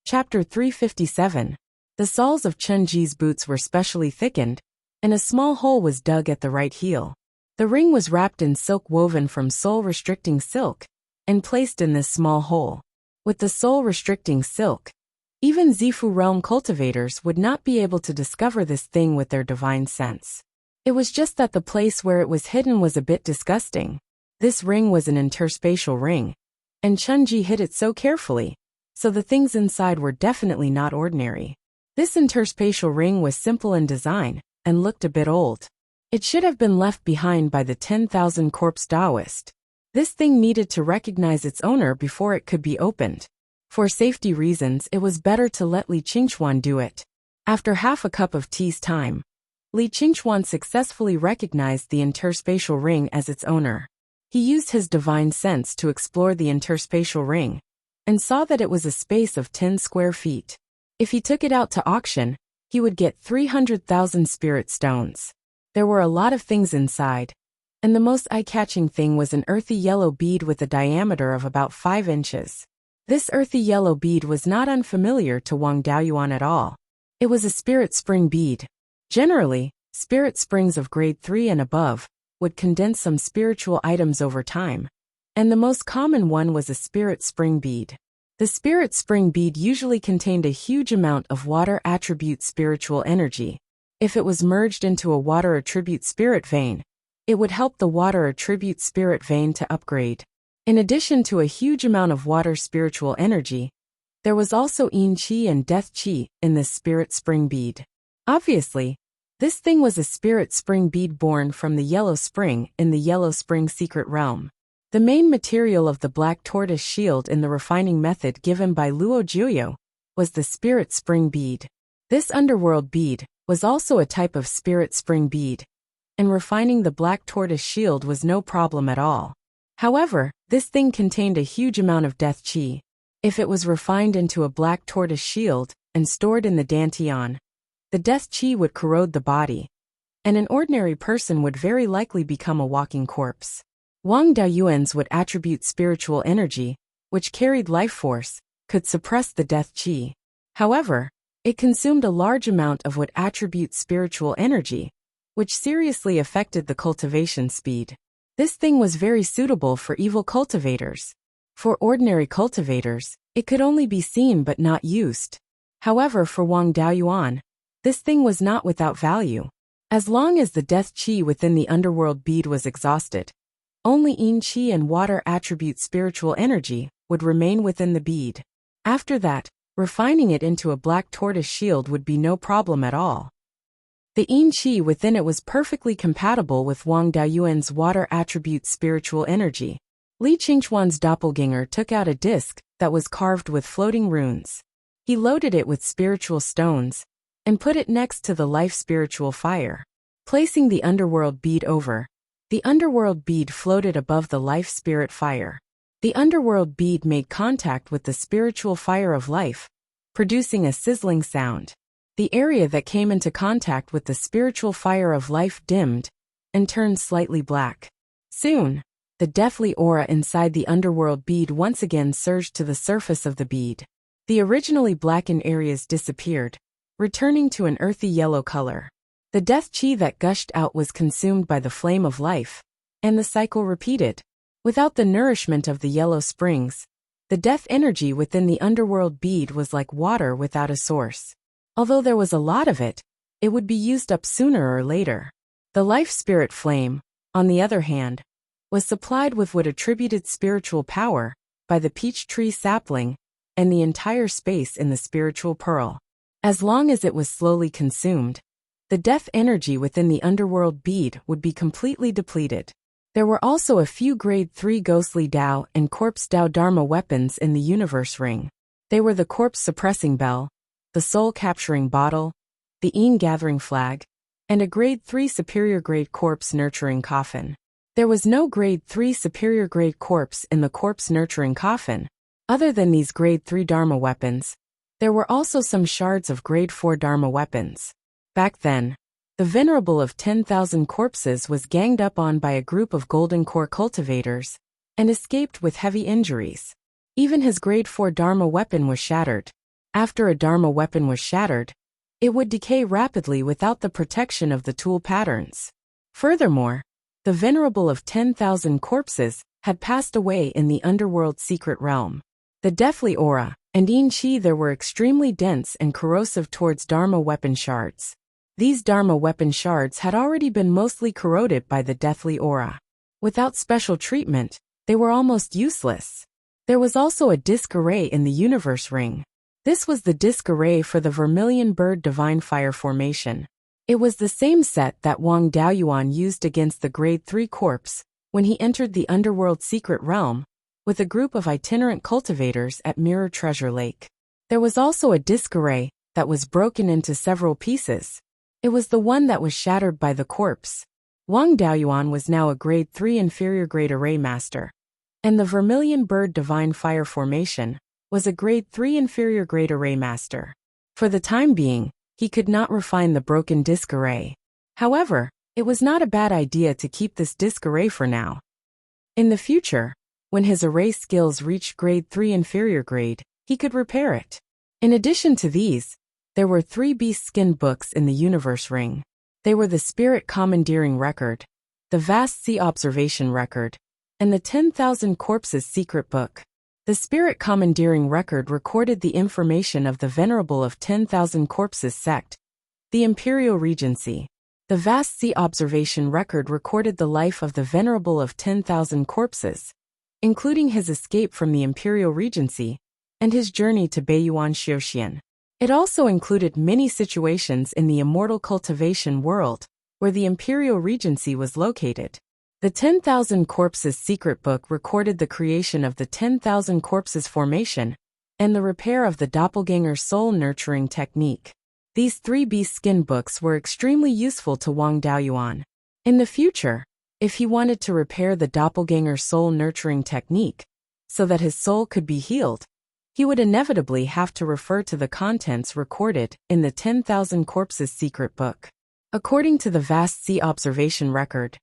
Chapter 357. The soles of Chun-Ji's boots were specially thickened, and a small hole was dug at the right heel. The ring was wrapped in silk woven from sole-restricting silk, and placed in this small hole. With the sole-restricting silk, even Zifu realm cultivators would not be able to discover this thing with their divine sense. It was just that the place where it was hidden was a bit disgusting. This ring was an interspatial ring, and Chun-Ji hid it so carefully, so the things inside were definitely not ordinary. This interspatial ring was simple in design, and looked a bit old. It should have been left behind by the 10,000 corpse Taoist. This thing needed to recognize its owner before it could be opened. For safety reasons, it was better to let Li Qingchuan do it. After half a cup of tea's time, Li Qingchuan successfully recognized the interspatial ring as its owner. He used his divine sense to explore the interspatial ring, and saw that it was a space of 10 square feet. If he took it out to auction, he would get 300,000 spirit stones. There were a lot of things inside, and the most eye-catching thing was an earthy yellow bead with a diameter of about 5 inches. This earthy yellow bead was not unfamiliar to Wang Daoyuan at all. It was a spirit spring bead. Generally, spirit springs of grade 3 and above would condense some spiritual items over time, and the most common one was a spirit spring bead. The spirit spring bead usually contained a huge amount of water attribute spiritual energy. If it was merged into a water attribute spirit vein, it would help the water attribute spirit vein to upgrade. In addition to a huge amount of water spiritual energy, there was also Yin Qi and Death Qi in this spirit spring bead. Obviously, this thing was a spirit spring bead born from the Yellow Spring in the Yellow Spring secret realm. The main material of the black tortoise shield in the refining method given by Luo Jiuyo was the spirit spring bead. This underworld bead was also a type of spirit spring bead, and refining the black tortoise shield was no problem at all. However, this thing contained a huge amount of death qi. If it was refined into a black tortoise shield and stored in the dantian, the death qi would corrode the body, and an ordinary person would very likely become a walking corpse. Wang Daoyuan's would attribute spiritual energy, which carried life force, could suppress the death qi. However, it consumed a large amount of what attribute spiritual energy, which seriously affected the cultivation speed. This thing was very suitable for evil cultivators. For ordinary cultivators, it could only be seen but not used. However, for Wang Daoyuan, this thing was not without value. As long as the death qi within the underworld bead was exhausted, only Yin Qi and water attribute spiritual energy would remain within the bead. After that, refining it into a black tortoise shield would be no problem at all. The Yin Qi within it was perfectly compatible with Wang Daoyuan's water attribute spiritual energy. Li Qingchuan's doppelganger took out a disc that was carved with floating runes. He loaded it with spiritual stones, and put it next to the life spiritual fire. Placing the underworld bead over, the underworld bead floated above the life spirit fire. The underworld bead made contact with the spiritual fire of life, producing a sizzling sound. The area that came into contact with the spiritual fire of life dimmed and turned slightly black. Soon, the deathly aura inside the underworld bead once again surged to the surface of the bead. The originally blackened areas disappeared, returning to an earthy yellow color. The death qi that gushed out was consumed by the flame of life, and the cycle repeated. Without the nourishment of the yellow springs, the death energy within the underworld bead was like water without a source. Although there was a lot of it, it would be used up sooner or later. The life spirit flame, on the other hand, was supplied with what attributed spiritual power by the peach tree sapling and the entire space in the spiritual pearl. As long as it was slowly consumed, the death energy within the underworld bead would be completely depleted. There were also a few grade 3 ghostly Dao and corpse Dao Dharma weapons in the universe ring. They were the corpse suppressing bell, the soul capturing bottle, the Yin gathering flag, and a grade 3 superior grade corpse nurturing coffin. There was no grade 3 superior grade corpse in the corpse nurturing coffin. Other than these grade 3 Dharma weapons, there were also some shards of grade 4 Dharma weapons. Back then, the venerable of 10,000 corpses was ganged up on by a group of golden core cultivators, and escaped with heavy injuries. Even his grade 4 Dharma weapon was shattered. After a Dharma weapon was shattered, it would decay rapidly without the protection of the tool patterns. Furthermore, the Venerable of 10,000 Corpses had passed away in the underworld secret realm. The deathly aura and Yin-Chi there were extremely dense and corrosive towards Dharma weapon shards. These Dharma weapon shards had already been mostly corroded by the deathly aura. Without special treatment, they were almost useless. There was also a disc array in the universe ring. This was the disc array for the Vermilion Bird Divine Fire formation. It was the same set that Wang Daoyuan used against the Grade 3 corpse when he entered the underworld secret realm with a group of itinerant cultivators at Mirror Treasure Lake. There was also a disc array that was broken into several pieces. It was the one that was shattered by the corpse. Wang Daoyuan was now a Grade 3 inferior grade array master, and the Vermilion Bird Divine Fire formation was a Grade 3 inferior grade array master. For the time being, he could not refine the broken disc array. However, it was not a bad idea to keep this disc array for now. In the future, when his array skills reached Grade 3 inferior grade, he could repair it. In addition to these, there were 3 beast skin books in the universe ring. They were the Spirit Commandeering Record, the Vast Sea Observation Record, and the 10,000 Corpses Secret Book. The Spirit Commandeering Record recorded the information of the Venerable of 10,000 Corpses sect, the Imperial Regency. The Vast Sea Observation Record recorded the life of the Venerable of 10,000 Corpses, including his escape from the Imperial Regency and his journey to Beiyuan Xiuxian. It also included many situations in the immortal cultivation world, where the Imperial Regency was located. The 10,000 Corpses Secret Book recorded the creation of the 10,000 Corpses formation and the repair of the doppelganger soul nurturing technique. These 3 beast skin books were extremely useful to Wang Daoyuan. In the future, if he wanted to repair the doppelganger soul nurturing technique so that his soul could be healed, he would inevitably have to refer to the contents recorded in the 10,000 Corpses Secret Book. According to the Vast Sea Observation Record,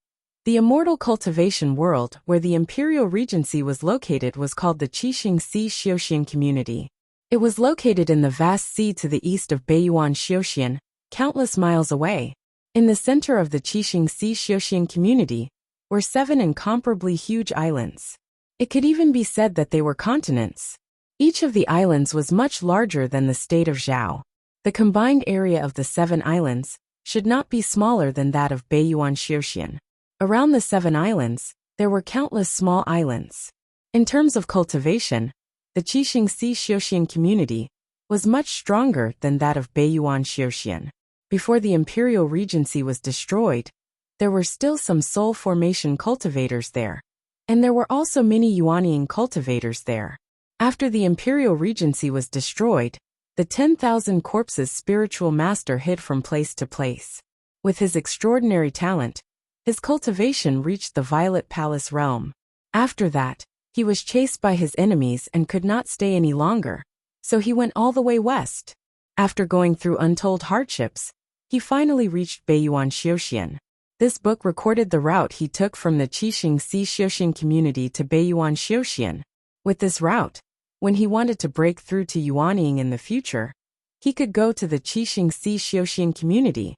the immortal cultivation world where the Imperial Regency was located was called the Qixing Sea Xiuxian Community. It was located in the vast sea to the east of Beiyuan Xiuxian, countless miles away. In the center of the Qixing Sea Xiuxian Community were 7 incomparably huge islands. It could even be said that they were continents. Each of the islands was much larger than the state of Zhao. The combined area of the 7 islands should not be smaller than that of Beiyuan Xiuxian. Around the 7 islands, there were countless small islands. In terms of cultivation, the Qixing Sea Xiuxian community was much stronger than that of Beiyuan Xiuxian. Before the Imperial Regency was destroyed, there were still some soul formation cultivators there, and there were also many Yuanying cultivators there. After the Imperial Regency was destroyed, the 10,000 Corpses spiritual master hid from place to place. With his extraordinary talent, his cultivation reached the Violet Palace realm. After that, he was chased by his enemies and could not stay any longer, so he went all the way west. After going through untold hardships, he finally reached Beiyuan Xiuxian. This book recorded the route he took from the Qixing Sea Xiuxian community to Beiyuan Xiuxian. With this route, when he wanted to break through to Yuanying in the future, he could go to the Qixing Sea Xiuxian community,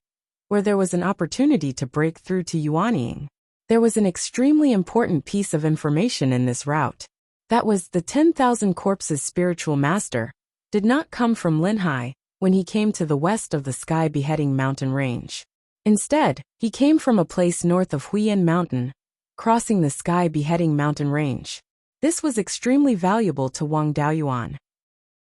where there was an opportunity to break through to Yuanying. There was an extremely important piece of information in this route. That was the 10,000 Corpses spiritual master did not come from Linhai when he came to the west of the Sky Beheading Mountain range. Instead, he came from a place north of Huiyan Mountain, crossing the Sky Beheading Mountain range. This was extremely valuable to Wang Daoyuan.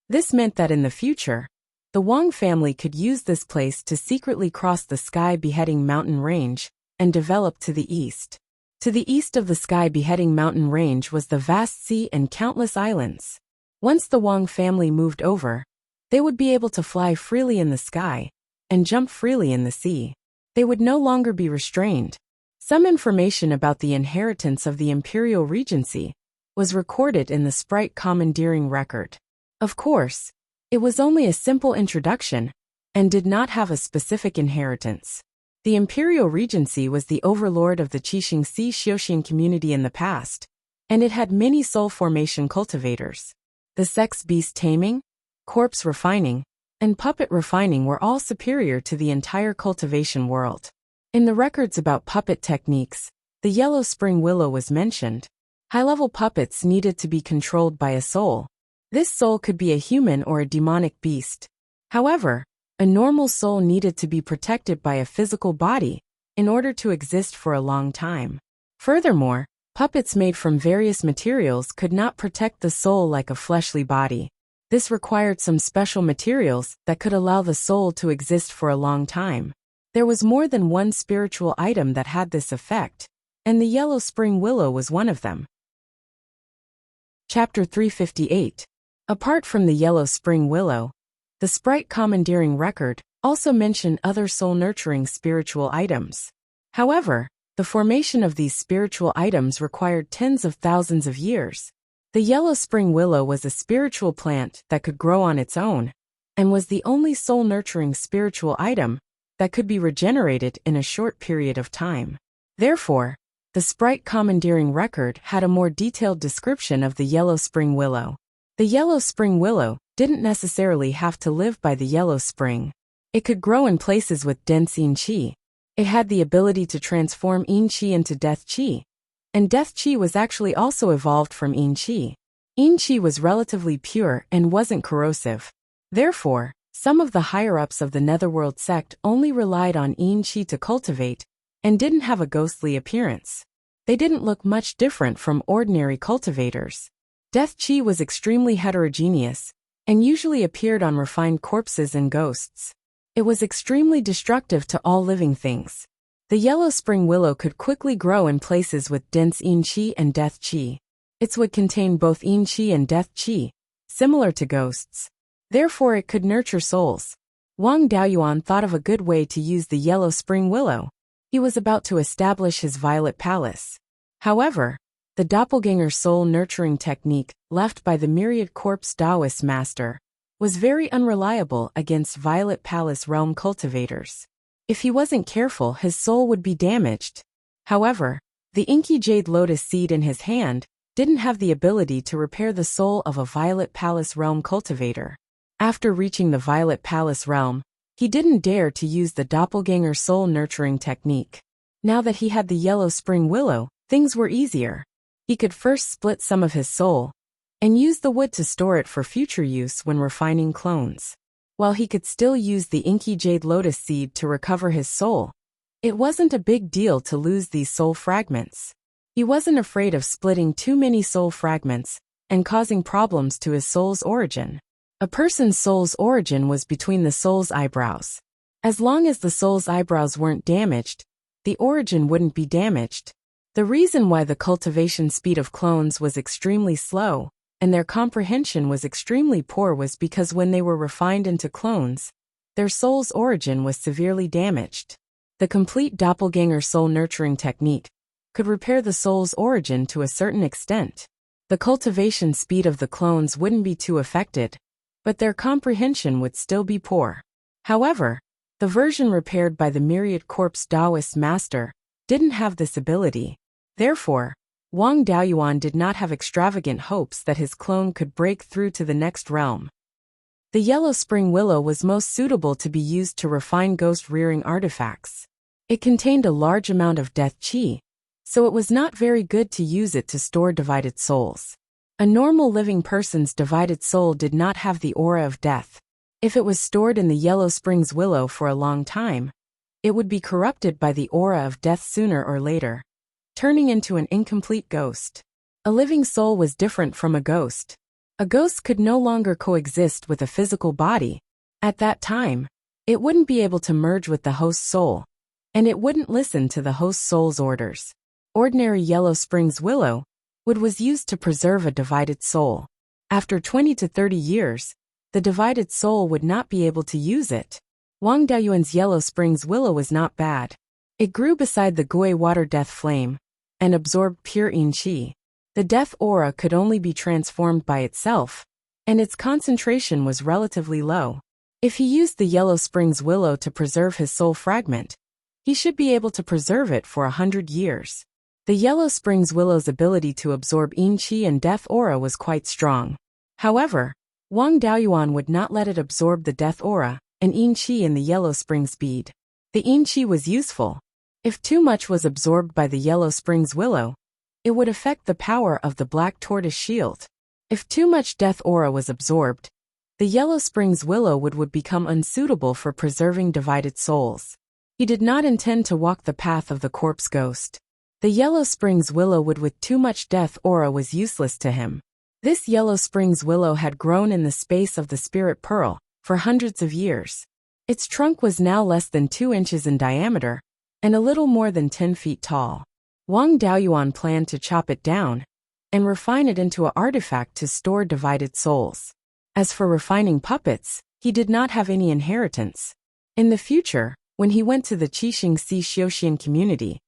This meant that in the future, the Wang family could use this place to secretly cross the Sky Beheading Mountain range and develop to the east. To the east of the Sky Beheading Mountain range was the vast sea and countless islands. Once the Wang family moved over, they would be able to fly freely in the sky and jump freely in the sea. They would no longer be restrained. Some information about the inheritance of the Imperial Regency was recorded in the Sprite Commandeering Record. Of course, it was only a simple introduction and did not have a specific inheritance. The Imperial Regency was the overlord of the Qixing Sea Xiuxian community in the past, and it had many soul formation cultivators. The sex beast taming? corpse refining, and puppet refining were all superior to the entire cultivation world. In the records about puppet techniques, the yellow spring willow was mentioned. High-level puppets needed to be controlled by a soul. This soul could be a human or a demonic beast. However, a normal soul needed to be protected by a physical body in order to exist for a long time. Furthermore, puppets made from various materials could not protect the soul like a fleshly body. This required some special materials that could allow the soul to exist for a long time. There was more than one spiritual item that had this effect, and the yellow spring willow was one of them. Chapter 358. Apart from the yellow spring willow, the Sprite Commandeering record also mentioned other soul-nurturing spiritual items. However, the formation of these spiritual items required tens of thousands of years. The yellow spring willow was a spiritual plant that could grow on its own, and was the only soul-nurturing spiritual item that could be regenerated in a short period of time. Therefore, the Sprite Commandeering record had a more detailed description of the yellow spring willow. The yellow spring willow didn't necessarily have to live by the yellow spring. It could grow in places with dense yin qi. It had the ability to transform yin qi into death qi, and death qi was actually also evolved from yin qi. Yin qi was relatively pure and wasn't corrosive. Therefore, some of the higher-ups of the Netherworld sect only relied on yin qi to cultivate, and didn't have a ghostly appearance. They didn't look much different from ordinary cultivators. Death qi was extremely heterogeneous, and usually appeared on refined corpses and ghosts. It was extremely destructive to all living things. The yellow spring willow could quickly grow in places with dense yin qi and death qi. Its would contain both yin qi and death qi, similar to ghosts. Therefore it could nurture souls. Wang Daoyuan thought of a good way to use the yellow spring willow. He was about to establish his violet palace. However, the doppelganger soul nurturing technique left by the myriad corpse Taoist master was very unreliable against violet palace realm cultivators. If he wasn't careful, his soul would be damaged. However, the inky jade lotus seed in his hand didn't have the ability to repair the soul of a violet palace realm cultivator. After reaching the violet palace realm, he didn't dare to use the doppelganger soul nurturing technique. Now that he had the yellow spring willow, things were easier. He could first split some of his soul, and use the wood to store it for future use when refining clones. While he could still use the inky jade lotus seed to recover his soul, it wasn't a big deal to lose these soul fragments. He wasn't afraid of splitting too many soul fragments and causing problems to his soul's origin. A person's soul's origin was between the soul's eyebrows. As long as the soul's eyebrows weren't damaged, the origin wouldn't be damaged. The reason why the cultivation speed of clones was extremely slow, and their comprehension was extremely poor, was because when they were refined into clones, their soul's origin was severely damaged. The complete doppelganger soul nurturing technique could repair the soul's origin to a certain extent. The cultivation speed of the clones wouldn't be too affected, but their comprehension would still be poor. However, the version repaired by the myriad corpse Taoist master didn't have this ability. Therefore, Wang Daoyuan did not have extravagant hopes that his clone could break through to the next realm. The yellow spring willow was most suitable to be used to refine ghost-rearing artifacts. It contained a large amount of death qi, so it was not very good to use it to store divided souls. A normal living person's divided soul did not have the aura of death. If it was stored in the yellow springs willow for a long time, it would be corrupted by the aura of death sooner or later, turning into an incomplete ghost. A living soul was different from a ghost. A ghost could no longer coexist with a physical body. At that time, it wouldn't be able to merge with the host soul, and it wouldn't listen to the host soul's orders. Ordinary yellow springs willow wood was used to preserve a divided soul. After 20 to 30 years, the divided soul would not be able to use it. Wang Daoyuan's yellow springs willow was not bad. It grew beside the Gui water death flame and absorbed pure yin qi. The death aura could only be transformed by itself, and its concentration was relatively low. If he used the yellow springs willow to preserve his soul fragment, he should be able to preserve it for 100 years. The yellow springs willow's ability to absorb yin qi and death aura was quite strong. However, Wang Daoyuan would not let it absorb the death aura and yin qi in the yellow spring's bead. The yin qi was useful. If too much was absorbed by the yellow spring's willow, it would affect the power of the black tortoise shield. If too much death aura was absorbed, the yellow spring's willow would become unsuitable for preserving divided souls. He did not intend to walk the path of the corpse ghost. The yellow spring's willow with too much death aura was useless to him. This yellow spring's willow had grown in the space of the spirit pearl for hundreds of years. Its trunk was now less than 2 inches in diameter and a little more than 10 feet tall. Wang Daoyuan planned to chop it down and refine it into an artifact to store divided souls. As for refining puppets, he did not have any inheritance. In the future, when he went to the Qixing Si Xiuxian community,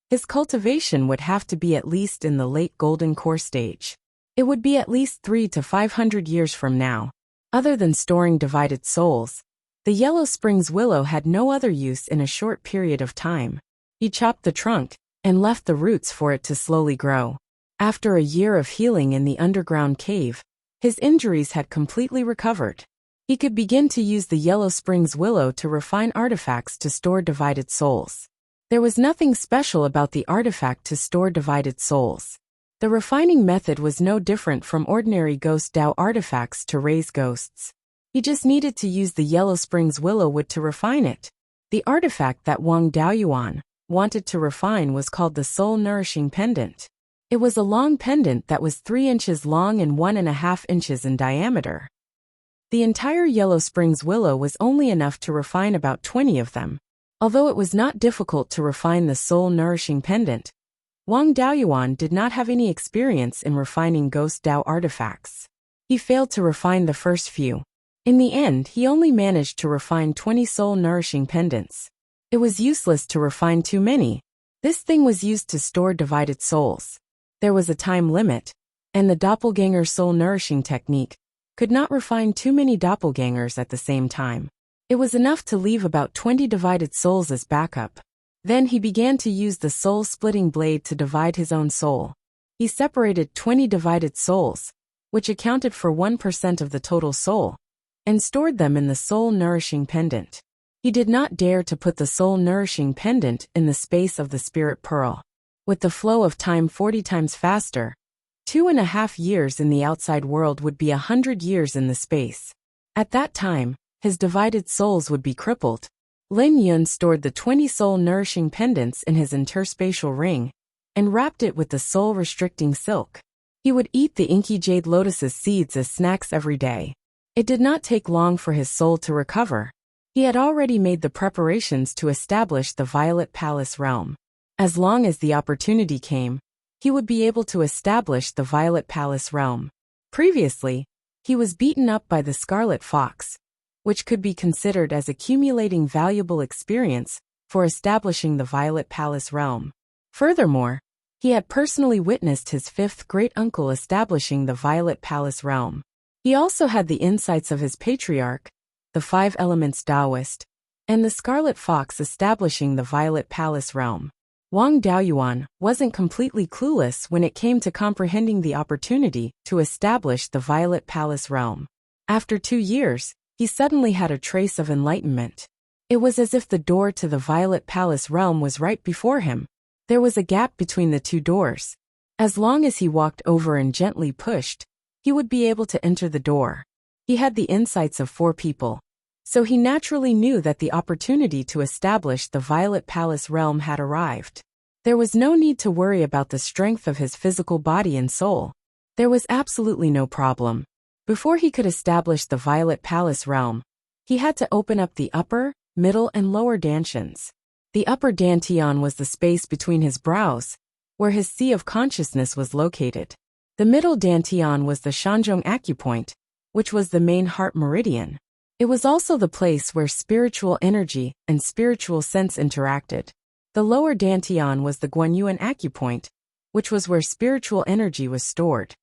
his cultivation would have to be at least in the late golden core stage. It would be at least 300 to 500 years from now. Other than storing divided souls, the yellow spring's willow had no other use in a short period of time. He chopped the trunk and left the roots for it to slowly grow. After a year of healing in the underground cave, his injuries had completely recovered. He could begin to use the yellow spring's willow to refine artifacts to store divided souls. There was nothing special about the artifact to store divided souls. The refining method was no different from ordinary ghost Dao artifacts to raise ghosts. He just needed to use the yellow spring's willow wood to refine it. The artifact that Wang Daoyuan wanted to refine was called the Soul Nourishing Pendant. It was a long pendant that was 3 inches long and 1.5 inches in diameter. The entire yellow spring's willow was only enough to refine about 20 of them. Although it was not difficult to refine the Soul Nourishing Pendant, Wang Daoyuan did not have any experience in refining ghost Dao artifacts. He failed to refine the first few. In the end, he only managed to refine 20 Soul Nourishing Pendants. It was useless to refine too many. This thing was used to store divided souls. There was a time limit, and the doppelganger soul nourishing technique could not refine too many doppelgangers at the same time. It was enough to leave about 20 divided souls as backup. Then he began to use the soul-splitting blade to divide his own soul. He separated 20 divided souls, which accounted for 1% of the total soul, and stored them in the soul-nourishing pendant. He did not dare to put the soul-nourishing pendant in the space of the spirit pearl. With the flow of time 40 times faster, 2.5 years in the outside world would be 100 years in the space. At that time, his divided souls would be crippled. Lin Yun stored the 20 soul-nourishing pendants in his interspatial ring and wrapped it with the soul-restricting silk. He would eat the inky jade lotus's seeds as snacks every day. It did not take long for his soul to recover. He had already made the preparations to establish the Violet Palace realm. As long as the opportunity came, he would be able to establish the Violet Palace realm. Previously, he was beaten up by the Scarlet Fox, which could be considered as accumulating valuable experience for establishing the Violet Palace realm. Furthermore, he had personally witnessed his 5th great-uncle establishing the Violet Palace realm. He also had the insights of his patriarch, the 5 Elements Taoist, and the Scarlet Fox establishing the Violet Palace realm. Wang Daoyuan wasn't completely clueless when it came to comprehending the opportunity to establish the Violet Palace realm. After 2 years, he suddenly had a trace of enlightenment. It was as if the door to the Violet Palace realm was right before him. There was a gap between the 2 doors. As long as he walked over and gently pushed, he would be able to enter the door. He had the insights of 4 people, so he naturally knew that the opportunity to establish the Violet Palace realm had arrived. There was no need to worry about the strength of his physical body and soul. There was absolutely no problem. Before he could establish the Violet Palace realm, he had to open up the upper, middle and lower dantians. The upper dantian was the space between his brows, where his sea of consciousness was located. The middle dantian was the Shanzhong acupoint, which was the main heart meridian. It was also the place where spiritual energy and spiritual sense interacted. The lower dantian was the Guanyuan acupoint, which was where spiritual energy was stored.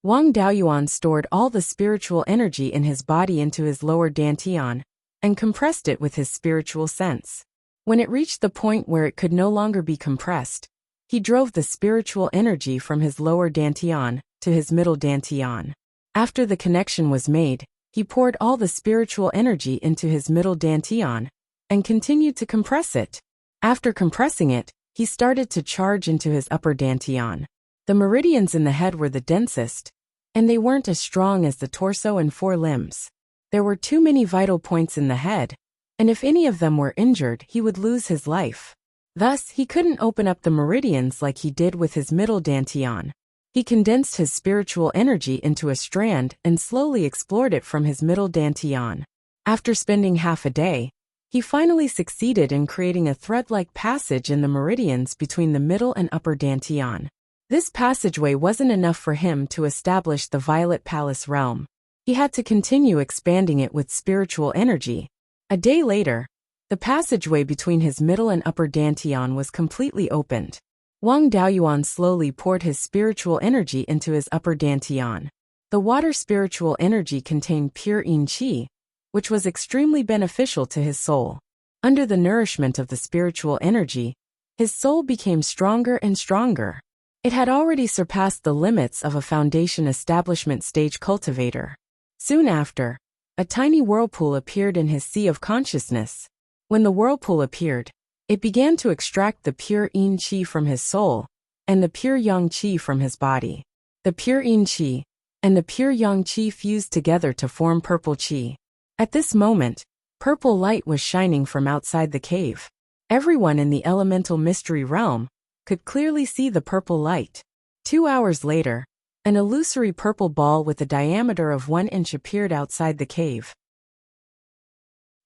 Wang Daoyuan stored all the spiritual energy in his body into his lower dantian and compressed it with his spiritual sense. When it reached the point where it could no longer be compressed, he drove the spiritual energy from his lower dantian to his middle dantian. After the connection was made, he poured all the spiritual energy into his middle dantian and continued to compress it. After compressing it, he started to charge into his upper dantian. The meridians in the head were the densest, and they weren't as strong as the torso and forelimbs. There were too many vital points in the head, and if any of them were injured, he would lose his life. Thus, he couldn't open up the meridians like he did with his middle dantian. He condensed his spiritual energy into a strand and slowly explored it from his middle dantian. After spending half a day, he finally succeeded in creating a thread-like passage in the meridians between the middle and upper dantian. This passageway wasn't enough for him to establish the Violet Palace realm. He had to continue expanding it with spiritual energy. A day later, the passageway between his middle and upper dantian was completely opened. Wang Daoyuan slowly poured his spiritual energy into his upper dantian. The water spiritual energy contained pure yin qi, which was extremely beneficial to his soul. Under the nourishment of the spiritual energy, his soul became stronger and stronger. It had already surpassed the limits of a foundation establishment stage cultivator. Soon after, a tiny whirlpool appeared in his sea of consciousness. When the whirlpool appeared, it began to extract the pure yin qi from his soul and the pure yang qi from his body. The pure yin qi and the pure yang qi fused together to form purple qi. At this moment, purple light was shining from outside the cave. Everyone in the elemental mystery realm could clearly see the purple light. 2 hours later, an illusory purple ball with a diameter of 1 inch appeared outside the cave.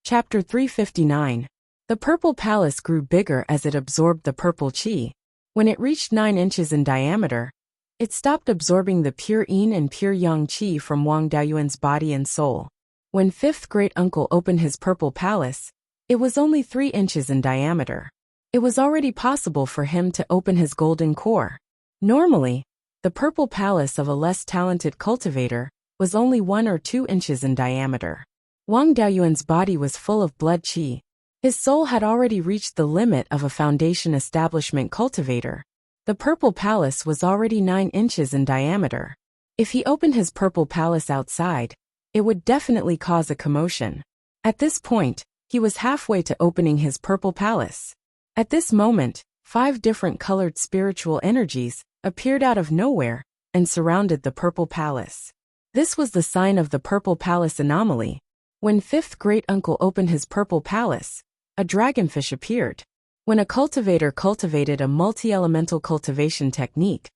Chapter 359. The purple palace grew bigger as it absorbed the purple qi. When it reached 9 inches in diameter, it stopped absorbing the pure yin and pure yang qi from Wang Daoyuan's body and soul. When fifth great-uncle opened his purple palace, it was only 3 inches in diameter. It was already possible for him to open his golden core. Normally, the purple palace of a less talented cultivator was only 1 or 2 inches in diameter. Wang Daoyuan's body was full of blood qi. His soul had already reached the limit of a foundation establishment cultivator. The purple palace was already 9 inches in diameter. If he opened his purple palace outside, it would definitely cause a commotion. At this point, he was halfway to opening his purple palace. At this moment, 5 different colored spiritual energies appeared out of nowhere and surrounded the purple palace. This was the sign of the purple palace anomaly. When fifth great-uncle opened his purple palace, a dragonfish appeared. When a cultivator cultivated a multi-elemental cultivation technique,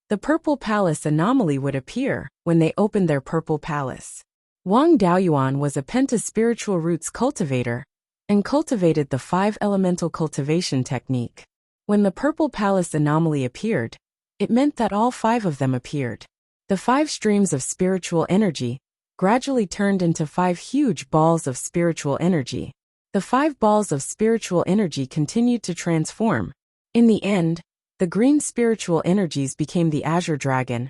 the purple palace anomaly would appear when they opened their purple palace. Wang Daoyuan was a penta-spiritual roots cultivator and cultivated the 5 elemental cultivation technique. When the purple palace anomaly appeared, it meant that all 5 of them appeared. The 5 streams of spiritual energy gradually turned into 5 huge balls of spiritual energy. The 5 balls of spiritual energy continued to transform. In the end, the green spiritual energies became the azure dragon,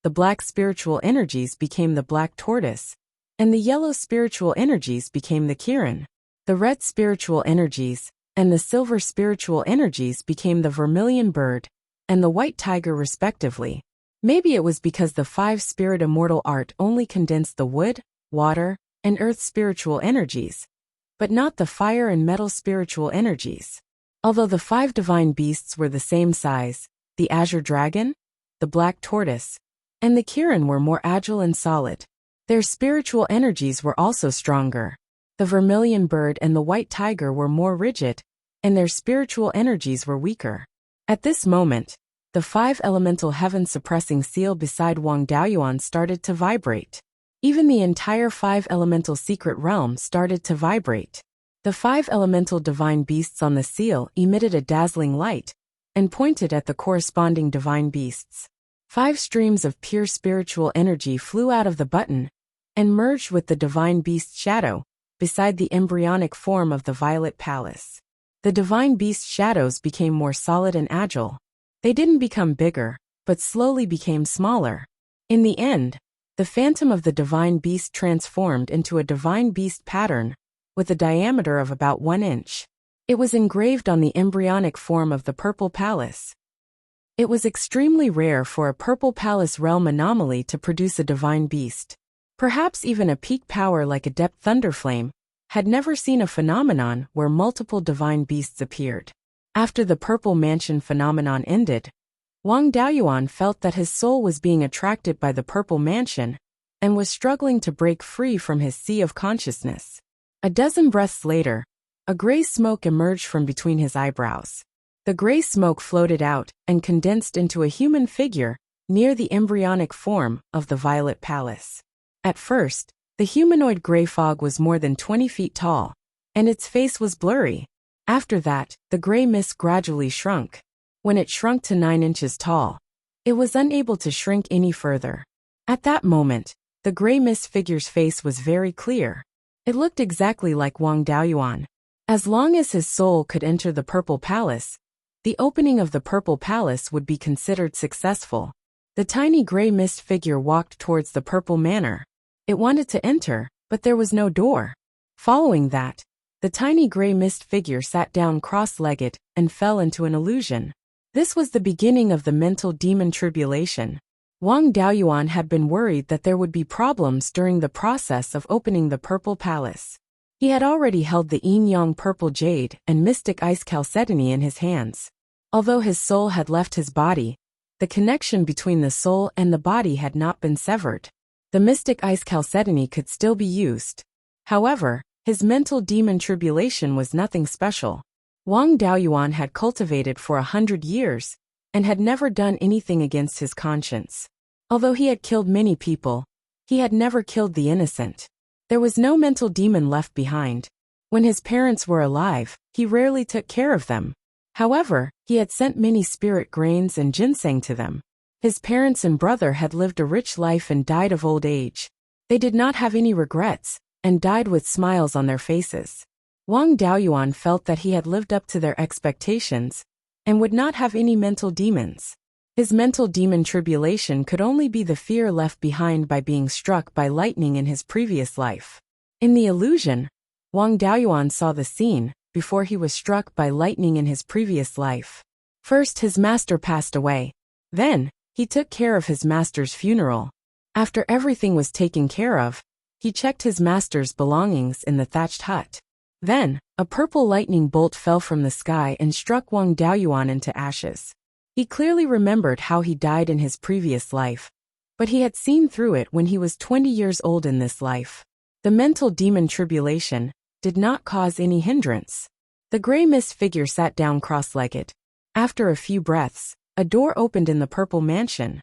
the black spiritual energies became the black tortoise, and the yellow spiritual energies became the Kirin. The red spiritual energies and the silver spiritual energies became the vermilion bird and the white tiger respectively. Maybe it was because the 5 spirit immortal art only condensed the wood, water, and earth spiritual energies, but not the fire and metal spiritual energies. Although the 5 divine beasts were the same size, the azure dragon, the black tortoise, and the Kirin were more agile and solid. Their spiritual energies were also stronger. The vermilion bird and the white tiger were more rigid, and their spiritual energies were weaker. At this moment, the 5 elemental heaven suppressing seal beside Wang Daoyuan started to vibrate. Even the entire 5 elemental secret realm started to vibrate. The 5 elemental divine beasts on the seal emitted a dazzling light and pointed at the corresponding divine beasts. 5 streams of pure spiritual energy flew out of the button and merged with the divine beast's shadow beside the embryonic form of the Violet Palace. The divine beast's shadows became more solid and agile. They didn't become bigger, but slowly became smaller. In the end, the phantom of the divine beast transformed into a divine beast pattern with a diameter of about 1 inch. It was engraved on the embryonic form of the purple palace. It was extremely rare for a Purple Palace realm anomaly to produce a divine beast. Perhaps even a peak power like Adept Thunderflame had never seen a phenomenon where multiple divine beasts appeared. After the Purple Mansion phenomenon ended, Wang Daoyuan felt that his soul was being attracted by the Purple Mansion and was struggling to break free from his sea of consciousness. A dozen breaths later, a gray smoke emerged from between his eyebrows. The gray smoke floated out and condensed into a human figure near the embryonic form of the Violet Palace. At first, the humanoid gray fog was more than 20 feet tall, and its face was blurry. After that, the gray mist gradually shrunk. When it shrunk to 9 inches tall, it was unable to shrink any further. At that moment, the gray mist figure's face was very clear. It looked exactly like Wang Daoyuan. As long as his soul could enter the Purple Palace, the opening of the Purple Palace would be considered successful. The tiny gray mist figure walked towards the Purple Manor. It wanted to enter, but there was no door. Following that, the tiny gray mist figure sat down cross-legged and fell into an illusion. This was the beginning of the mental demon tribulation. Wang Daoyuan had been worried that there would be problems during the process of opening the Purple Palace. He had already held the yin-yang purple jade and mystic ice chalcedony in his hands. Although his soul had left his body, the connection between the soul and the body had not been severed. The mystic ice chalcedony could still be used. However, his mental demon tribulation was nothing special. Wang Daoyuan had cultivated for 100 years and had never done anything against his conscience. Although he had killed many people, he had never killed the innocent. There was no mental demon left behind. When his parents were alive, he rarely took care of them. However, he had sent many spirit grains and ginseng to them. His parents and brother had lived a rich life and died of old age. They did not have any regrets, and died with smiles on their faces. Wang Daoyuan felt that he had lived up to their expectations, and would not have any mental demons. His mental demon tribulation could only be the fear left behind by being struck by lightning in his previous life. In the illusion, Wang Daoyuan saw the scene before he was struck by lightning in his previous life. First, his master passed away. Then, he took care of his master's funeral. After everything was taken care of, he checked his master's belongings in the thatched hut. Then, a purple lightning bolt fell from the sky and struck Wang Daoyuan into ashes. He clearly remembered how he died in his previous life, but he had seen through it when he was 20 years old in this life. The mental demon tribulation did not cause any hindrance. The gray mist figure sat down cross-legged. After a few breaths, a door opened in the Purple Mansion.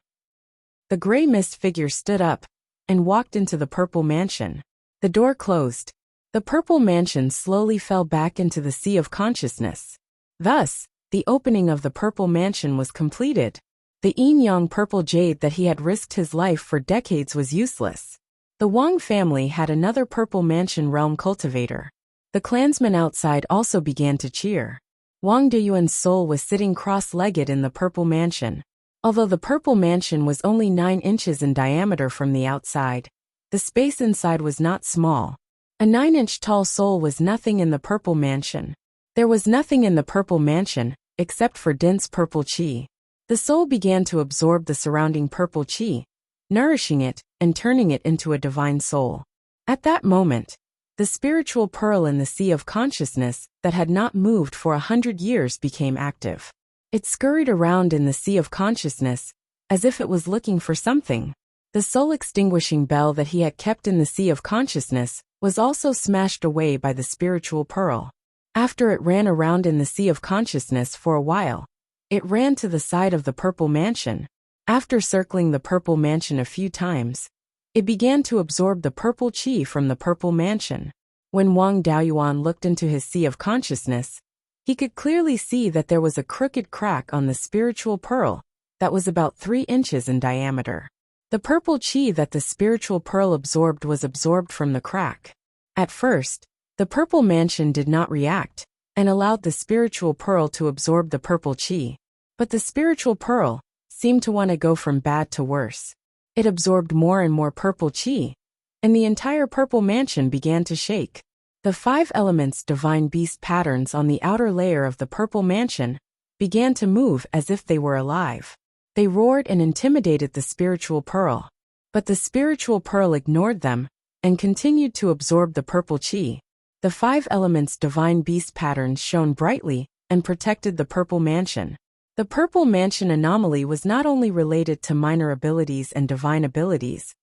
The gray mist figure stood up and walked into the Purple Mansion. The door closed. The Purple Mansion slowly fell back into the sea of consciousness. Thus, the opening of the Purple Mansion was completed. The yin-yang purple jade that he had risked his life for decades was useless. The Wang family had another Purple Mansion realm cultivator. The clansmen outside also began to cheer. Wang Daoyuan's soul was sitting cross-legged in the Purple Mansion. Although the Purple Mansion was only 9 inches in diameter from the outside, the space inside was not small. A 9-inch tall soul was nothing in the Purple Mansion. There was nothing in the Purple Mansion, except for dense purple qi. The soul began to absorb the surrounding purple qi, nourishing it and turning it into a divine soul. At that moment, the spiritual pearl in the sea of consciousness that had not moved for 100 years became active. It scurried around in the sea of consciousness, as if it was looking for something. The soul-extinguishing bell that he had kept in the sea of consciousness was also smashed away by the spiritual pearl. After it ran around in the sea of consciousness for a while, it ran to the side of the Purple Mansion. After circling the Purple Mansion a few times, it began to absorb the purple qi from the Purple Mansion. When Wang Daoyuan looked into his sea of consciousness, he could clearly see that there was a crooked crack on the spiritual pearl that was about 3 inches in diameter. The purple qi that the spiritual pearl absorbed was absorbed from the crack. At first, the Purple Mansion did not react and allowed the spiritual pearl to absorb the purple qi. But the spiritual pearl seemed to want to go from bad to worse. It absorbed more and more purple qi, and the entire Purple Mansion began to shake. The 5 elements divine beast patterns on the outer layer of the Purple Mansion began to move as if they were alive. They roared and intimidated the spiritual pearl. But the spiritual pearl ignored them and continued to absorb the purple chi. The 5 elements divine beast patterns shone brightly and protected the purple mansion. The purple mansion anomaly was not only related to minor abilities and divine abilities,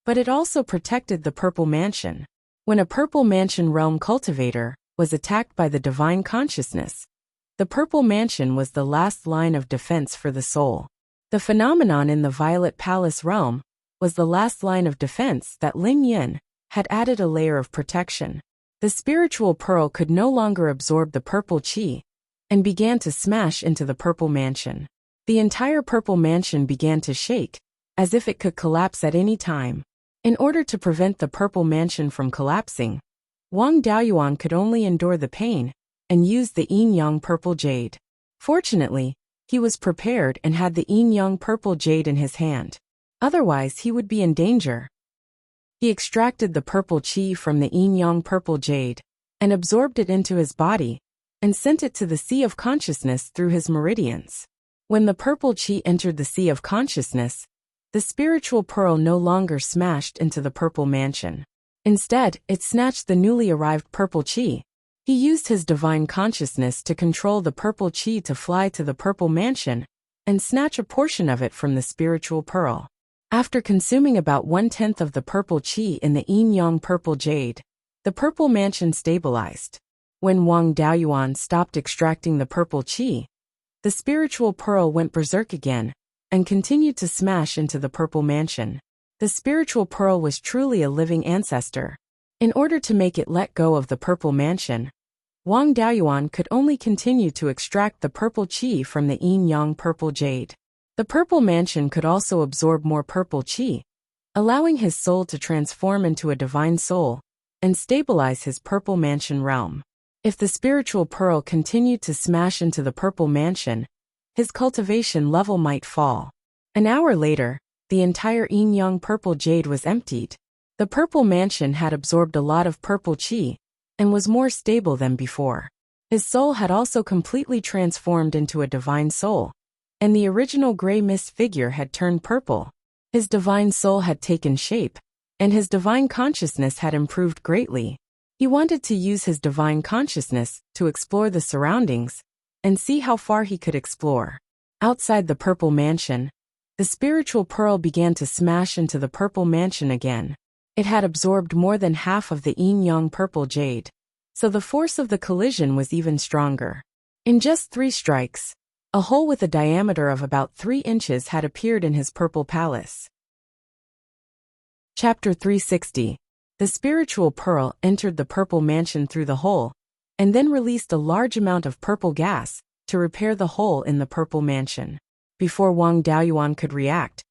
but it also protected the purple mansion. When a purple mansion realm cultivator was attacked by the divine consciousness, the purple mansion was the last line of defense for the soul. The phenomenon in the violet palace realm was the last line of defense that Ling Yin had added a layer of protection. The spiritual pearl could no longer absorb the purple chi and began to smash into the purple mansion. The entire purple mansion began to shake, as if it could collapse at any time. In order to prevent the purple mansion from collapsing, Wang Daoyuan could only endure the pain and use the yin-yang purple jade. Fortunately, he was prepared and had the yin-yang purple jade in his hand. Otherwise, he would be in danger. He extracted the purple chi from the yin-yang purple jade and absorbed it into his body and sent it to the sea of consciousness through his meridians. When the purple chi entered the sea of consciousness, the spiritual pearl no longer smashed into the purple mansion. Instead, it snatched the newly arrived purple chi. He used his divine consciousness to control the purple chi to fly to the purple mansion and snatch a portion of it from the spiritual pearl. After consuming about 1/10 of the purple chi in the yin-yang purple jade, the purple mansion stabilized. When Wang Daoyuan stopped extracting the purple chi, the spiritual pearl went berserk again and continued to smash into the purple mansion. The spiritual pearl was truly a living ancestor. In order to make it let go of the purple mansion, Wang Daoyuan could only continue to extract the purple chi from the yin-yang purple jade. The purple mansion could also absorb more purple chi, allowing his soul to transform into a divine soul and stabilize his purple mansion realm. If the spiritual pearl continued to smash into the purple mansion, his cultivation level might fall. An hour later, the entire yin-yang purple jade was emptied. The purple mansion had absorbed a lot of purple chi and was more stable than before. His soul had also completely transformed into a divine soul, and the original gray mist figure had turned purple. His divine soul had taken shape, and his divine consciousness had improved greatly. He wanted to use his divine consciousness to explore the surroundings and see how far he could explore. Outside the purple mansion, the spiritual pearl began to smash into the purple mansion again. It had absorbed more than half of the yin-yang purple jade, so the force of the collision was even stronger. In just 3 strikes, a hole with a diameter of about 3 inches had appeared in his purple palace. Chapter 360. The spiritual pearl entered the purple mansion through the hole, and then released a large amount of purple gas to repair the hole in the purple mansion. Before Wang Daoyuan could react,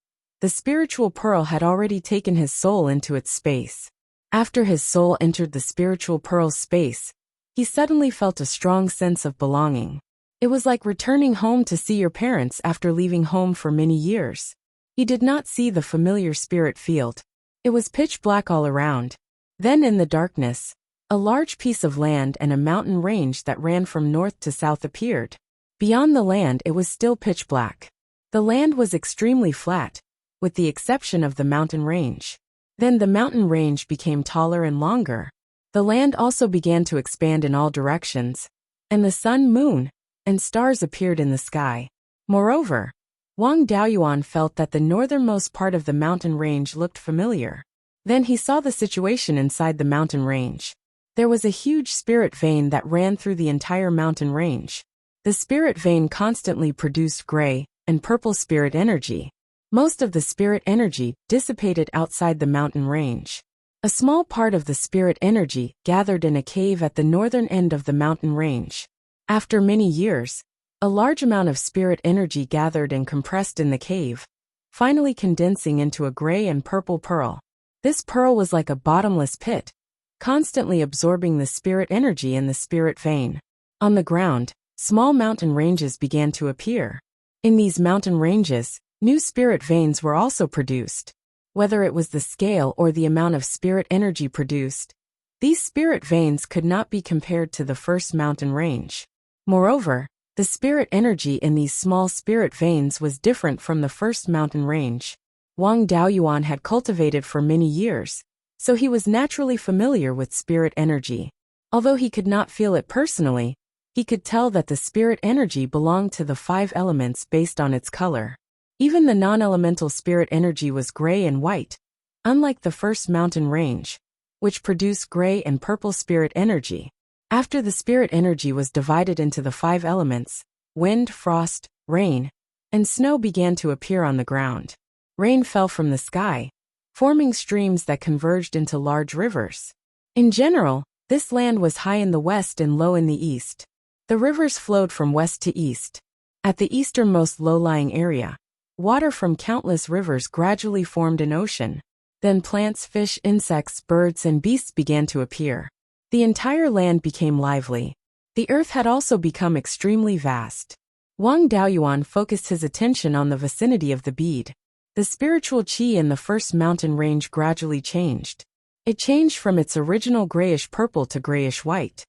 the spiritual pearl had already taken his soul into its space. After his soul entered the spiritual pearl's space, he suddenly felt a strong sense of belonging. It was like returning home to see your parents after leaving home for many years. He did not see the familiar spirit field. It was pitch black all around. Then in the darkness, a large piece of land and a mountain range that ran from north to south appeared. Beyond the land it was still pitch black. The land was extremely flat, with the exception of the mountain range. Then the mountain range became taller and longer. The land also began to expand in all directions, and the sun, moon, and stars appeared in the sky. Moreover, Wang Daoyuan felt that the northernmost part of the mountain range looked familiar. Then he saw the situation inside the mountain range. There was a huge spirit vein that ran through the entire mountain range. The spirit vein constantly produced gray and purple spirit energy. Most of the spirit energy dissipated outside the mountain range. A small part of the spirit energy gathered in a cave at the northern end of the mountain range. After many years, a large amount of spirit energy gathered and compressed in the cave, finally condensing into a gray and purple pearl. This pearl was like a bottomless pit, constantly absorbing the spirit energy in the spirit vein. On the ground, small mountain ranges began to appear. In these mountain ranges, new spirit veins were also produced. Whether it was the scale or the amount of spirit energy produced, these spirit veins could not be compared to the first mountain range. Moreover, The spirit energy in these small spirit veins was different from the first mountain range. Wang Daoyuan had cultivated for many years, so he was naturally familiar with spirit energy. Although he could not feel it personally, he could tell that the spirit energy belonged to the 5 elements based on its color. Even the non-elemental spirit energy was gray and white, unlike the first mountain range, which produced gray and purple spirit energy. After the spirit energy was divided into the 5 elements, wind, frost, rain, and snow began to appear on the ground. Rain fell from the sky, forming streams that converged into large rivers. In general, this land was high in the west and low in the east. The rivers flowed from west to east. At the easternmost low-lying area, water from countless rivers gradually formed an ocean. Then plants, fish, insects, birds, and beasts began to appear. The entire land became lively. The earth had also become extremely vast. Wang Daoyuan focused his attention on the vicinity of the bead. The spiritual qi in the first mountain range gradually changed. It changed from its original grayish-purple to grayish-white.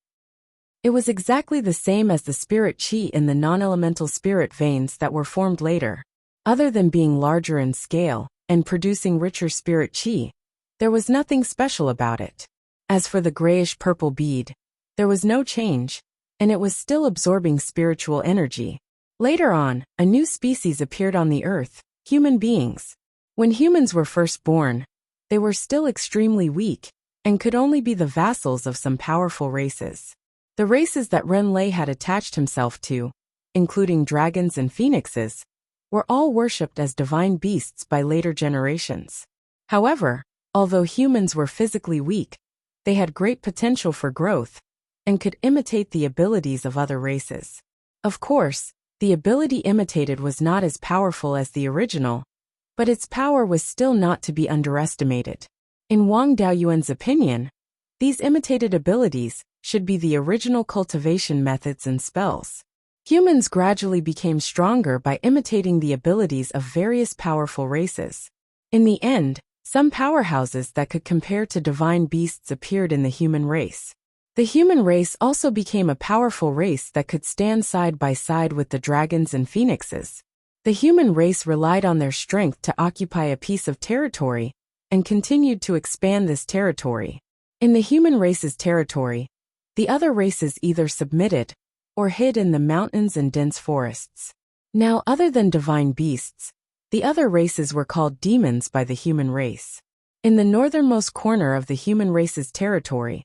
It was exactly the same as the spirit qi in the non-elemental spirit veins that were formed later. Other than being larger in scale and producing richer spirit qi, there was nothing special about it. As for the grayish-purple bead, there was no change, and it was still absorbing spiritual energy. Later on, a new species appeared on the earth, human beings. When humans were first born, they were still extremely weak and could only be the vassals of some powerful races. The races that Renlei had attached himself to, including dragons and phoenixes, were all worshipped as divine beasts by later generations. However, although humans were physically weak, they had great potential for growth and could imitate the abilities of other races. Of course, the ability imitated was not as powerful as the original, but its power was still not to be underestimated. In Wang Daoyuan's opinion, these imitated abilities should be the original cultivation methods and spells. Humans gradually became stronger by imitating the abilities of various powerful races. In the end, some powerhouses that could compare to divine beasts appeared in the human race. The human race also became a powerful race that could stand side by side with the dragons and phoenixes. The human race relied on their strength to occupy a piece of territory and continued to expand this territory. In the human race's territory, the other races either submitted or hid in the mountains and dense forests. Now, other than divine beasts, the other races were called demons by the human race. In the northernmost corner of the human race's territory,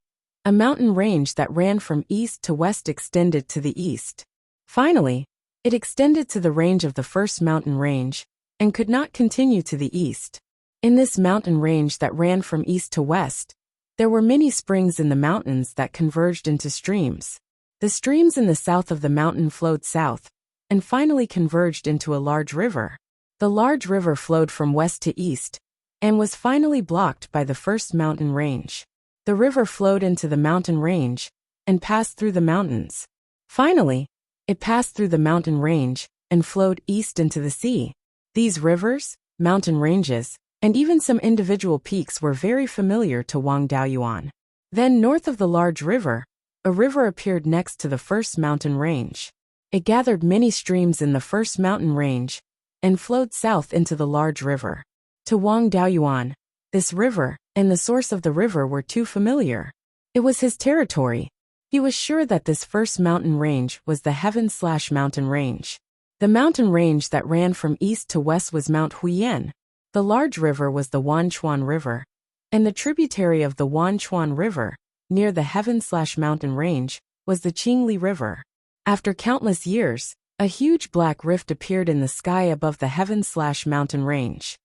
a mountain range that ran from east to west extended to the east. Finally, it extended to the range of the first mountain range and could not continue to the east. In this mountain range that ran from east to west, there were many springs in the mountains that converged into streams. The streams in the south of the mountain flowed south and finally converged into a large river. The large river flowed from west to east and was finally blocked by the first mountain range. The river flowed into the mountain range and passed through the mountains. Finally, it passed through the mountain range and flowed east into the sea. These rivers, mountain ranges, and even some individual peaks were very familiar to Wang Daoyuan. Then north of the large river, a river appeared next to the first mountain range. It gathered many streams in the first mountain range and flowed south into the large river. To Wang Daoyuan, this river and the source of the river were too familiar. It was his territory. He was sure that this first mountain range was the Heaven/Mountain Range. The mountain range that ran from east to west was Mount Huiyan. The large river was the Wanchuan River, and the tributary of the Wanchuan River, near the Heaven/Mountain Range, was the Qingli River. After countless years, a huge black rift appeared in the sky above the Heaven/Mountain Range.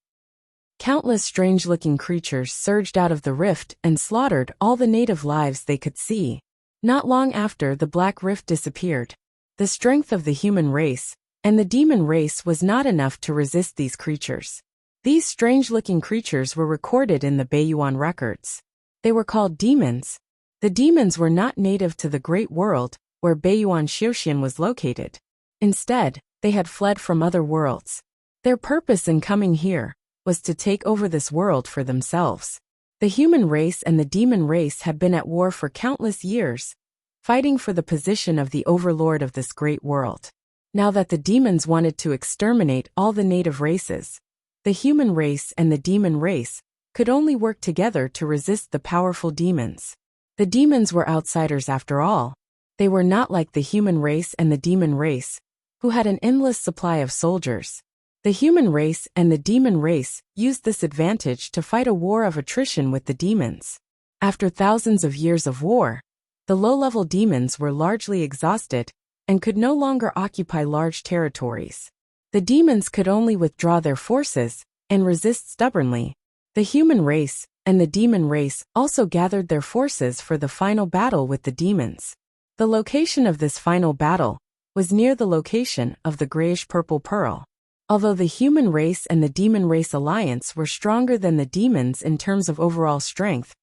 Countless strange-looking creatures surged out of the rift and slaughtered all the native lives they could see. Not long after, the black rift disappeared. The strength of the human race and the demon race was not enough to resist these creatures. These strange-looking creatures were recorded in the Beiyuan records. They were called demons. The demons were not native to the Great World, where Beiyuan Xiuxian was located. Instead, they had fled from other worlds. Their purpose in coming here was to take over this world for themselves. The human race and the demon race had been at war for countless years, fighting for the position of the overlord of this great world. Now that the demons wanted to exterminate all the native races, the human race and the demon race could only work together to resist the powerful demons. The demons were outsiders after all. They were not like the human race and the demon race, who had an endless supply of soldiers. The human race and the demon race used this advantage to fight a war of attrition with the demons. After thousands of years of war, the low-level demons were largely exhausted and could no longer occupy large territories. The demons could only withdraw their forces and resist stubbornly. The human race and the demon race also gathered their forces for the final battle with the demons. The location of this final battle was near the location of the grayish-purple pearl. Although the human race and the demon race alliance were stronger than the demons in terms of overall strength,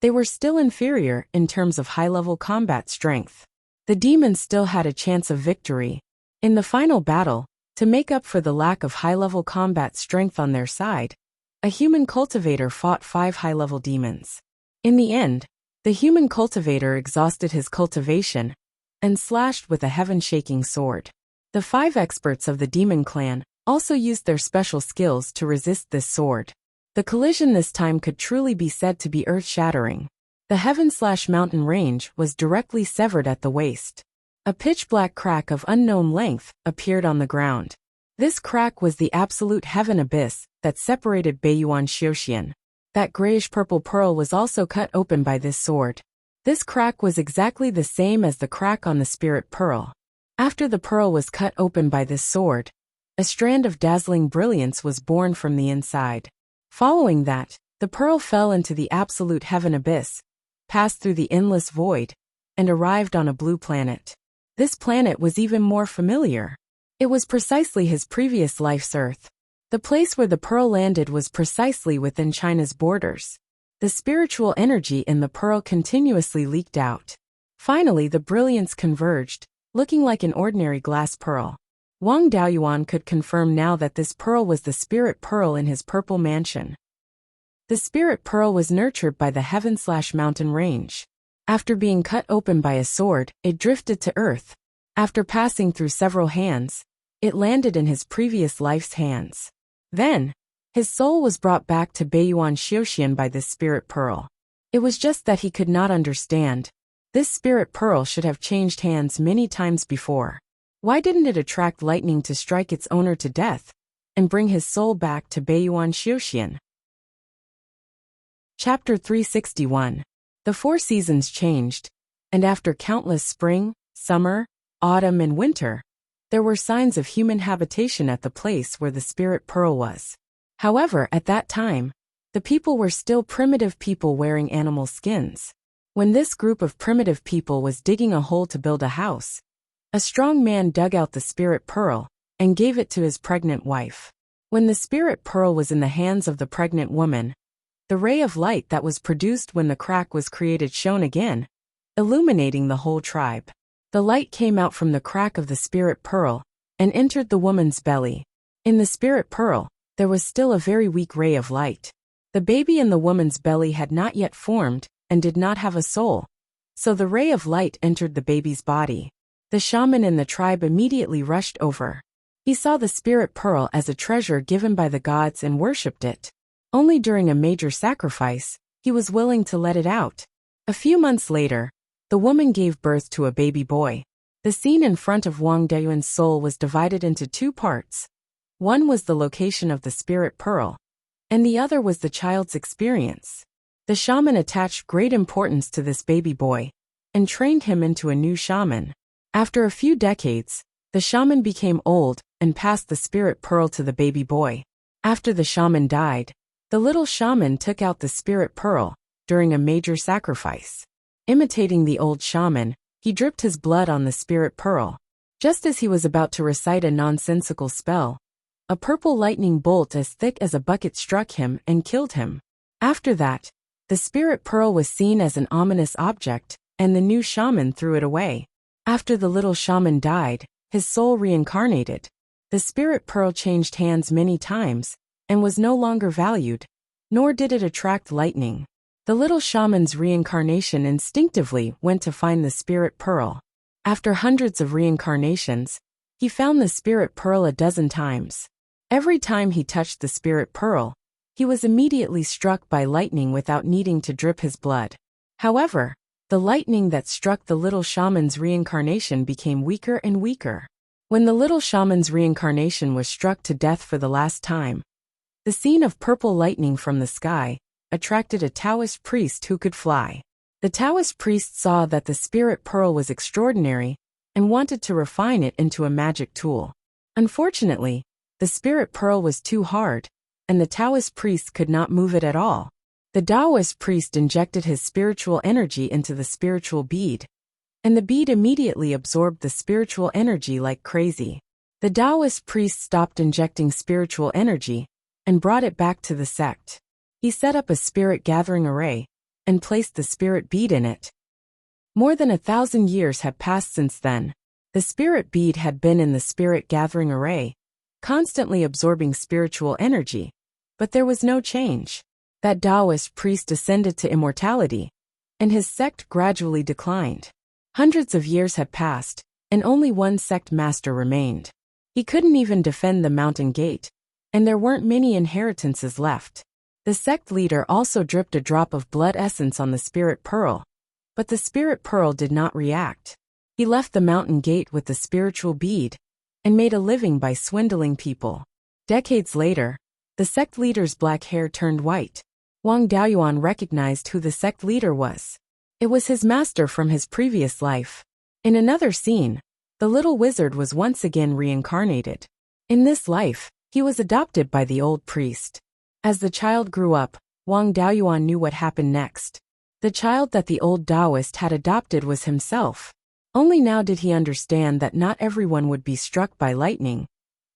they were still inferior in terms of high-level combat strength. The demons still had a chance of victory. In the final battle, to make up for the lack of high-level combat strength on their side, a human cultivator fought 5 high-level demons. In the end, the human cultivator exhausted his cultivation and slashed with a heaven-shaking sword. The 5 experts of the demon clan also used their special skills to resist this sword. The collision this time could truly be said to be earth-shattering. The heaven-mountain range was directly severed at the waist. A pitch-black crack of unknown length appeared on the ground. This crack was the absolute heaven abyss that separated Beiyuan Xiuxian. That grayish-purple pearl was also cut open by this sword. This crack was exactly the same as the crack on the spirit pearl. After the pearl was cut open by this sword, a strand of dazzling brilliance was born from the inside. Following that, the pearl fell into the absolute heaven abyss, passed through the endless void, and arrived on a blue planet. This planet was even more familiar. It was precisely his previous life's Earth. The place where the pearl landed was precisely within China's borders. The spiritual energy in the pearl continuously leaked out. Finally, the brilliance converged, looking like an ordinary glass pearl. Wang Daoyuan could confirm now that this pearl was the spirit pearl in his purple mansion. The spirit pearl was nurtured by the heaven-mountain range. After being cut open by a sword, it drifted to earth. After passing through several hands, it landed in his previous life's hands. Then, his soul was brought back to Beiyuan Xiuxian by this spirit pearl. It was just that he could not understand. This spirit pearl should have changed hands many times before. Why didn't it attract lightning to strike its owner to death and bring his soul back to Beiyuan Xiuxian? Chapter 361. The 4 seasons changed, and after countless spring, summer, autumn and winter, there were signs of human habitation at the place where the spirit pearl was. However, at that time, the people were still primitive people wearing animal skins. When this group of primitive people was digging a hole to build a house, a strong man dug out the spirit pearl and gave it to his pregnant wife. When the spirit pearl was in the hands of the pregnant woman, the ray of light that was produced when the crack was created shone again, illuminating the whole tribe. The light came out from the crack of the spirit pearl and entered the woman's belly. In the spirit pearl, there was still a very weak ray of light. The baby in the woman's belly had not yet formed and did not have a soul, so the ray of light entered the baby's body. The shaman in the tribe immediately rushed over. He saw the spirit pearl as a treasure given by the gods and worshipped it. Only during a major sacrifice, he was willing to let it out. A few months later, the woman gave birth to a baby boy. The scene in front of Wang Daoyuan's soul was divided into 2 parts. One was the location of the spirit pearl, and the other was the child's experience. The shaman attached great importance to this baby boy and trained him into a new shaman. After a few decades, the shaman became old and passed the spirit pearl to the baby boy. After the shaman died, the little shaman took out the spirit pearl during a major sacrifice. Imitating the old shaman, he dripped his blood on the spirit pearl. Just as he was about to recite a nonsensical spell, a purple lightning bolt as thick as a bucket struck him and killed him. After that, the spirit pearl was seen as an ominous object, and the new shaman threw it away. After the little shaman died, his soul reincarnated. The spirit pearl changed hands many times and was no longer valued, nor did it attract lightning. The little shaman's reincarnation instinctively went to find the spirit pearl. After hundreds of reincarnations, he found the spirit pearl a dozen times. Every time he touched the spirit pearl, he was immediately struck by lightning without needing to drip his blood. However, the lightning that struck the little shaman's reincarnation became weaker and weaker. When the little shaman's reincarnation was struck to death for the last time, the scene of purple lightning from the sky attracted a Taoist priest who could fly. The Taoist priest saw that the spirit pearl was extraordinary and wanted to refine it into a magic tool. Unfortunately, the spirit pearl was too hard, and the Taoist priest could not move it at all. The Taoist priest injected his spiritual energy into the spiritual bead, and the bead immediately absorbed the spiritual energy like crazy. The Taoist priest stopped injecting spiritual energy and brought it back to the sect. He set up a spirit gathering array and placed the spirit bead in it. More than 1,000 years had passed since then. The spirit bead had been in the spirit gathering array, constantly absorbing spiritual energy, but there was no change. That Taoist priest ascended to immortality, and his sect gradually declined. Hundreds of years had passed, and only one sect master remained. He couldn't even defend the mountain gate, and there weren't many inheritances left. The sect leader also dripped a drop of blood essence on the spirit pearl, but the spirit pearl did not react. He left the mountain gate with the spiritual bead, and made a living by swindling people. Decades later, the sect leader's black hair turned white. Wang Daoyuan recognized who the sect leader was. It was his master from his previous life. In another scene, the little wizard was once again reincarnated. In this life, he was adopted by the old priest. As the child grew up, Wang Daoyuan knew what happened next. The child that the old Taoist had adopted was himself. Only now did he understand that not everyone would be struck by lightning,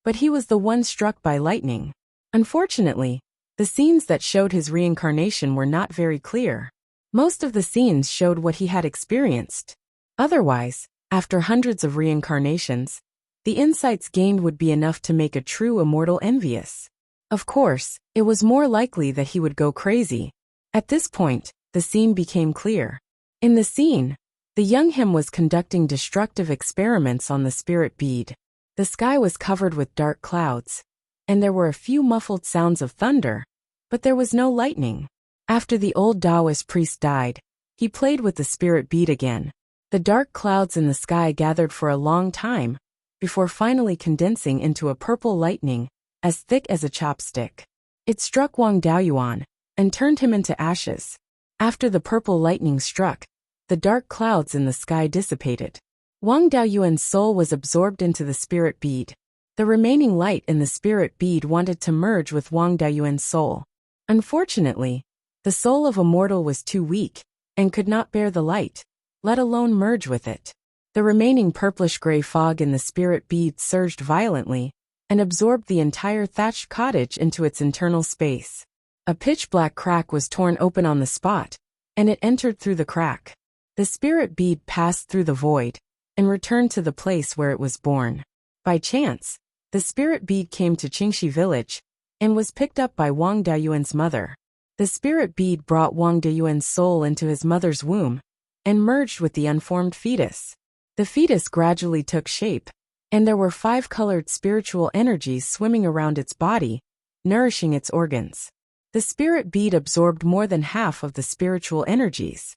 but he was the one struck by lightning. Unfortunately, the scenes that showed his reincarnation were not very clear. Most of the scenes showed what he had experienced. Otherwise, after hundreds of reincarnations, the insights gained would be enough to make a true immortal envious. Of course, it was more likely that he would go crazy. At this point, the scene became clear. In the scene, the young him was conducting destructive experiments on the spirit bead. The sky was covered with dark clouds, and there were a few muffled sounds of thunder, but there was no lightning. After the old Taoist priest died, he played with the spirit bead again. The dark clouds in the sky gathered for a long time, before finally condensing into a purple lightning, as thick as a chopstick. It struck Wang Daoyuan, and turned him into ashes. After the purple lightning struck, the dark clouds in the sky dissipated. Wang Daoyuan's soul was absorbed into the spirit bead. The remaining light in the spirit bead wanted to merge with Wang Daoyuan's soul. Unfortunately, the soul of a mortal was too weak, and could not bear the light, let alone merge with it. The remaining purplish-gray fog in the spirit bead surged violently, and absorbed the entire thatched cottage into its internal space. A pitch-black crack was torn open on the spot, and it entered through the crack. The spirit bead passed through the void, and returned to the place where it was born. By chance, the spirit bead came to Qingxi village, and was picked up by Wang Daoyuan's mother. The spirit bead brought Wang Daoyuan's soul into his mother's womb, and merged with the unformed fetus. The fetus gradually took shape, and there were 5 colored spiritual energies swimming around its body, nourishing its organs. The spirit bead absorbed more than half of the spiritual energies.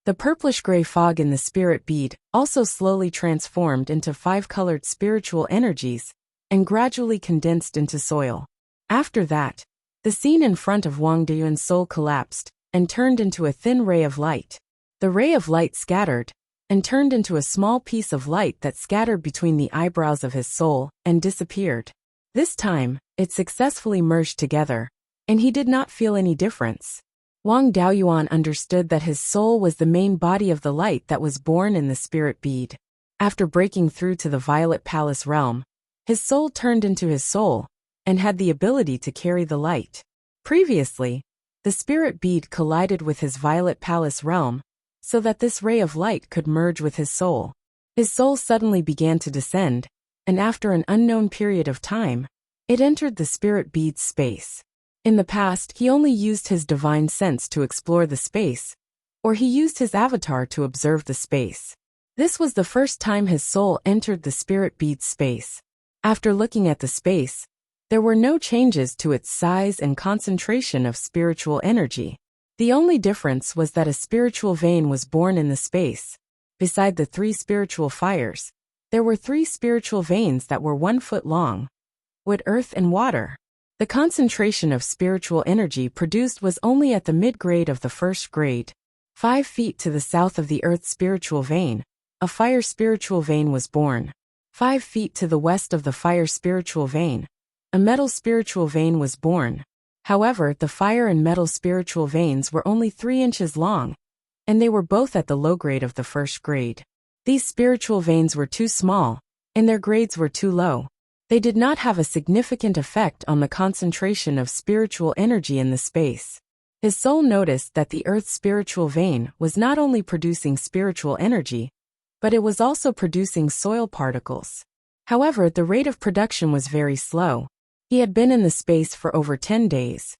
The purplish-gray fog in the spirit bead also slowly transformed into 5 colored spiritual energies, and gradually condensed into soil. After that, the scene in front of Wang Daoyuan's soul collapsed, and turned into a thin ray of light. The ray of light scattered, and turned into a small piece of light that scattered between the eyebrows of his soul, and disappeared. This time, it successfully merged together, and he did not feel any difference. Wang Daoyuan understood that his soul was the main body of the light that was born in the spirit bead. After breaking through to the Violet Palace realm, his soul turned into his soul, and had the ability to carry the light. Previously, the spirit bead collided with his Violet Palace realm, so that this ray of light could merge with his soul. His soul suddenly began to descend, and after an unknown period of time, it entered the spirit bead's space. In the past, he only used his divine sense to explore the space, or he used his avatar to observe the space. This was the first time his soul entered the spirit bead's space. After looking at the space, there were no changes to its size and concentration of spiritual energy. The only difference was that a spiritual vein was born in the space. Beside the 3 spiritual fires, there were 3 spiritual veins that were 1 foot long: wood, earth, and water. The concentration of spiritual energy produced was only at the mid-grade of the first grade. 5 feet to the south of the earth spiritual vein, a fire spiritual vein was born. 5 feet to the west of the fire spiritual vein, a metal spiritual vein was born. However, the fire and metal spiritual veins were only 3 inches long, and they were both at the low grade of the first grade. These spiritual veins were too small, and their grades were too low. They did not have a significant effect on the concentration of spiritual energy in the space. His soul noticed that the earth's spiritual vein was not only producing spiritual energy, but it was also producing soil particles. However, the rate of production was very slow. He had been in the space for over 10 days,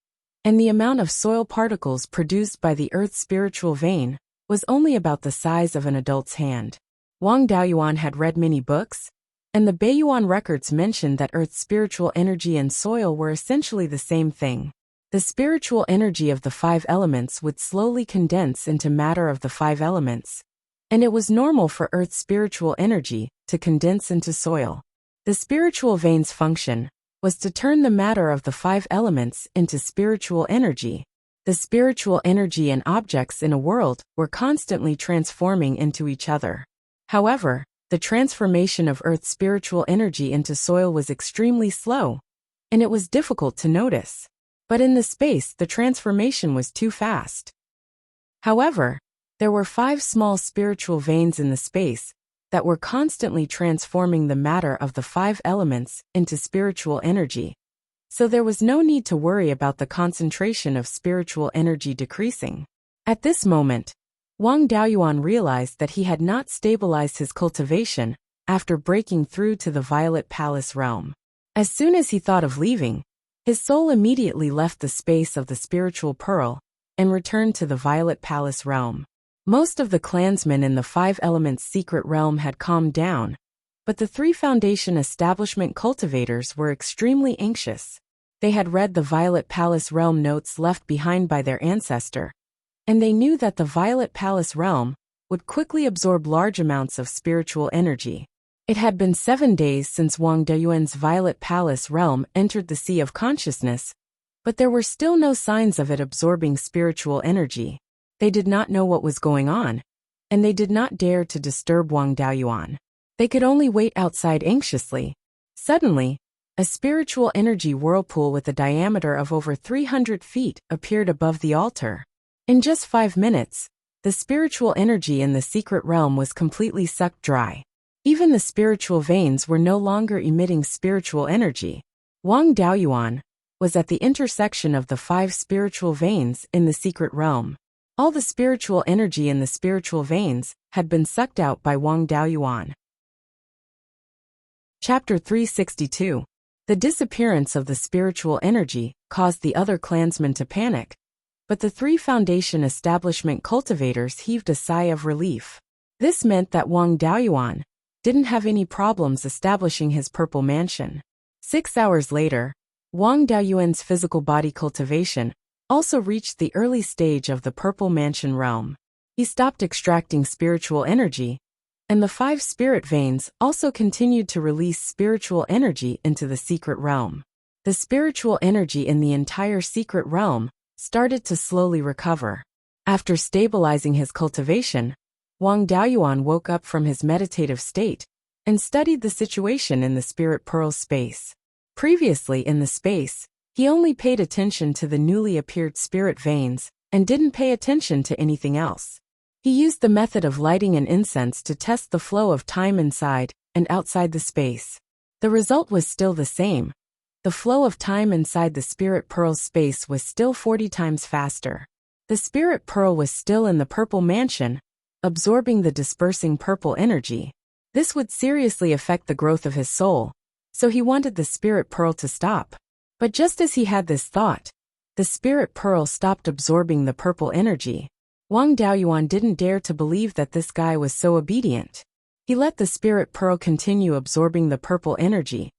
and the amount of soil particles produced by the earth's spiritual vein was only about the size of an adult's hand. Wang Daoyuan had read many books, and the Beiyuan records mentioned that earth's spiritual energy and soil were essentially the same thing. The spiritual energy of the 5 elements would slowly condense into matter of the 5 elements, and it was normal for earth's spiritual energy to condense into soil. The spiritual vein's function was to turn the matter of the 5 elements into spiritual energy. The spiritual energy and objects in a world were constantly transforming into each other. However, the transformation of Earth's spiritual energy into soil was extremely slow, and it was difficult to notice. But in the space, the transformation was too fast. However, there were 5 small spiritual veins in the space that were constantly transforming the matter of the 5 elements into spiritual energy. So there was no need to worry about the concentration of spiritual energy decreasing. At this moment, Wang Daoyuan realized that he had not stabilized his cultivation after breaking through to the Violet Palace realm. As soon as he thought of leaving, his soul immediately left the space of the spiritual pearl and returned to the Violet Palace realm. Most of the clansmen in the 5 Elements secret realm had calmed down, but the 3 Foundation establishment cultivators were extremely anxious. They had read the Violet Palace realm notes left behind by their ancestor, and they knew that the Violet Palace realm would quickly absorb large amounts of spiritual energy. It had been 7 days since Wang Daoyuan's Violet Palace realm entered the Sea of Consciousness, but there were still no signs of it absorbing spiritual energy. They did not know what was going on, and they did not dare to disturb Wang Daoyuan. They could only wait outside anxiously. Suddenly, a spiritual energy whirlpool with a diameter of over 300 feet appeared above the altar. In just 5 minutes, the spiritual energy in the secret realm was completely sucked dry. Even the spiritual veins were no longer emitting spiritual energy. Wang Daoyuan was at the intersection of the 5 spiritual veins in the secret realm. All the spiritual energy in the spiritual veins had been sucked out by Wang Daoyuan. Chapter 362. The disappearance of the spiritual energy caused the other clansmen to panic, but the 3 Foundation establishment cultivators heaved a sigh of relief. This meant that Wang Daoyuan didn't have any problems establishing his purple mansion. 6 hours later, Wang Daoyuan's physical body cultivation also reached the early stage of the purple mansion realm. He stopped extracting spiritual energy, and the 5 spirit veins also continued to release spiritual energy into the secret realm. The spiritual energy in the entire secret realm started to slowly recover. After stabilizing his cultivation, Wang Daoyuan woke up from his meditative state and studied the situation in the spirit pearl space. Previously in the space, he only paid attention to the newly appeared spirit veins and didn't pay attention to anything else. He used the method of lighting an incense to test the flow of time inside and outside the space. The result was still the same. The flow of time inside the spirit pearl space was still 40 times faster. The spirit pearl was still in the purple mansion, absorbing the dispersing purple energy. This would seriously affect the growth of his soul, so he wanted the spirit pearl to stop. But just as he had this thought, the spirit pearl stopped absorbing the purple energy. Wang Daoyuan didn't dare to believe that this guy was so obedient. He let the spirit pearl continue absorbing the purple energy.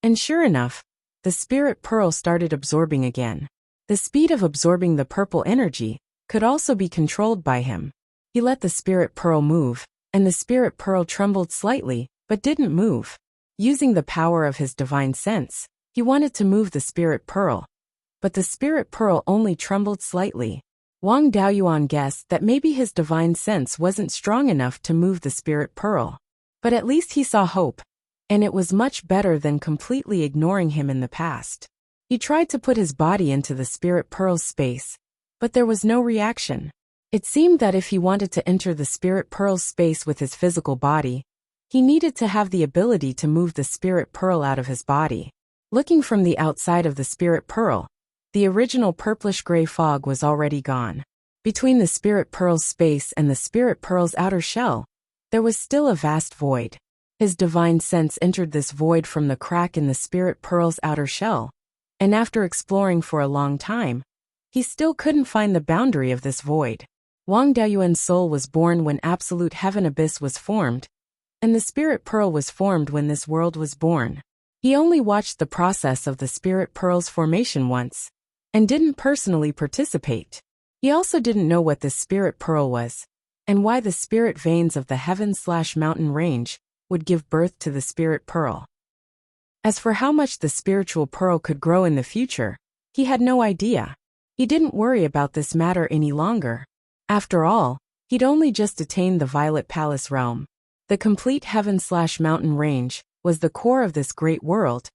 And sure enough, the spirit pearl started absorbing again. The speed of absorbing the purple energy could also be controlled by him. He let the spirit pearl move, and the spirit pearl trembled slightly, but didn't move. Using the power of his divine sense, he wanted to move the spirit pearl. But the spirit pearl only trembled slightly. Wang Daoyuan guessed that maybe his divine sense wasn't strong enough to move the spirit pearl. But at least he saw hope, and it was much better than completely ignoring him in the past. He tried to put his body into the spirit pearl's space, but there was no reaction. It seemed that if he wanted to enter the spirit pearl's space with his physical body, he needed to have the ability to move the spirit pearl out of his body. Looking from the outside of the spirit pearl, the original purplish-gray fog was already gone. Between the spirit pearl's space and the spirit pearl's outer shell, there was still a vast void. His divine sense entered this void from the crack in the spirit pearl's outer shell, and after exploring for a long time, he still couldn't find the boundary of this void. Wang Daoyuan's soul was born when absolute heaven abyss was formed, and the spirit pearl was formed when this world was born. He only watched the process of the spirit pearl's formation once, and didn't personally participate. He also didn't know what the spirit pearl was, and why the spirit veins of the heaven/mountain range would give birth to the spirit pearl. As for how much the spiritual pearl could grow in the future, he had no idea. He didn't worry about this matter any longer. After all, he'd only just attained the Violet Palace realm. The complete heaven/mountain range was the core of this great world,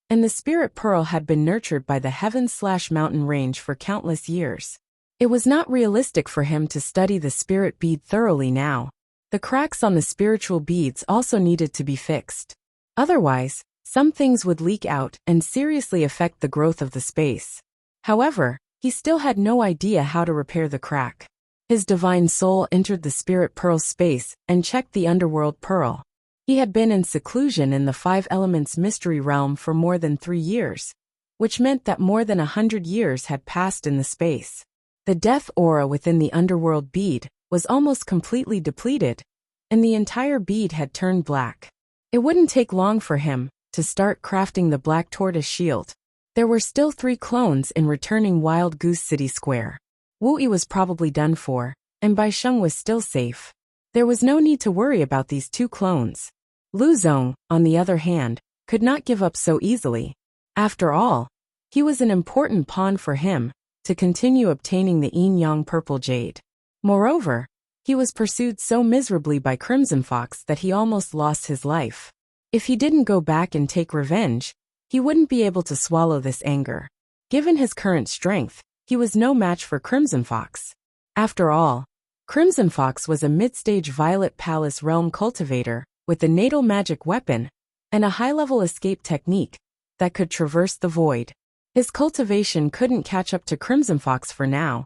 and the spirit pearl had been nurtured by the heaven/mountain range for countless years. It was not realistic for him to study the spirit bead thoroughly now. The cracks on the spiritual beads also needed to be fixed. Otherwise, some things would leak out and seriously affect the growth of the space. However, he still had no idea how to repair the crack. His divine soul entered the spirit pearl space and checked the underworld pearl. He had been in seclusion in the Five Elements mystery realm for more than 3 years, which meant that more than 100 years had passed in the space. The death aura within the underworld bead was almost completely depleted, and the entire bead had turned black. It wouldn't take long for him to start crafting the Black Tortoise shield. There were still 3 clones in returning Wild Goose City Square. Wu Yi was probably done for, and Bai Sheng was still safe. There was no need to worry about these 2 clones. Lu Zong, on the other hand, could not give up so easily. After all, he was an important pawn for him to continue obtaining the Yin Yang Purple Jade. Moreover, he was pursued so miserably by Crimson Fox that he almost lost his life. If he didn't go back and take revenge, he wouldn't be able to swallow this anger. Given his current strength, he was no match for Crimson Fox. After all, Crimson Fox was a mid-stage Violet Palace realm cultivator with a natal magic weapon and a high-level escape technique that could traverse the void. His cultivation couldn't catch up to Crimson Fox for now,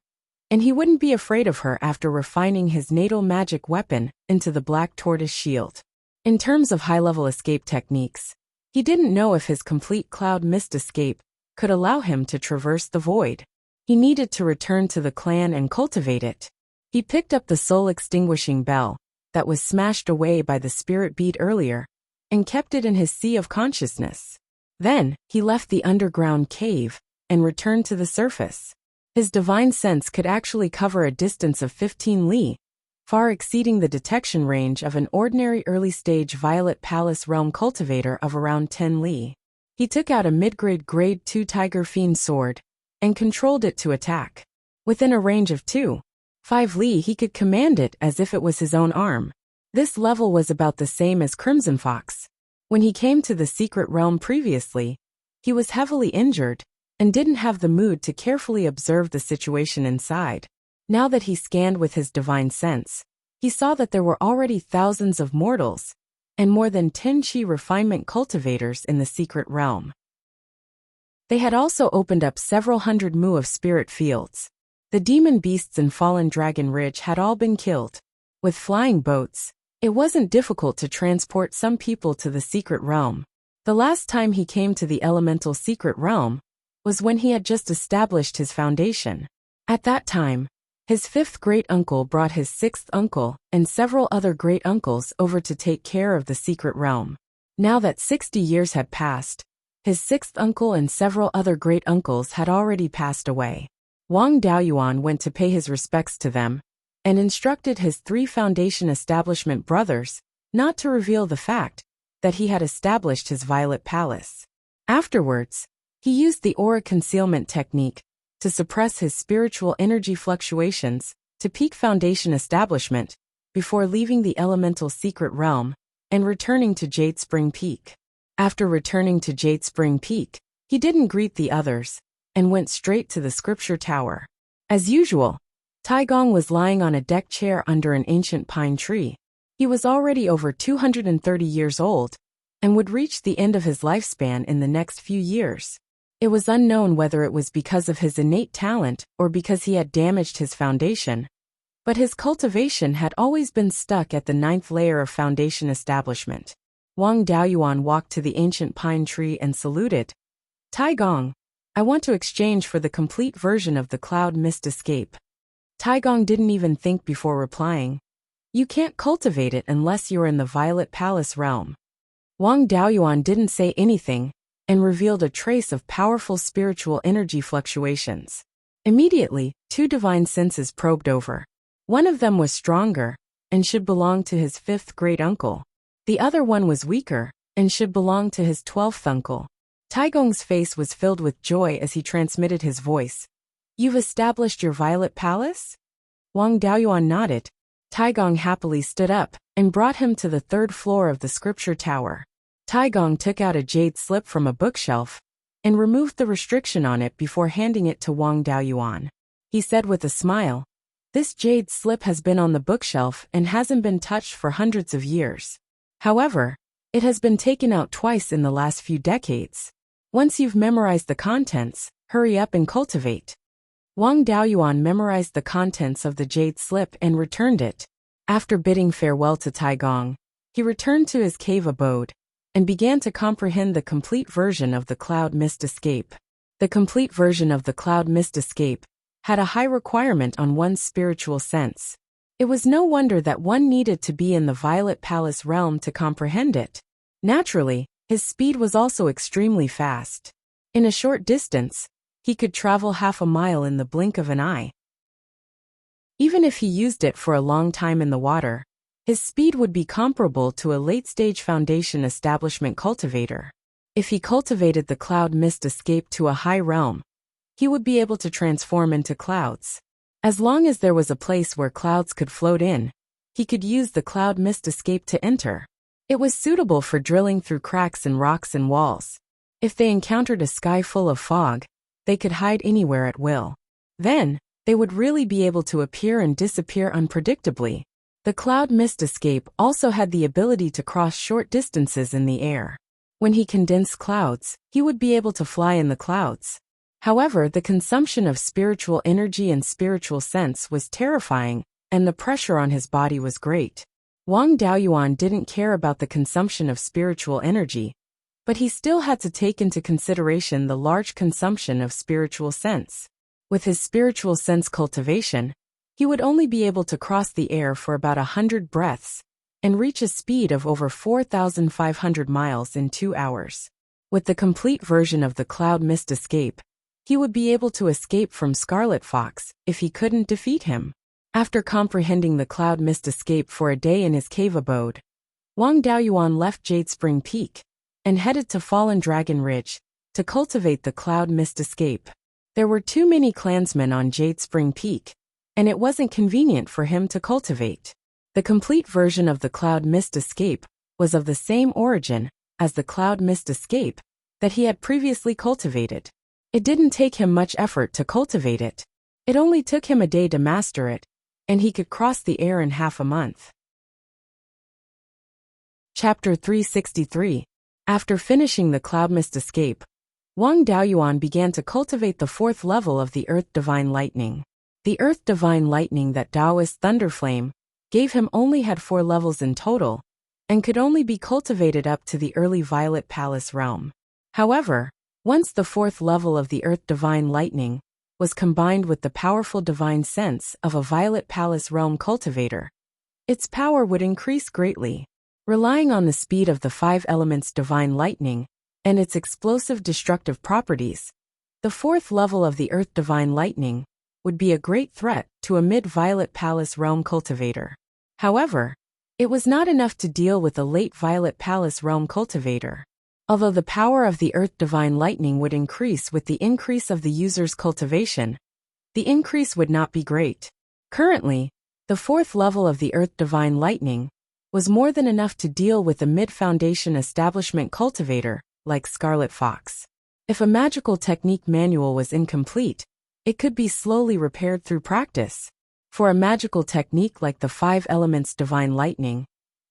and he wouldn't be afraid of her after refining his natal magic weapon into the Black Tortoise shield. In terms of high-level escape techniques, he didn't know if his complete cloud mist escape could allow him to traverse the void. He needed to return to the clan and cultivate it. He picked up the soul-extinguishing bell that was smashed away by the spirit bead earlier and kept it in his sea of consciousness. Then, he left the underground cave and returned to the surface. His divine sense could actually cover a distance of 15 li, far exceeding the detection range of an ordinary early-stage Violet Palace realm cultivator of around 10 li. He took out a mid-grade Grade 2 Tiger Fiend sword and controlled it to attack. Within a range of 2.5 li, he could command it as if it was his own arm. This level was about the same as Crimson Fox. When he came to the secret realm previously, he was heavily injured and didn't have the mood to carefully observe the situation inside. Now that he scanned with his divine sense, he saw that there were already thousands of mortals and more than 10 chi refinement cultivators in the secret realm. They had also opened up several hundred mu of spirit fields. The demon beasts in Fallen Dragon Ridge had all been killed. With flying boats, it wasn't difficult to transport some people to the secret realm. The last time he came to the elemental secret realm was when he had just established his foundation. At that time, his fifth great-uncle brought his sixth uncle and several other great-uncles over to take care of the secret realm. Now that 60 years had passed, his sixth uncle and several other great-uncles had already passed away. Wang Daoyuan went to pay his respects to them and instructed his 3 foundation establishment brothers not to reveal the fact that he had established his Violet Palace. Afterwards, he used the aura concealment technique to suppress his spiritual energy fluctuations to peak foundation establishment before leaving the elemental secret realm and returning to Jade Spring Peak. After returning to Jade Spring Peak, he didn't greet the others and went straight to the scripture tower. As usual, Taigong was lying on a deck chair under an ancient pine tree. He was already over 230 years old and would reach the end of his lifespan in the next few years. It was unknown whether it was because of his innate talent or because he had damaged his foundation, but his cultivation had always been stuck at the 9th layer of foundation establishment. Wang Daoyuan walked to the ancient pine tree and saluted. Taigong, I want to exchange for the complete version of the Cloud Mist Escape. Taigong didn't even think before replying. You can't cultivate it unless you're in the Violet Palace realm. Wang Daoyuan didn't say anything and revealed a trace of powerful spiritual energy fluctuations. Immediately, 2 divine senses probed over. One of them was stronger and should belong to his 5th great-uncle. The other one was weaker and should belong to his 12th uncle. Taigong's face was filled with joy as he transmitted his voice. You've established your Violet Palace? Wang Daoyuan nodded. Taigong happily stood up and brought him to the 3rd floor of the scripture tower. Taigong took out a jade slip from a bookshelf and removed the restriction on it before handing it to Wang Daoyuan. He said with a smile, this jade slip has been on the bookshelf and hasn't been touched for hundreds of years. However, it has been taken out twice in the last few decades. Once you've memorized the contents, hurry up and cultivate. Wang Daoyuan memorized the contents of the jade slip and returned it. After bidding farewell to Taigong, he returned to his cave abode and began to comprehend the complete version of the Cloud Mist Escape. The complete version of the Cloud Mist Escape had a high requirement on one's spiritual sense. It was no wonder that one needed to be in the Violet Palace realm to comprehend it. Naturally, his speed was also extremely fast. In a short distance, he could travel half a mile in the blink of an eye. Even if he used it for a long time in the water, his speed would be comparable to a late-stage foundation establishment cultivator. If he cultivated the Cloud Mist Escape to a high realm, he would be able to transform into clouds. As long as there was a place where clouds could float in, he could use the Cloud Mist Escape to enter. It was suitable for drilling through cracks in rocks and walls. If they encountered a sky full of fog, they could hide anywhere at will. Then, they would really be able to appear and disappear unpredictably. The Cloud Mist Escape also had the ability to cross short distances in the air. When he condensed clouds, he would be able to fly in the clouds. However, the consumption of spiritual energy and spiritual sense was terrifying, and the pressure on his body was great. Wang Daoyuan didn't care about the consumption of spiritual energy, but he still had to take into consideration the large consumption of spiritual sense. With his spiritual sense cultivation, he would only be able to cross the air for about 100 breaths and reach a speed of over 4,500 miles in 2 hours. With the complete version of the Cloud Mist Escape, he would be able to escape from Scarlet Fox if he couldn't defeat him. After comprehending the Cloud Mist Escape for a day in his cave abode, Wang Daoyuan left Jade Spring Peak and headed to Fallen Dragon Ridge to cultivate the Cloud Mist Escape. There were too many clansmen on Jade Spring Peak, and it wasn't convenient for him to cultivate. The complete version of the Cloud Mist Escape was of the same origin as the Cloud Mist Escape that he had previously cultivated. It didn't take him much effort to cultivate it. It only took him a day to master it, and he could cross the air in half a month. Chapter 363. After finishing the Cloud Mist Escape, Wang Daoyuan began to cultivate the 4th level of the Earth Divine Lightning. The Earth Divine Lightning that Taoist Thunderflame gave him only had 4 levels in total, and could only be cultivated up to the early Violet Palace realm. However, Once the fourth level of the Earth Divine Lightning was combined with the powerful divine sense of a Violet Palace Realm cultivator, its power would increase greatly. Relying on the speed of the 5 elements divine lightning and its explosive destructive properties, the fourth level of the Earth Divine Lightning would be a great threat to a mid-Violet Palace Realm cultivator. However, it was not enough to deal with a late Violet Palace Realm cultivator. Although the power of the Earth Divine Lightning would increase with the increase of the user's cultivation, the increase would not be great. Currently, the fourth level of the Earth Divine Lightning was more than enough to deal with a mid-foundation establishment cultivator like Scarlet Fox. If a magical technique manual was incomplete, it could be slowly repaired through practice. For a magical technique like the 5 elements divine lightning,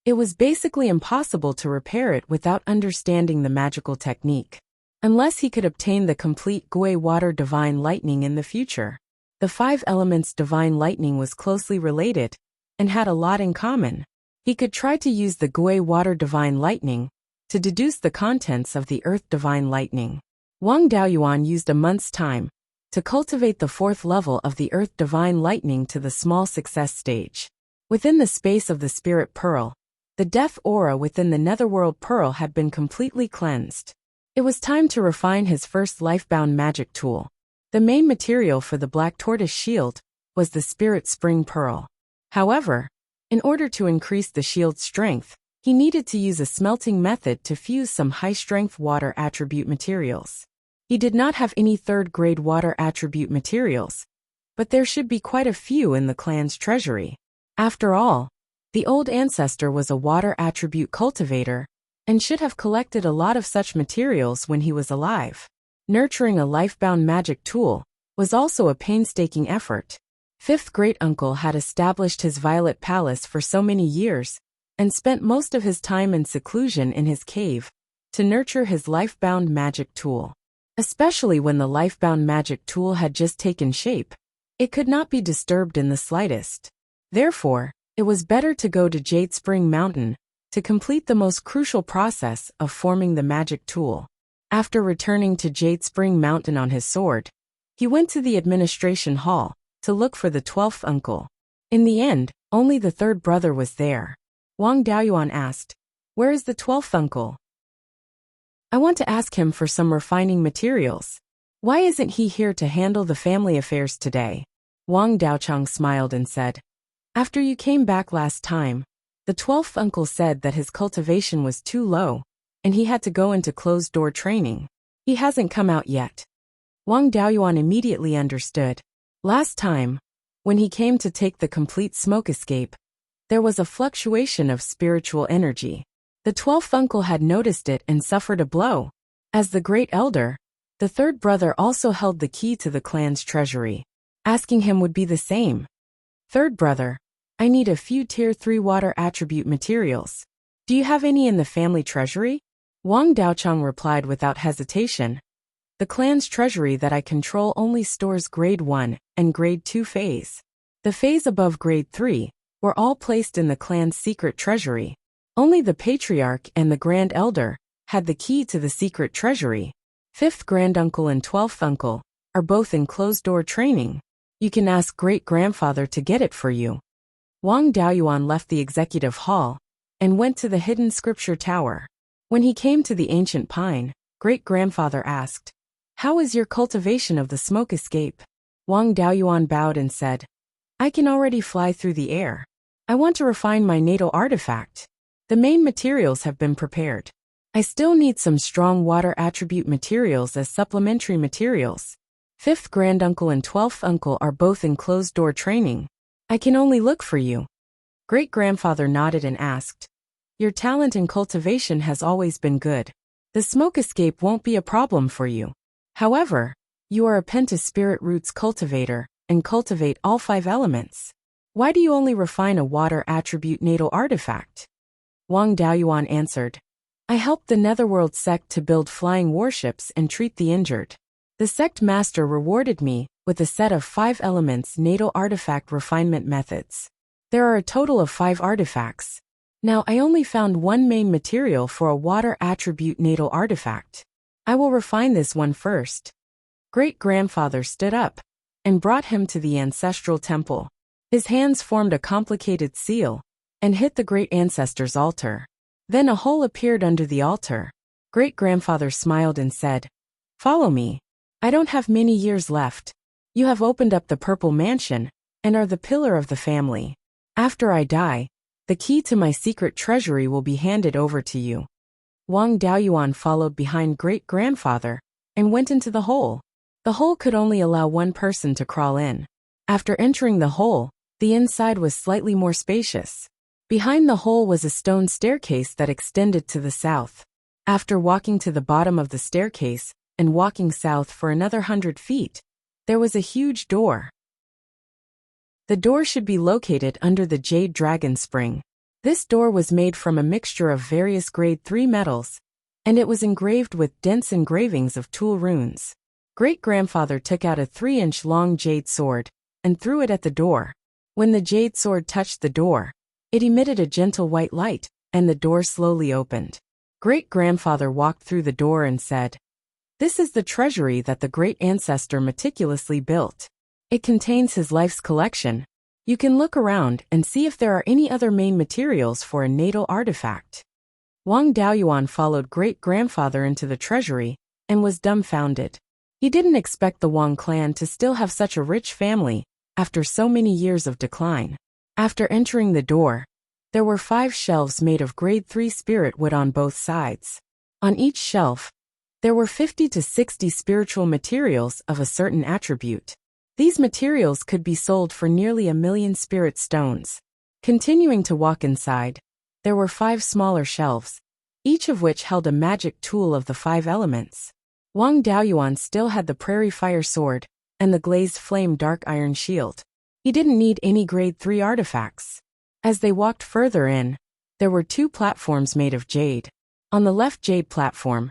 it was basically impossible to repair it without understanding the magical technique. Unless he could obtain the complete Gui Water Divine Lightning in the future. The 5 elements divine lightning was closely related and had a lot in common. He could try to use the Gui Water Divine Lightning to deduce the contents of the Earth Divine Lightning. Wang Daoyuan used a month's time to cultivate the fourth level of the Earth Divine Lightning to the small success stage. Within the space of the Spirit Pearl, the death aura within the Netherworld Pearl had been completely cleansed. It was time to refine his first lifebound magic tool. The main material for the Black Tortoise shield was the Spirit Spring Pearl. However, in order to increase the shield's strength, he needed to use a smelting method to fuse some high-strength water attribute materials. He did not have any third-grade water attribute materials, but there should be quite a few in the clan's treasury. After all, the old ancestor was a water attribute cultivator and should have collected a lot of such materials when he was alive. Nurturing a lifebound magic tool was also a painstaking effort. Fifth great-uncle had established his Violet Palace for so many years and spent most of his time in seclusion in his cave to nurture his lifebound magic tool. Especially when the lifebound magic tool had just taken shape, it could not be disturbed in the slightest. Therefore, it was better to go to Jade Spring Mountain to complete the most crucial process of forming the magic tool. After returning to Jade Spring Mountain on his sword, he went to the administration hall to look for the 12th uncle. In the end, only the third brother was there. Wang Daoyuan asked, "Where is the 12th uncle? I want to ask him for some refining materials. Why isn't he here to handle the family affairs today?" Wang Daochang smiled and said, "After you came back last time, the 12th uncle said that his cultivation was too low, and he had to go into closed-door training. He hasn't come out yet." Wang Daoyuan immediately understood. Last time, when he came to take the complete smoke escape, there was a fluctuation of spiritual energy. The 12th uncle had noticed it and suffered a blow. As the great elder, the third brother also held the key to the clan's treasury. Asking him would be the same. "Third brother, I need a few tier 3 water attribute materials. Do you have any in the family treasury?" Wang Daochang replied without hesitation. "The clan's treasury that I control only stores grade 1 and grade 2 phase. The phase above grade 3 were all placed in the clan's secret treasury. Only the patriarch and the grand elder had the key to the secret treasury. 5th granduncle and 12th uncle are both in closed-door training. You can ask great-grandfather to get it for you." Wang Daoyuan left the executive hall and went to the hidden scripture tower. When he came to the ancient pine, great-grandfather asked, "How is your cultivation of the smoke escape?" Wang Daoyuan bowed and said, "I can already fly through the air. I want to refine my natal artifact. The main materials have been prepared. I still need some strong water attribute materials as supplementary materials. 5th granduncle and 12th uncle are both in closed-door training. I can only look for you." Great-grandfather nodded and asked, "Your talent in cultivation has always been good. The smoke escape won't be a problem for you. However, you are a Penta Spirit Roots cultivator and cultivate all 5 elements. Why do you only refine a water attribute natal artifact?" Wang Daoyuan answered, "I helped the Netherworld sect to build flying warships and treat the injured. The sect master rewarded me with a set of 5 elements natal artifact refinement methods. There are a total of 5 artifacts. Now I only found one main material for a water attribute natal artifact. I will refine this one first. Great-grandfather stood up and brought him to the ancestral temple. His hands formed a complicated seal and hit the great ancestor's altar. Then a hole appeared under the altar. Great-grandfather smiled and said, "Follow me. I don't have many years left. You have opened up the purple mansion and are the pillar of the family. After I die, the key to my secret treasury will be handed over to you." Wang Daoyuan followed behind great-grandfather and went into the hole. The hole could only allow one person to crawl in. After entering the hole, the inside was slightly more spacious. Behind the hole was a stone staircase that extended to the south. After walking to the bottom of the staircase and walking south for another 100 feet, there was a huge door. The door should be located under the Jade Dragon Spring. This door was made from a mixture of various grade 3 metals, and it was engraved with dense engravings of tool runes. Great-grandfather took out a 3-inch long jade sword and threw it at the door. When the jade sword touched the door, it emitted a gentle white light, and the door slowly opened. Great-grandfather walked through the door and said, "This is the treasury that the great ancestor meticulously built. It contains his life's collection. You can look around and see if there are any other main materials for a natal artifact." Wang Daoyuan followed great-grandfather into the treasury and was dumbfounded. He didn't expect the Wang clan to still have such a rich family after so many years of decline. After entering the door, there were 5 shelves made of grade 3 spirit wood on both sides. On each shelf, there were 50 to 60 spiritual materials of a certain attribute. These materials could be sold for nearly 1,000,000 spirit stones. Continuing to walk inside, there were 5 smaller shelves, each of which held a magic tool of the 5 elements. Wang Daoyuan still had the prairie fire sword and the glazed flame dark iron shield. He didn't need any grade 3 artifacts. As they walked further in, there were 2 platforms made of jade. On the left jade platform,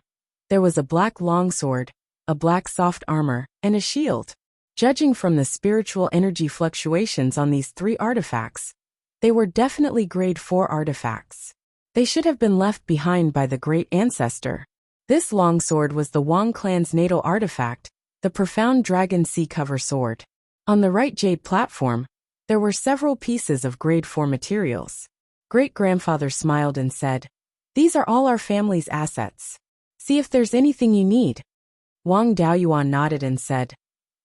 there was a black longsword, a black soft armor, and a shield. Judging from the spiritual energy fluctuations on these 3 artifacts, they were definitely grade 4 artifacts. They should have been left behind by the great ancestor. This longsword was the Wang clan's natal artifact, the profound dragon sea cover sword. On the right jade platform, there were several pieces of grade 4 materials. Great-grandfather smiled and said, "These are all our family's assets. See if there's anything you need." Wang Daoyuan nodded and said,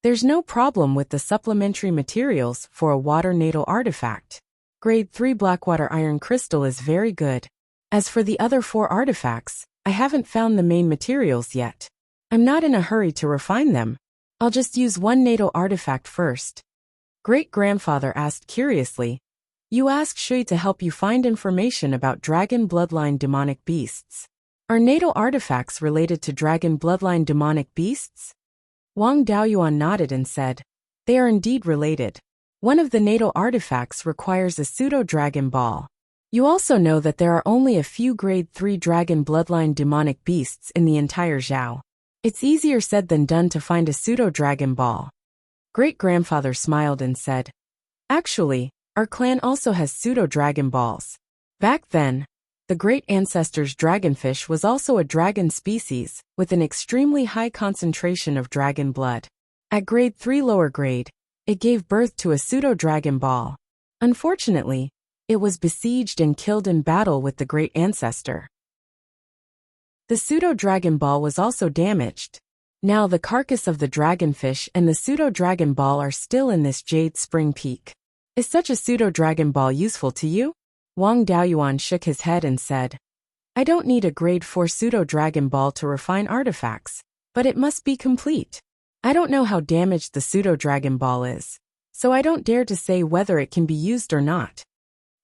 "There's no problem with the supplementary materials for a water natal artifact. Grade 3 Blackwater Iron Crystal is very good. As for the other 4 artifacts, I haven't found the main materials yet. I'm not in a hurry to refine them. I'll just use one natal artifact first." Great-grandfather asked curiously, "You asked Shui to help you find information about dragon bloodline demonic beasts. Are natal artifacts related to dragon bloodline demonic beasts?" Wang Daoyuan nodded and said, "They are indeed related. One of the natal artifacts requires a pseudo-dragon ball. You also know that there are only a few grade 3 dragon bloodline demonic beasts in the entire Zhao. It's easier said than done to find a pseudo-dragon ball." Great-grandfather smiled and said, "Actually, our clan also has pseudo-dragon balls. Back then, the great ancestor's dragonfish was also a dragon species with an extremely high concentration of dragon blood. At grade 3 lower grade, it gave birth to a pseudo-dragon ball. Unfortunately, it was besieged and killed in battle with the great ancestor. The pseudo-dragon ball was also damaged. Now the carcass of the dragonfish and the pseudo-dragon ball are still in this jade spring peak. Is such a pseudo-dragon ball useful to you?" Wang Daoyuan shook his head and said, "I don't need a grade 4 pseudo-dragon ball to refine artifacts, but it must be complete. I don't know how damaged the pseudo-dragon ball is, so I don't dare to say whether it can be used or not."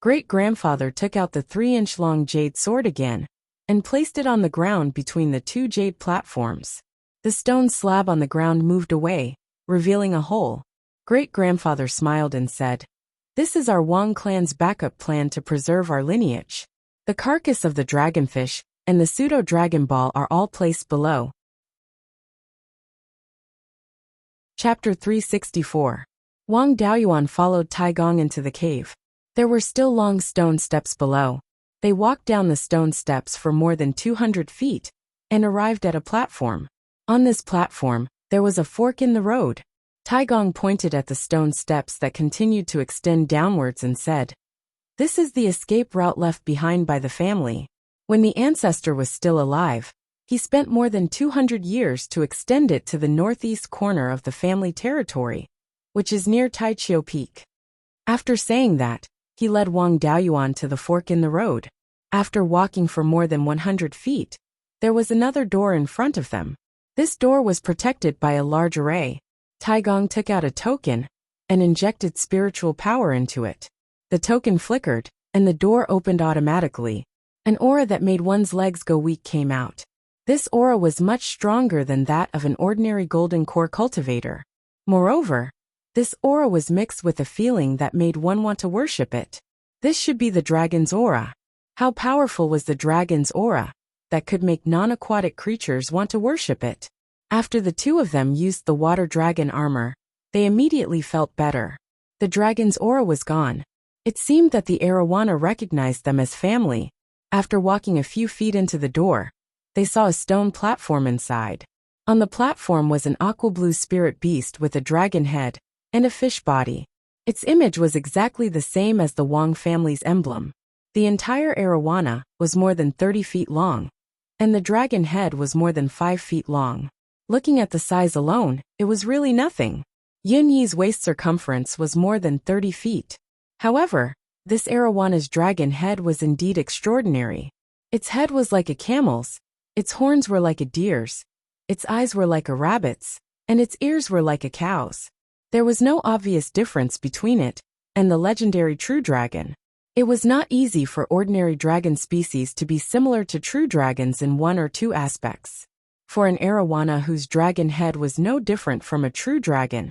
Great-grandfather took out the 3-inch long jade sword again and placed it on the ground between the 2 jade platforms. The stone slab on the ground moved away, revealing a hole. Great-grandfather smiled and said, "This is our Wang clan's backup plan to preserve our lineage. The carcass of the dragonfish and the pseudo-dragon ball are all placed below." Chapter 364. Wang Daoyuan followed Taigong into the cave. There were still long stone steps below. They walked down the stone steps for more than 200 feet and arrived at a platform. On this platform, there was a fork in the road. Taigong pointed at the stone steps that continued to extend downwards and said, "This is the escape route left behind by the family." When the ancestor was still alive, he spent more than 200 years to extend it to the northeast corner of the family territory, which is near Taichio Peak. After saying that, he led Wang Daoyuan to the fork in the road. After walking for more than 100 feet, there was another door in front of them. This door was protected by a large array. Taigong took out a token and injected spiritual power into it. The token flickered, and the door opened automatically. An aura that made one's legs go weak came out. This aura was much stronger than that of an ordinary golden core cultivator. Moreover, this aura was mixed with a feeling that made one want to worship it. This should be the dragon's aura. How powerful was the dragon's aura that could make non-aquatic creatures want to worship it? After the two of them used the water dragon armor, they immediately felt better. The dragon's aura was gone. It seemed that the arowana recognized them as family. After walking a few feet into the door, they saw a stone platform inside. On the platform was an aqua-blue spirit beast with a dragon head and a fish body. Its image was exactly the same as the Wang family's emblem. The entire arowana was more than 30 feet long, and the dragon head was more than 5 feet long. Looking at the size alone, it was really nothing. Yin Yi's waist circumference was more than 30 feet. However, this arawana's dragon head was indeed extraordinary. Its head was like a camel's, its horns were like a deer's, its eyes were like a rabbit's, and its ears were like a cow's. There was no obvious difference between it and the legendary true dragon. It was not easy for ordinary dragon species to be similar to true dragons in one or two aspects. For an arowana whose dragon head was no different from a true dragon,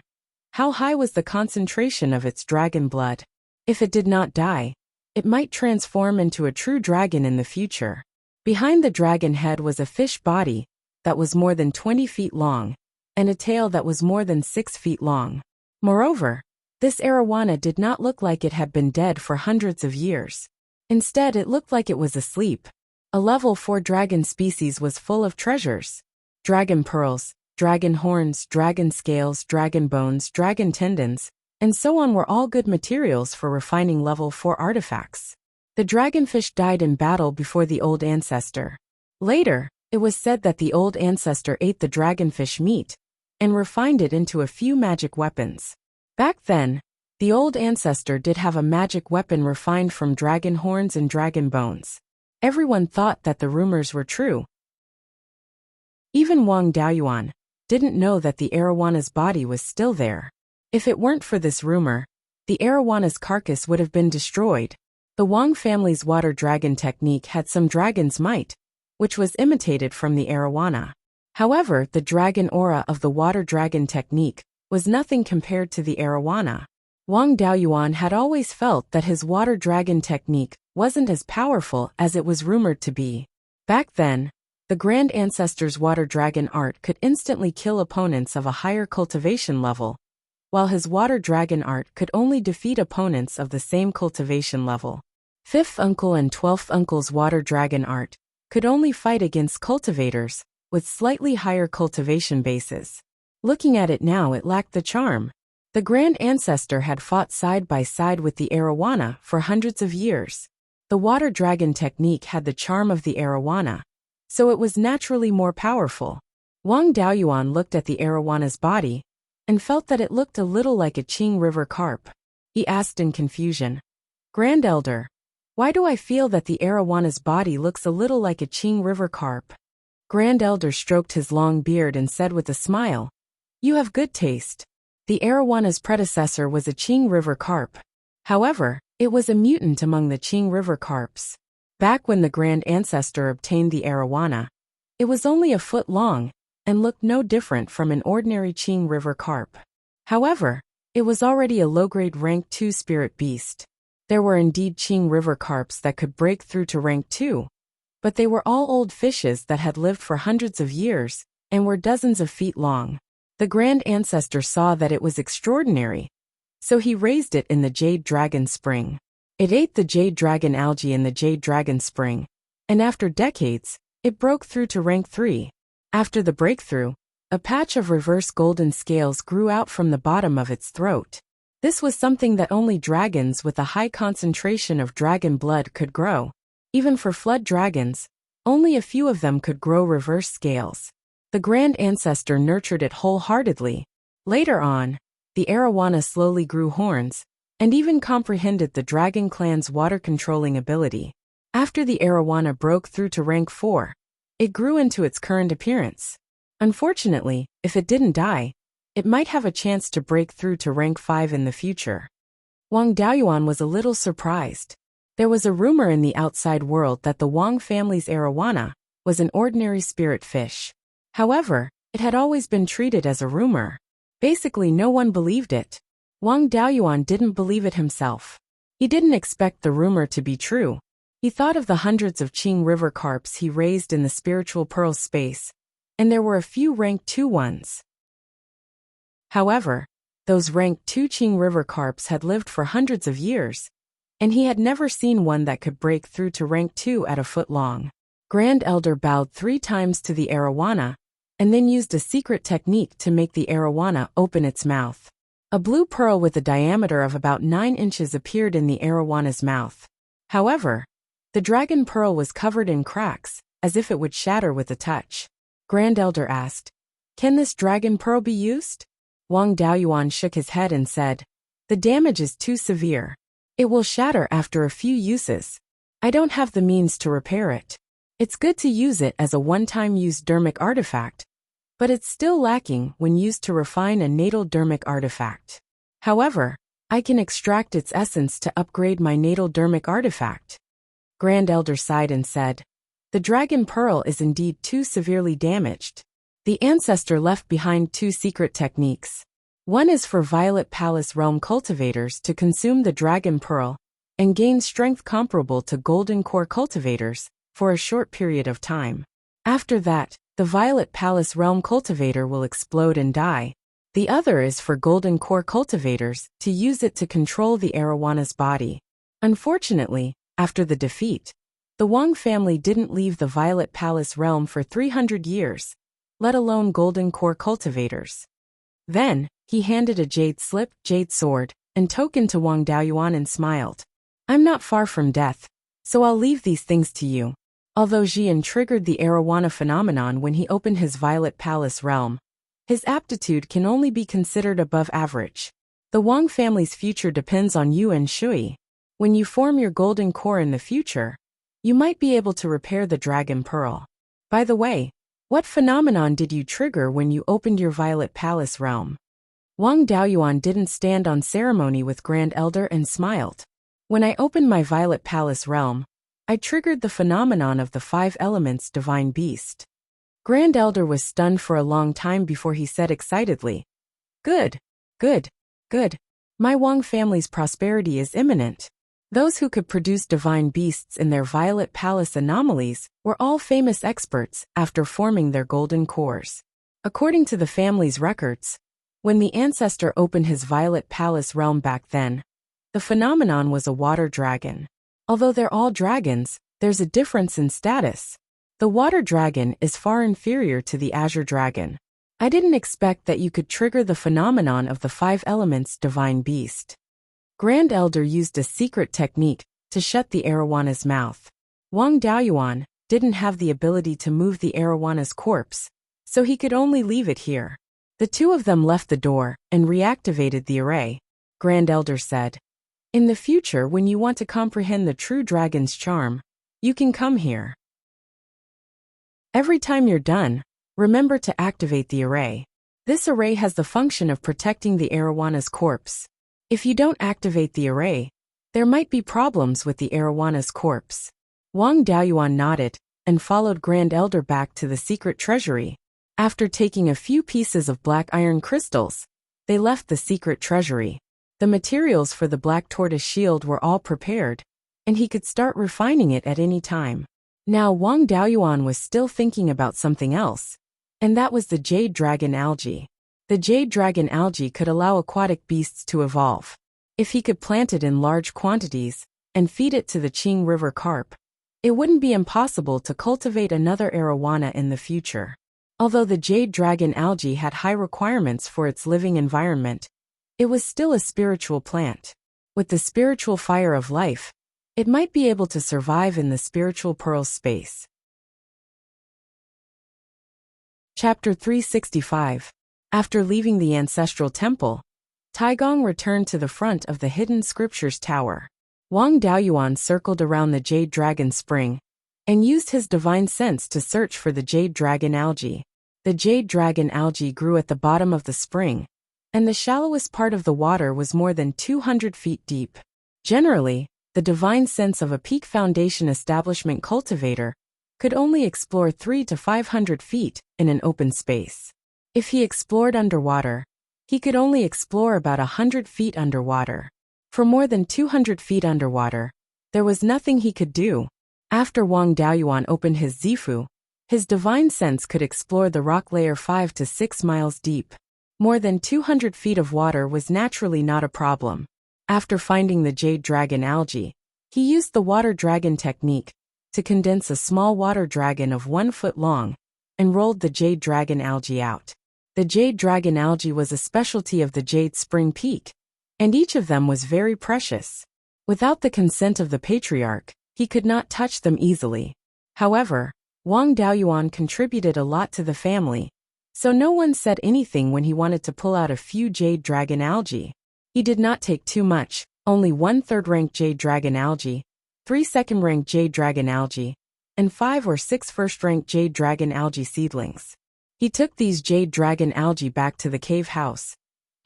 how high was the concentration of its dragon blood? If it did not die, it might transform into a true dragon in the future. Behind the dragon head was a fish body that was more than 20 feet long, and a tail that was more than 6 feet long. Moreover, this arowana did not look like it had been dead for hundreds of years. Instead, it looked like it was asleep. A level 4 dragon species was full of treasures. Dragon pearls, dragon horns, dragon scales, dragon bones, dragon tendons, and so on were all good materials for refining level 4 artifacts. The dragonfish died in battle before the old ancestor. Later, it was said that the old ancestor ate the dragonfish meat and refined it into a few magic weapons. Back then, the old ancestor did have a magic weapon refined from dragon horns and dragon bones. Everyone thought that the rumors were true. Even Wang Daoyuan didn't know that the arawana's body was still there. If it weren't for this rumor, the arawana's carcass would have been destroyed. The Wang family's water dragon technique had some dragon's might, which was imitated from the arowana. However, the dragon aura of the water dragon technique was nothing compared to the arowana. Wang Daoyuan had always felt that his water dragon technique wasn't as powerful as it was rumored to be. Back then, the Grand Ancestor's water dragon art could instantly kill opponents of a higher cultivation level, while his water dragon art could only defeat opponents of the same cultivation level. 5th Uncle and 12th Uncle's water dragon art could only fight against cultivators with slightly higher cultivation bases. Looking at it now, it lacked the charm. The Grand Ancestor had fought side by side with the arowana for hundreds of years. The water dragon technique had the charm of the arowana, so it was naturally more powerful. Wang Daoyuan looked at the arawana's body and felt that it looked a little like a Qing River carp. He asked in confusion, "Grand Elder, why do I feel that the arawana's body looks a little like a Qing River carp?" Grand Elder stroked his long beard and said with a smile, "You have good taste. The arawana's predecessor was a Qing River carp. However, it was a mutant among the Qing River carps. Back when the Grand Ancestor obtained the arowana, it was only a foot long and looked no different from an ordinary Qing River carp. However, it was already a low-grade rank 2 spirit beast. There were indeed Qing River carps that could break through to rank 2, but they were all old fishes that had lived for hundreds of years and were dozens of feet long. The Grand Ancestor saw that it was extraordinary, so he raised it in the Jade Dragon Spring. It ate the Jade Dragon algae in the Jade Dragon Spring, and after decades, It broke through to rank 3. After the breakthrough, a patch of reverse golden scales grew out from the bottom of its throat. This was something that only dragons with a high concentration of dragon blood could grow. Even for flood dragons, only a few of them could grow reverse scales. The Grand Ancestor nurtured it wholeheartedly. Later on, the arowana slowly grew horns, and even comprehended the dragon clan's water-controlling ability. After the arowana broke through to rank 4, it grew into its current appearance. Unfortunately, if it didn't die, it might have a chance to break through to rank 5 in the future. Wang Daoyuan was a little surprised. There was a rumor in the outside world that the Wang family's arowana was an ordinary spirit fish. However, it had always been treated as a rumor. Basically, no one believed it. Wang Daoyuan didn't believe it himself. He didn't expect the rumor to be true. He thought of the hundreds of Qing river carps he raised in the spiritual pearl space, and there were a few rank 2 ones. However, those rank 2 Qing river carps had lived for hundreds of years, and he had never seen one that could break through to rank 2 at a foot long. Grand Elder bowed 3 times to the arowana, and then used a secret technique to make the arowana open its mouth. A blue pearl with a diameter of about 9 inches appeared in the arawana's mouth. However, the dragon pearl was covered in cracks, as if it would shatter with a touch. Grand Elder asked, "Can this dragon pearl be used?" Wang Daoyuan shook his head and said, "The damage is too severe. It will shatter after a few uses. I don't have the means to repair it. It's good to use it as a one-time use dermic artifact, but it's still lacking when used to refine a natal dermic artifact. However, I can extract its essence to upgrade my natal dermic artifact." Grand Elder sighed and said, "The dragon pearl is indeed too severely damaged." The ancestor left behind 2 secret techniques. One is for Violet Palace Realm cultivators to consume the dragon pearl and gain strength comparable to golden core cultivators for a short period of time. After that, the Violet Palace Realm cultivator will explode and die. The other is for golden core cultivators to use it to control the arawana's body. Unfortunately, after the defeat, the Wang family didn't leave the Violet Palace realm for 300 years, let alone golden core cultivators. Then, he handed a jade slip, jade sword, and token to Wang Daoyuan and smiled. "I'm not far from death, so I'll leave these things to you." Although Jian triggered the arowana phenomenon when he opened his Violet Palace realm, his aptitude can only be considered above average. The Wang family's future depends on you and Shui. When you form your golden core in the future, you might be able to repair the dragon pearl. By the way, what phenomenon did you trigger when you opened your Violet Palace realm? Wang Daoyuan didn't stand on ceremony with Grand Elder and smiled. "When I opened my Violet Palace realm, I triggered the phenomenon of the 5 elements divine beast." Grand Elder was stunned for a long time before he said excitedly, "Good, good, good. My Wang family's prosperity is imminent." Those who could produce divine beasts in their Violet Palace anomalies were all famous experts after forming their golden cores. According to the family's records, when the ancestor opened his Violet Palace realm back then, the phenomenon was a water dragon. Although they're all dragons, there's a difference in status. The water dragon is far inferior to the azure dragon. I didn't expect that you could trigger the phenomenon of the 5 elements divine beast. Grand Elder used a secret technique to shut the arawana's mouth. Wang Daoyuan didn't have the ability to move the arawana's corpse, so he could only leave it here. The 2 of them left the door and reactivated the array. Grand Elder said, "In the future, when you want to comprehend the true dragon's charm, you can come here. Every time you're done, remember to activate the array. This array has the function of protecting the arawana's corpse. If you don't activate the array, there might be problems with the arawana's corpse." Wang Daoyuan nodded and followed Grand Elder back to the secret treasury. After taking a few pieces of black iron crystals, they left the secret treasury. The materials for the black tortoise shield were all prepared, and he could start refining it at any time. Now Wang Daoyuan was still thinking about something else, and that was the jade dragon algae. The jade dragon algae could allow aquatic beasts to evolve. If he could plant it in large quantities and feed it to the Qing River carp, It wouldn't be impossible to cultivate another arowana in the future. Although the jade dragon algae had high requirements for its living environment, it was still a spiritual plant. With the spiritual fire of life, it might be able to survive in the spiritual pearl space. Chapter 365. After leaving the ancestral temple, Taigong returned to the front of the hidden scriptures tower. Wang Daoyuan circled around the jade dragon spring and used his divine sense to search for the jade dragon algae. The jade dragon algae grew at the bottom of the spring, and the shallowest part of the water was more than 200 feet deep. Generally, the divine sense of a peak foundation establishment cultivator could only explore 300 to 500 feet in an open space. If he explored underwater, he could only explore about 100 feet underwater. For more than 200 feet underwater, there was nothing he could do. After Wang Daoyuan opened his Zifu, his divine sense could explore the rock layer 5 to 6 miles deep. More than 200 feet of water was naturally not a problem. After finding the jade dragon algae, he used the water dragon technique to condense a small water dragon of 1 foot long and rolled the jade dragon algae out. The jade dragon algae was a specialty of the Jade Spring Peak, and each of them was very precious. Without the consent of the patriarch, he could not touch them easily. However, Wang Daoyuan contributed a lot to the family, so no one said anything when he wanted to pull out a few jade dragon algae. He did not take too much, only 1 third-ranked jade dragon algae, 3 second-ranked jade dragon algae, and 5 or 6 first-ranked jade dragon algae seedlings. He took these jade dragon algae back to the cave house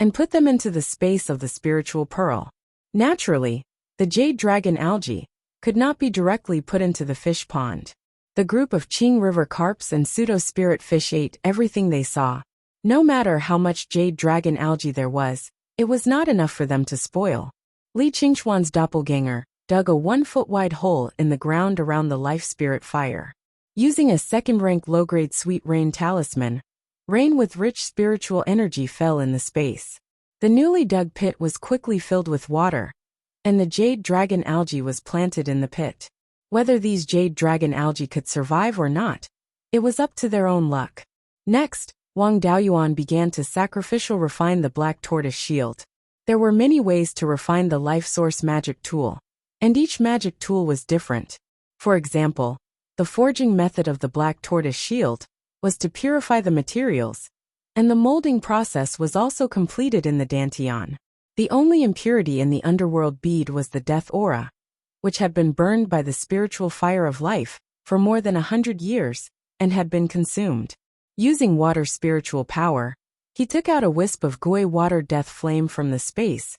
and put them into the space of the spiritual pearl. Naturally, the jade dragon algae could not be directly put into the fish pond. The group of Qing River carps and pseudo-spirit fish ate everything they saw. No matter how much jade dragon algae there was, it was not enough for them to spoil. Li Qingxuan's doppelganger dug a 1-foot-wide hole in the ground around the life spirit fire. Using a second-rank low-grade sweet rain talisman, rain with rich spiritual energy fell in the space. The newly dug pit was quickly filled with water, and the jade dragon algae was planted in the pit. Whether these jade dragon algae could survive or not, it was up to their own luck. Next, Wang Daoyuan began to sacrificial refine the black tortoise shield. There were many ways to refine the life source magic tool, and each magic tool was different. For example, the forging method of the black tortoise shield was to purify the materials, and the molding process was also completed in the dantian. The only impurity in the underworld bead was the death aura, which had been burned by the spiritual fire of life for more than 100 years and had been consumed. Using water spiritual power, he took out a wisp of gui water death flame from the space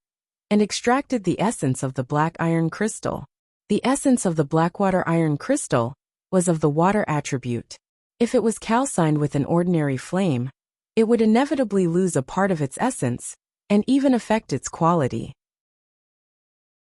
and extracted the essence of the black iron crystal. The essence of the blackwater iron crystal was of the water attribute. If it was calcined with an ordinary flame, it would inevitably lose a part of its essence and even affect its quality.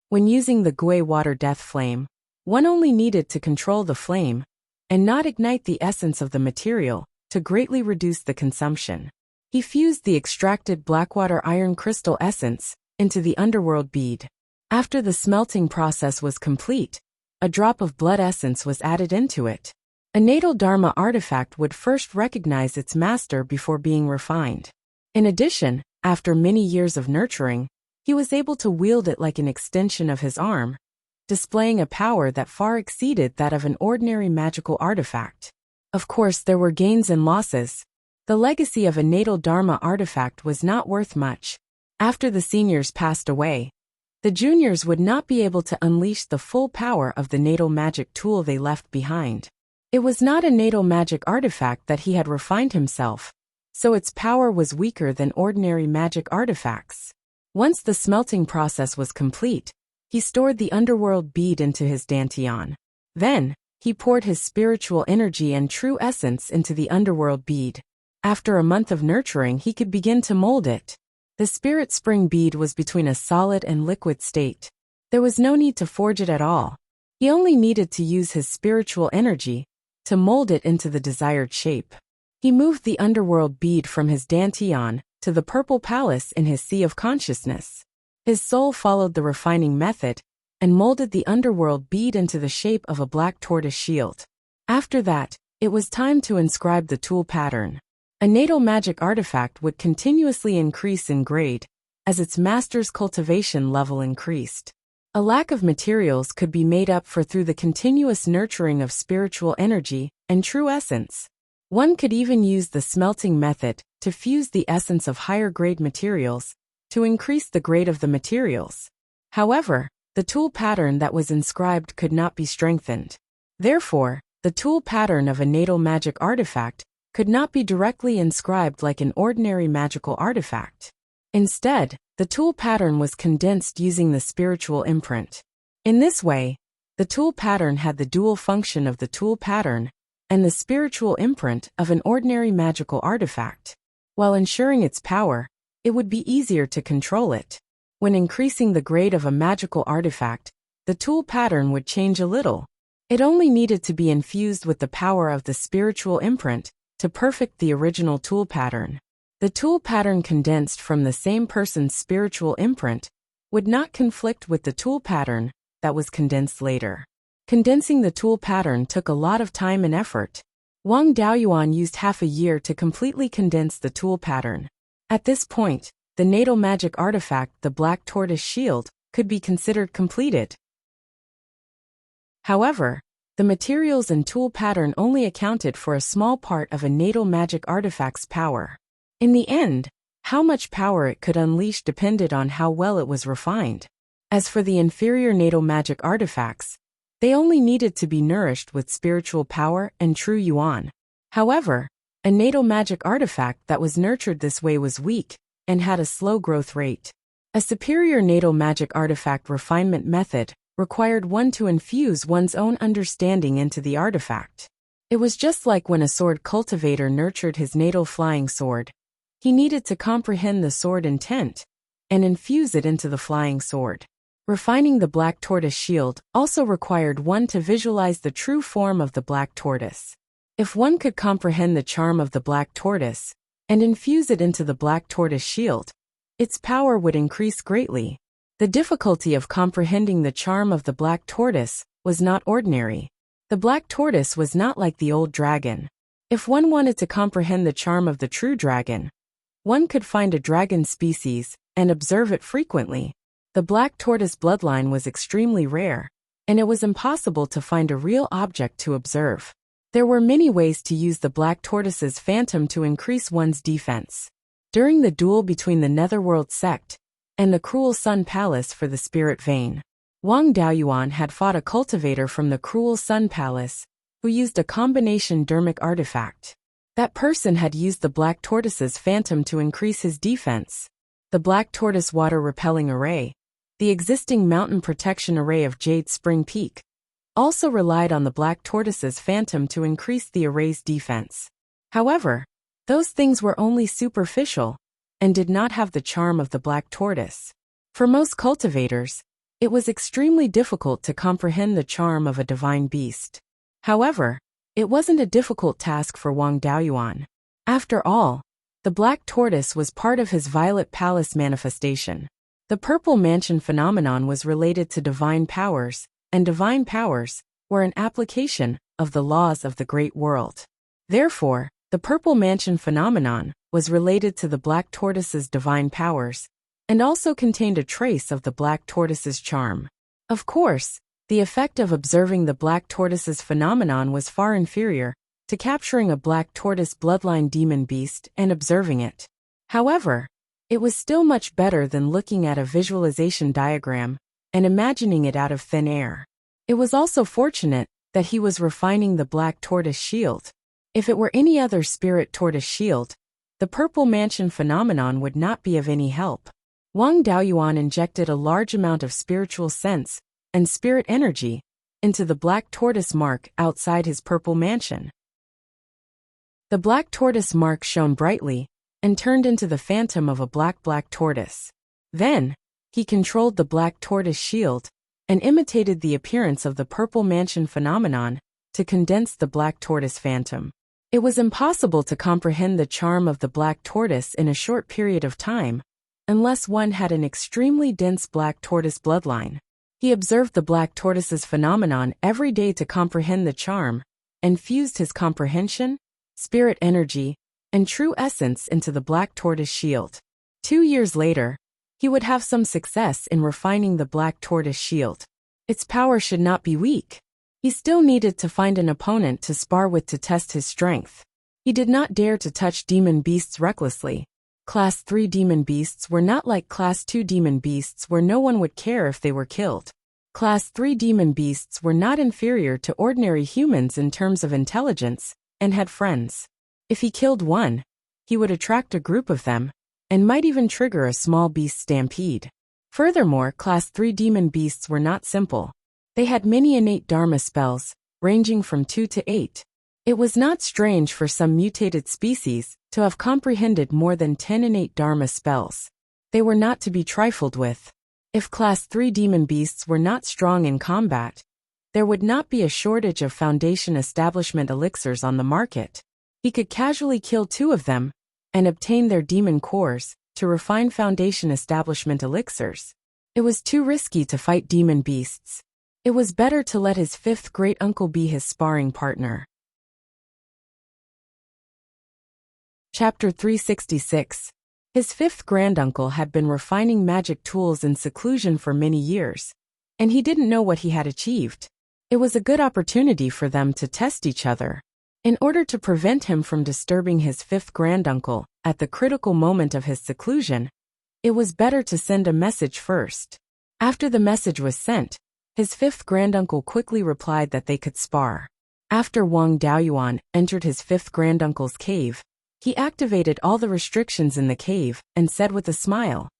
When using the gui water death flame, one only needed to control the flame and not ignite the essence of the material to greatly reduce the consumption. He fused the extracted blackwater iron crystal essence into the underworld bead. After the smelting process was complete, a drop of blood essence was added into it. A natal dharma artifact would first recognize its master before being refined. In addition, after many years of nurturing, he was able to wield it like an extension of his arm, displaying a power that far exceeded that of an ordinary magical artifact. Of course, there were gains and losses. The legacy of a natal dharma artifact was not worth much. After the seniors passed away, the juniors would not be able to unleash the full power of the natal magic tool they left behind. It was not a natal magic artifact that he had refined himself, so its power was weaker than ordinary magic artifacts. Once the smelting process was complete, he stored the underworld bead into his dantian. Then, he poured his spiritual energy and true essence into the underworld bead. After a month of nurturing, he could begin to mold it. The spirit spring bead was between a solid and liquid state. There was no need to forge it at all. He only needed to use his spiritual energy to mold it into the desired shape. He moved the underworld bead from his dantian to the purple palace in his sea of consciousness. His soul followed the refining method and molded the underworld bead into the shape of a black tortoise shield. After that, it was time to inscribe the tool pattern. A natal magic artifact would continuously increase in grade as its master's cultivation level increased. A lack of materials could be made up for through the continuous nurturing of spiritual energy and true essence. One could even use the smelting method to fuse the essence of higher-grade materials to increase the grade of the materials. However, the tool pattern that was inscribed could not be strengthened. Therefore, the tool pattern of a natal magic artifact could not be directly inscribed like an ordinary magical artifact. Instead, the tool pattern was condensed using the spiritual imprint. In this way, the tool pattern had the dual function of the tool pattern and the spiritual imprint of an ordinary magical artifact. While ensuring its power, it would be easier to control it. When increasing the grade of a magical artifact, the tool pattern would change a little. It only needed to be infused with the power of the spiritual imprint to perfect the original tool pattern. The tool pattern condensed from the same person's spiritual imprint would not conflict with the tool pattern that was condensed later. Condensing the tool pattern took a lot of time and effort. Wang Daoyuan used half a year to completely condense the tool pattern. At this point, the natal magic artifact, the Black Tortoise Shield, could be considered completed. However, the materials and tool pattern only accounted for a small part of a natal magic artifact's power. In the end, how much power it could unleash depended on how well it was refined. As for the inferior natal magic artifacts, they only needed to be nourished with spiritual power and true yuan. However, a natal magic artifact that was nurtured this way was weak and had a slow growth rate. A superior natal magic artifact refinement method required one to infuse one's own understanding into the artifact. It was just like when a sword cultivator nurtured his natal flying sword. He needed to comprehend the sword intent and infuse it into the flying sword. Refining the Black Tortoise Shield also required one to visualize the true form of the black tortoise. If one could comprehend the charm of the black tortoise and infuse it into the Black Tortoise Shield, its power would increase greatly. The difficulty of comprehending the charm of the black tortoise was not ordinary. The black tortoise was not like the old dragon. If one wanted to comprehend the charm of the true dragon, one could find a dragon species and observe it frequently. The black tortoise bloodline was extremely rare, and it was impossible to find a real object to observe. There were many ways to use the black tortoise's phantom to increase one's defense. During the duel between the Netherworld sect and the Cruel Sun Palace for the Spirit Vein, Wang Daoyuan had fought a cultivator from the Cruel Sun Palace who used a combination dermic artifact. That person had used the black tortoise's phantom to increase his defense. The black tortoise water repelling array, the existing mountain protection array of Jade Spring Peak, also relied on the black tortoise's phantom to increase the array's defense. However, those things were only superficial and did not have the charm of the black tortoise. For most cultivators, it was extremely difficult to comprehend the charm of a divine beast. However, it wasn't a difficult task for Wang Daoyuan. After all, the black tortoise was part of his Violet Palace manifestation. The Purple Mansion phenomenon was related to divine powers, and divine powers were an application of the laws of the great world. Therefore, the Purple Mansion phenomenon was related to the black tortoise's divine powers, and also contained a trace of the black tortoise's charm. Of course, the effect of observing the black tortoise's phenomenon was far inferior to capturing a black tortoise bloodline demon beast and observing it. However, it was still much better than looking at a visualization diagram and imagining it out of thin air. It was also fortunate that he was refining the Black Tortoise Shield. If it were any other spirit tortoise shield, the Purple Mansion phenomenon would not be of any help. Wang Daoyuan injected a large amount of spiritual sense and spirit energy into the black tortoise mark outside his Purple Mansion. The black tortoise mark shone brightly and turned into the phantom of a black tortoise. Then, he controlled the Black Tortoise Shield and imitated the appearance of the Purple Mansion phenomenon to condense the black tortoise phantom. It was impossible to comprehend the charm of the black tortoise in a short period of time, unless one had an extremely dense black tortoise bloodline. He observed the black tortoise's phenomenon every day to comprehend the charm, and fused his comprehension, spirit energy, and true essence into the black tortoise shield. 2 years later, he would have some success in refining the black tortoise shield. Its power should not be weak. He still needed to find an opponent to spar with to test his strength. He did not dare to touch demon beasts recklessly. Class 3 demon beasts were not like Class 2 demon beasts where no one would care if they were killed. Class 3 demon beasts were not inferior to ordinary humans in terms of intelligence, and had friends. If he killed one, he would attract a group of them, and might even trigger a small beast stampede. Furthermore, Class 3 demon beasts were not simple. They had many innate Dharma spells, ranging from 2 to 8. It was not strange for some mutated species to have comprehended more than 10 innate Dharma spells. They were not to be trifled with. If Class 3 demon beasts were not strong in combat, there would not be a shortage of Foundation Establishment elixirs on the market. He could casually kill 2 of them, and obtain their demon cores, to refine Foundation Establishment elixirs. It was too risky to fight demon beasts. It was better to let his 5th great-uncle be his sparring partner. Chapter 366. His 5th granduncle had been refining magic tools in seclusion for many years, and he didn't know what he had achieved. It was a good opportunity for them to test each other. In order to prevent him from disturbing his 5th granduncle at the critical moment of his seclusion, it was better to send a message first. After the message was sent, his 5th granduncle quickly replied that they could spar. After Wang Daoyuan entered his 5th granduncle's cave, he activated all the restrictions in the cave and said with a smile,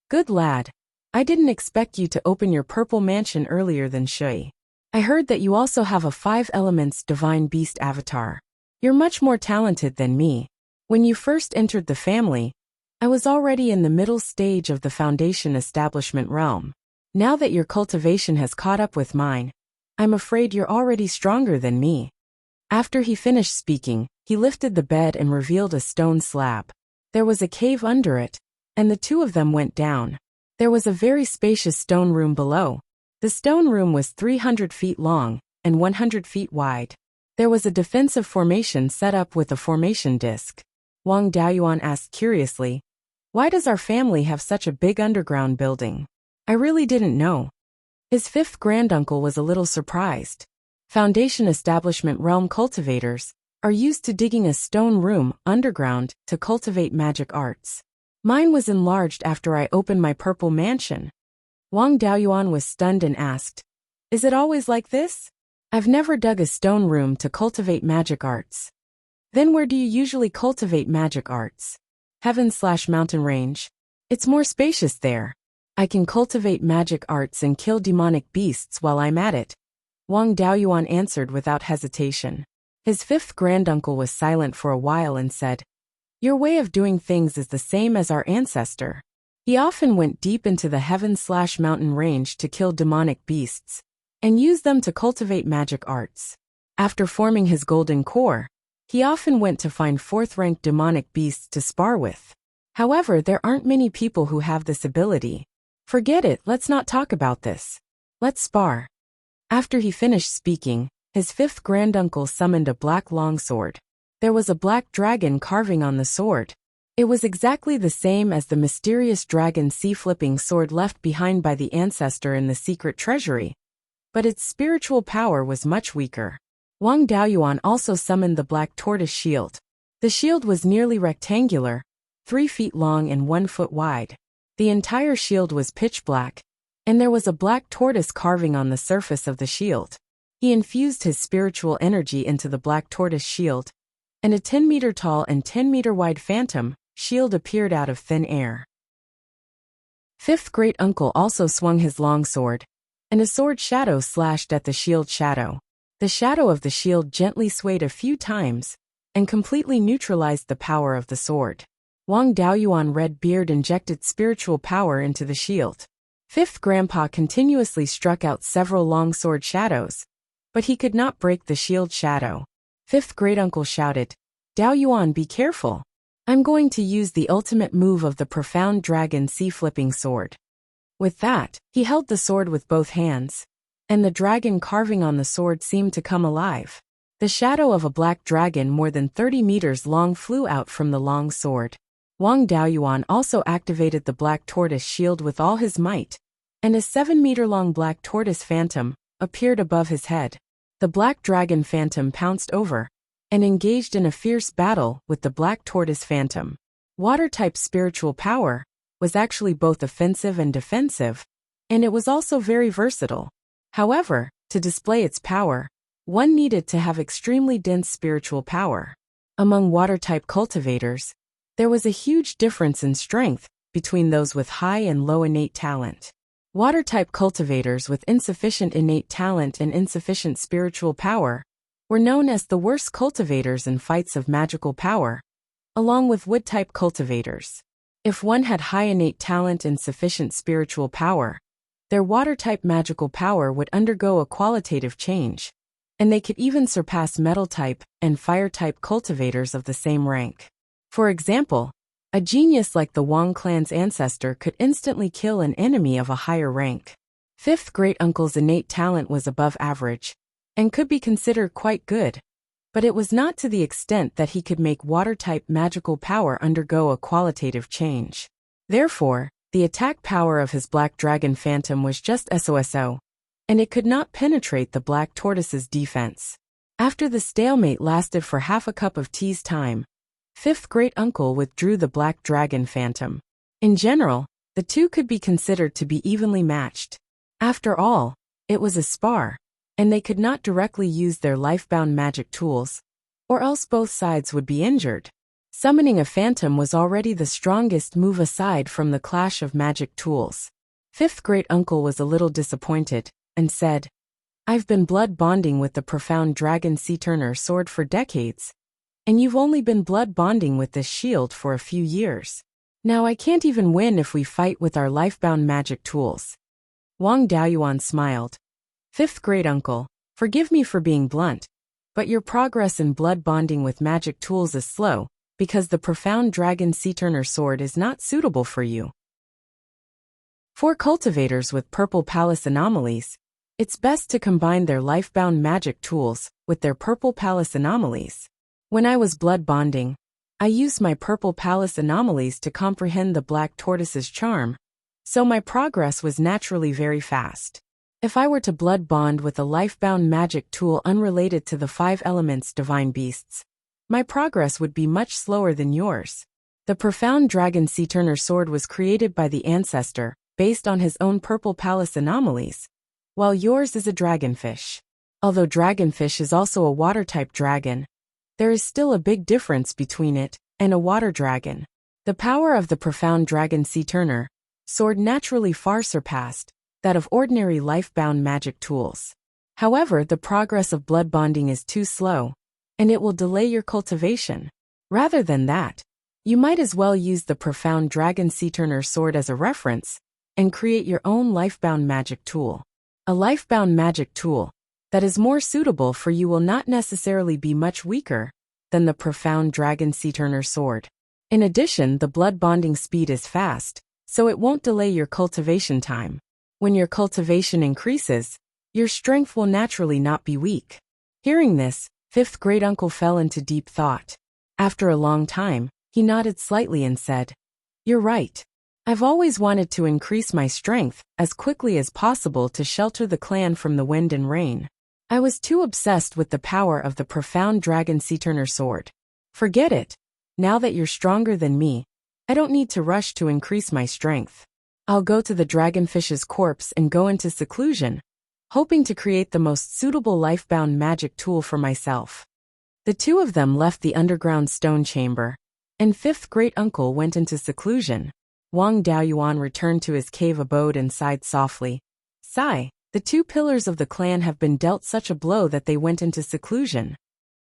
"Good lad. I didn't expect you to open your purple mansion earlier than Shui. I heard that you also have a 5 elements divine beast avatar. You're much more talented than me. When you first entered the family, I was already in the middle stage of the Foundation Establishment realm. Now that your cultivation has caught up with mine, I'm afraid you're already stronger than me." After he finished speaking, he lifted the bed and revealed a stone slab. There was a cave under it, and the 2 of them went down. There was a very spacious stone room below. The stone room was 300 feet long and 100 feet wide. There was a defensive formation set up with a formation disc. Wang Daoyuan asked curiously, "Why does our family have such a big underground building? I really didn't know." His 5th granduncle was a little surprised. Foundation Establishment realm cultivators are used to digging a stone room underground to cultivate magic arts. Mine was enlarged after I opened my purple mansion. Wang Daoyuan was stunned and asked, "Is it always like this? I've never dug a stone room to cultivate magic arts." "Then where do you usually cultivate magic arts?" "Heaven/mountain range. It's more spacious there. I can cultivate magic arts and kill demonic beasts while I'm at it," Wang Daoyuan answered without hesitation. His 5th granduncle was silent for a while and said, "Your way of doing things is the same as our ancestor. He often went deep into the heaven/mountain range to kill demonic beasts, and use them to cultivate magic arts. After forming his golden core, he often went to find 4th-ranked demonic beasts to spar with. However, there aren't many people who have this ability. Forget it, let's not talk about this. Let's spar." After he finished speaking, his 5th granduncle summoned a black longsword. There was a black dragon carving on the sword. It was exactly the same as the mysterious dragon sea-flipping sword left behind by the ancestor in the secret treasury, but its spiritual power was much weaker. Wang Daoyuan also summoned the black tortoise shield. The shield was nearly rectangular, 3 feet long and 1 foot wide. The entire shield was pitch black, and there was a black tortoise carving on the surface of the shield. He infused his spiritual energy into the black tortoise shield, and a 10-meter tall and 10-meter wide phantom shield appeared out of thin air. 5th great-uncle also swung his long sword, and a sword shadow slashed at the shield shadow. The shadow of the shield gently swayed a few times, and completely neutralized the power of the sword. Wang Daoyuan red beard injected spiritual power into the shield. 5th grandpa continuously struck out several long sword shadows, but he could not break the shield shadow. 5th great-uncle shouted, "Daoyuan, be careful. I'm going to use the ultimate move of the profound dragon sea-flipping sword." With that, he held the sword with both hands, and the dragon carving on the sword seemed to come alive. The shadow of a black dragon more than 30 meters long flew out from the long sword. Wang Daoyuan also activated the black tortoise shield with all his might, and a 7-meter-long black tortoise phantom appeared above his head. The black dragon phantom pounced over and engaged in a fierce battle with the black tortoise phantom. Water-type spiritual power was actually both offensive and defensive, and it was also very versatile. However, to display its power, one needed to have extremely dense spiritual power. Among water-type cultivators, there was a huge difference in strength between those with high and low innate talent. Water-type cultivators with insufficient innate talent and insufficient spiritual power were known as the worst cultivators in fights of magical power, along with wood-type cultivators. If one had high innate talent and sufficient spiritual power, their water-type magical power would undergo a qualitative change, and they could even surpass metal-type and fire-type cultivators of the same rank. For example, a genius like the Wang clan's ancestor could instantly kill an enemy of a higher rank. Fifth great-uncle's innate talent was above average, and could be considered quite good, but it was not to the extent that he could make water-type magical power undergo a qualitative change. Therefore, the attack power of his black dragon phantom was just SOSO, and it could not penetrate the black tortoise's defense. After the stalemate lasted for half a cup of tea's time, fifth great-uncle withdrew the black dragon phantom. In general, the two could be considered to be evenly matched. After all, it was a spar, and they could not directly use their life-bound magic tools, or else both sides would be injured. Summoning a phantom was already the strongest move aside from the clash of magic tools. Fifth great-uncle was a little disappointed, and said, "I've been blood bonding with the profound dragon sea-turner sword for decades, and you've only been blood bonding with this shield for a few years. Now I can't even win if we fight with our life-bound magic tools." Wang Daoyuan smiled. "Fifth great-uncle, forgive me for being blunt, but your progress in blood bonding with magic tools is slow, because the profound dragon sea-turner sword is not suitable for you. For cultivators with purple palace anomalies, it's best to combine their life-bound magic tools with their purple palace anomalies. When I was blood bonding, I used my purple palace anomalies to comprehend the black tortoise's charm, so my progress was naturally very fast. If I were to blood bond with a life-bound magic tool unrelated to the 5 elements divine beasts, my progress would be much slower than yours. The profound dragon sea-turner sword was created by the ancestor, based on his own purple palace anomalies, while yours is a dragonfish. Although dragonfish is also a water-type dragon, there is still a big difference between it and a water dragon. The power of the profound dragon sea-turner sword naturally far surpassed that of ordinary life-bound magic tools. However, the progress of blood bonding is too slow, and it will delay your cultivation. Rather than that, you might as well use the profound dragon sea-turner sword as a reference, and create your own life-bound magic tool. A life-bound magic tool that is more suitable for you will not necessarily be much weaker than the profound dragon sea-turner sword. In addition, the blood bonding speed is fast, so it won't delay your cultivation time. When your cultivation increases, your strength will naturally not be weak. Hearing this, fifth great-uncle fell into deep thought. After a long time, he nodded slightly and said, "You're right. I've always wanted to increase my strength as quickly as possible to shelter the clan from the wind and rain. I was too obsessed with the power of the profound dragon sea-turner sword. Forget it. Now that you're stronger than me, I don't need to rush to increase my strength. I'll go to the dragonfish's corpse and go into seclusion, hoping to create the most suitable life-bound magic tool for myself." The two of them left the underground stone chamber, and fifth great-uncle went into seclusion. Wang Daoyuan returned to his cave abode and sighed softly. "Sigh, the 2 pillars of the clan have been dealt such a blow that they went into seclusion."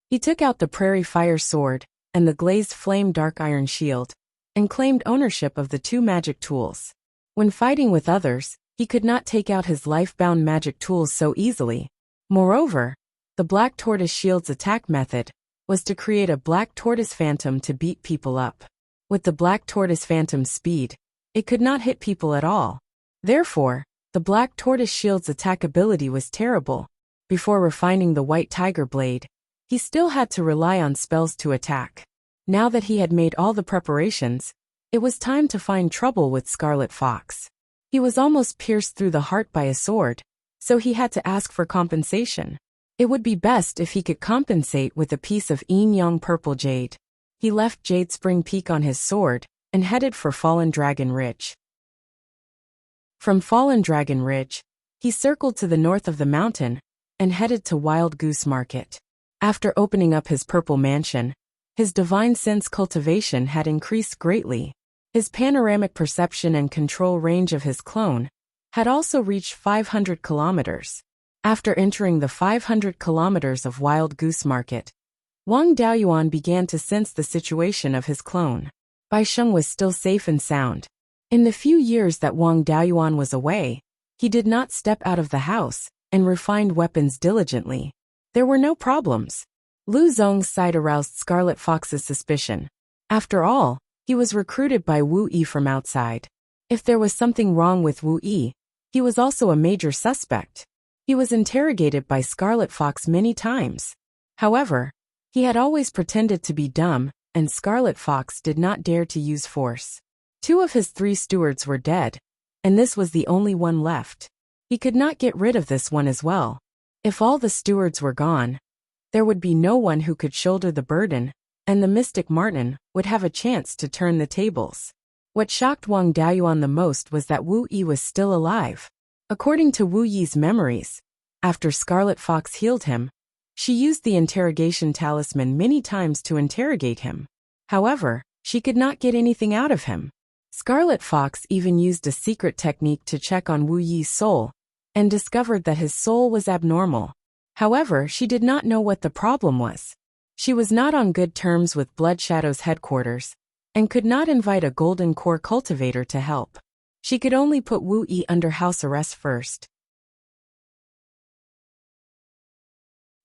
He took out the prairie fire sword and the glazed flame dark iron shield, and claimed ownership of the 2 magic tools. When fighting with others, he could not take out his life-bound magic tools so easily. Moreover, the black tortoise shield's attack method was to create a black tortoise phantom to beat people up. With the black tortoise phantom's speed, it could not hit people at all. Therefore, the black tortoise shield's attack ability was terrible. Before refining the white tiger blade, he still had to rely on spells to attack. Now that he had made all the preparations, it was time to find trouble with Scarlet Fox. He was almost pierced through the heart by a sword, so he had to ask for compensation. It would be best if he could compensate with a piece of Yin-Yang purple jade. He left Jade Spring Peak on his sword and headed for Fallen Dragon Ridge. From Fallen Dragon Ridge, he circled to the north of the mountain and headed to Wild Goose Market. After opening up his purple mansion, his divine sense cultivation had increased greatly. His panoramic perception and control range of his clone had also reached 500 kilometers. After entering the 500 kilometers of Wild Goose Market, Wang Daoyuan began to sense the situation of his clone. Baisheng was still safe and sound. In the few years that Wang Daoyuan was away, he did not step out of the house and refined weapons diligently. There were no problems. Lu Zong's sight aroused Scarlet Fox's suspicion. After all, he was recruited by Wu Yi from outside. If there was something wrong with Wu Yi, he was also a major suspect. He was interrogated by Scarlet Fox many times. However, he had always pretended to be dumb, and Scarlet Fox did not dare to use force. 2 of his 3 stewards were dead, and this was the only one left. He could not get rid of this one as well. If all the stewards were gone, there would be no one who could shoulder the burden, and the mystic Martin would have a chance to turn the tables. What shocked Wang Daoyuan the most was that Wu Yi was still alive. According to Wu Yi's memories, after Scarlet Fox healed him, she used the interrogation talisman many times to interrogate him. However, she could not get anything out of him. Scarlet Fox even used a secret technique to check on Wu Yi's soul, and discovered that his soul was abnormal. However, she did not know what the problem was. She was not on good terms with Blood Shadow's headquarters, and could not invite a Golden Core cultivator to help. She could only put Wu Yi under house arrest first.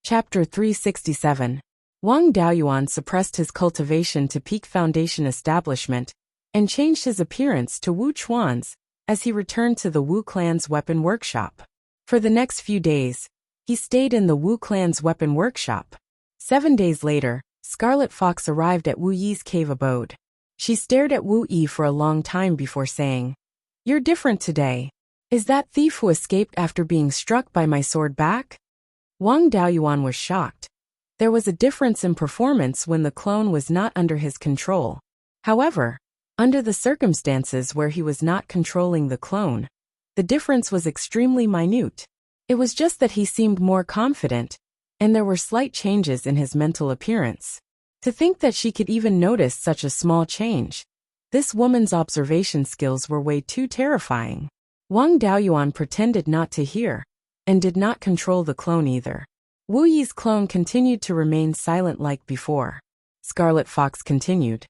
Chapter 367. Wang Daoyuan suppressed his cultivation to Peak Foundation establishment, and changed his appearance to Wu Chuan's as he returned to the Wu clan's weapon workshop. For the next few days, he stayed in the Wu clan's weapon workshop. 7 days later, Scarlet Fox arrived at Wu Yi's cave abode. She stared at Wu Yi for a long time before saying, "You're different today. Is that thief who escaped after being struck by my sword back?" Wang Daoyuan was shocked. There was a difference in performance when the clone was not under his control. However, under the circumstances where he was not controlling the clone, the difference was extremely minute. It was just that he seemed more confident, and there were slight changes in his mental appearance. To think that she could even notice such a small change. This woman's observation skills were way too terrifying. Wang Daoyuan pretended not to hear, and did not control the clone either. Wu Yi's clone continued to remain silent like before. Scarlet Fox continued,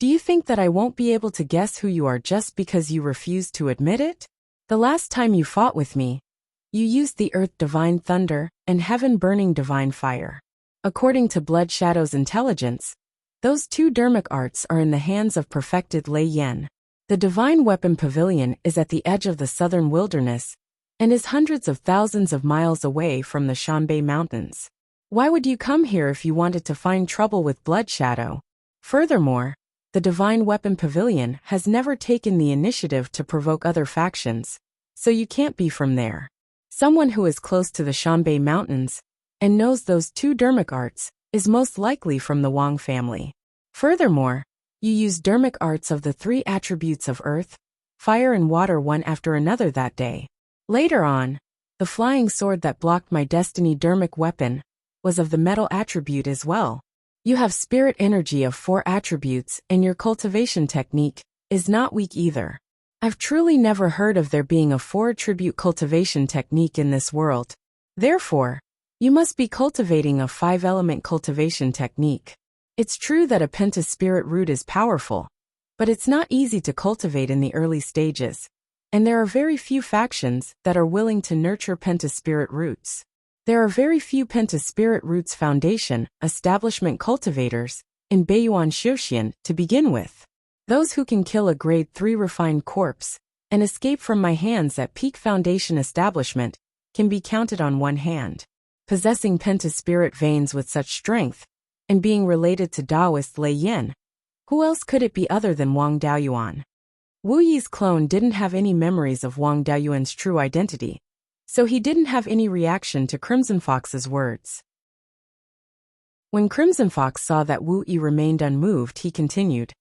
"Do you think that I won't be able to guess who you are just because you refuse to admit it? The last time you fought with me, you used the Earth Divine Thunder and Heaven Burning Divine Fire. According to Blood Shadow's intelligence, those 2 dermic arts are in the hands of perfected Lei Yan. The Divine Weapon Pavilion is at the edge of the southern wilderness, and is hundreds of thousands of miles away from the Shanbei Mountains. Why would you come here if you wanted to find trouble with Blood Shadow? Furthermore, the Divine Weapon Pavilion has never taken the initiative to provoke other factions, so you can't be from there. Someone who is close to the Shanbei Mountains and knows those 2 dermic arts is most likely from the Wang family. Furthermore, you use dermic arts of the 3 attributes of earth, fire and water one after another that day. Later on, the flying sword that blocked my destiny dermic weapon was of the metal attribute as well. You have spirit energy of 4 attributes, and your cultivation technique is not weak either. I've truly never heard of there being a 4-attribute cultivation technique in this world. Therefore, you must be cultivating a 5-element cultivation technique. It's true that a pentaspirit root is powerful, but it's not easy to cultivate in the early stages, and there are very few factions that are willing to nurture pentaspirit roots. There are very few pentaspirit roots foundation, establishment cultivators, in Beiyuan Xiuxian to begin with. Those who can kill a grade 3 refined corpse An escape from my hands at Peak Foundation establishment can be counted on one hand. Possessing penta-spirit veins with such strength, and being related to Taoist Lei Yin, who else could it be other than Wang Daoyuan? Wu Yi's clone didn't have any memories of Wang Daoyuan's true identity, so he didn't have any reaction to Crimson Fox's words. When Crimson Fox saw that Wu Yi remained unmoved, he continued,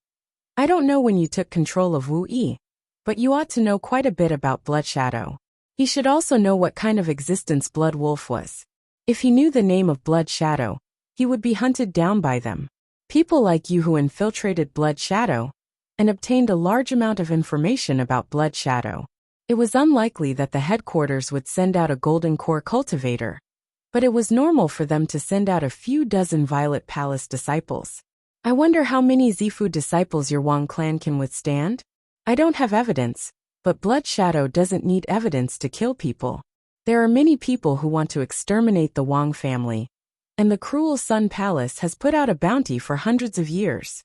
I don't know when you took control of Wu Yi, but you ought to know quite a bit about Blood Shadow. He should also know what kind of existence Blood Wolf was. If he knew the name of Blood Shadow, he would be hunted down by them. People like you who infiltrated Blood Shadow and obtained a large amount of information about Blood Shadow. It was unlikely that the headquarters would send out a golden core cultivator, but it was normal for them to send out a few dozen Violet Palace disciples. I wonder how many Zifu disciples your Wang clan can withstand? I don't have evidence, but Blood Shadow doesn't need evidence to kill people. There are many people who want to exterminate the Wang family, and the cruel Sun Palace has put out a bounty for hundreds of years.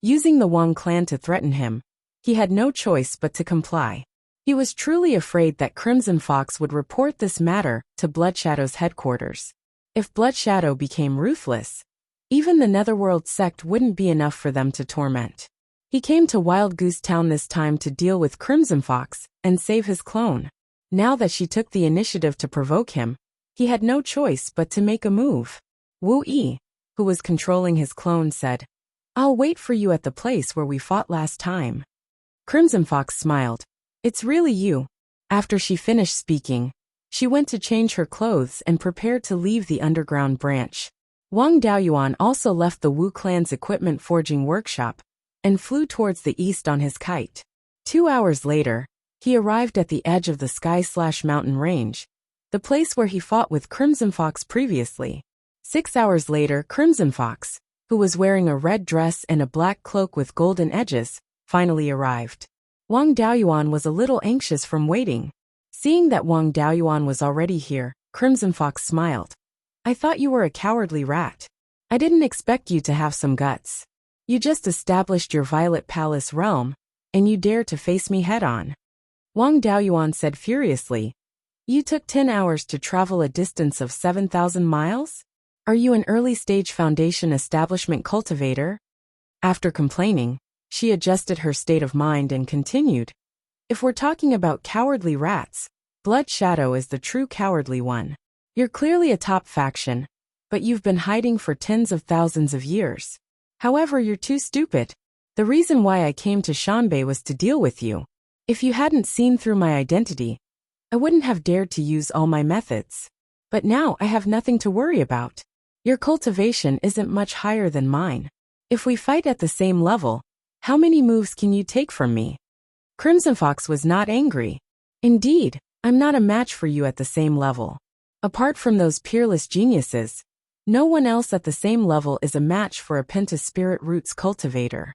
Using the Wang clan to threaten him, he had no choice but to comply. He was truly afraid that Crimson Fox would report this matter to Blood Shadow's headquarters. If Blood Shadow became ruthless, even the Netherworld sect wouldn't be enough for them to torment. He came to Wild Goose Town this time to deal with Crimson Fox and save his clone. Now that she took the initiative to provoke him, he had no choice but to make a move. Wu Yi, who was controlling his clone, said, I'll wait for you at the place where we fought last time. Crimson Fox smiled. It's really you. After she finished speaking, she went to change her clothes and prepared to leave the underground branch. Wang Daoyuan also left the Wu clan's equipment forging workshop and flew towards the east on his kite. 2 hours later, he arrived at the edge of the sky/mountain range, the place where he fought with Crimson Fox previously. 6 hours later, Crimson Fox, who was wearing a red dress and a black cloak with golden edges, finally arrived. Wang Daoyuan was a little anxious from waiting. Seeing that Wang Daoyuan was already here, Crimson Fox smiled. I thought you were a cowardly rat. I didn't expect you to have some guts. You just established your Violet Palace realm, and you dare to face me head-on. Wang Daoyuan said furiously, You took 10 hours to travel a distance of 7,000 miles? Are you an early-stage Foundation establishment cultivator? After complaining, she adjusted her state of mind and continued, If we're talking about cowardly rats, Blood Shadow is the true cowardly one. You're clearly a top faction, but you've been hiding for tens of thousands of years. However, you're too stupid. The reason why I came to Shanbei was to deal with you. If you hadn't seen through my identity, I wouldn't have dared to use all my methods. But now I have nothing to worry about. Your cultivation isn't much higher than mine. If we fight at the same level, how many moves can you take from me? Crimson Fox was not angry. Indeed, I'm not a match for you at the same level. Apart from those peerless geniuses, no one else at the same level is a match for a Penta-Spirit Roots cultivator.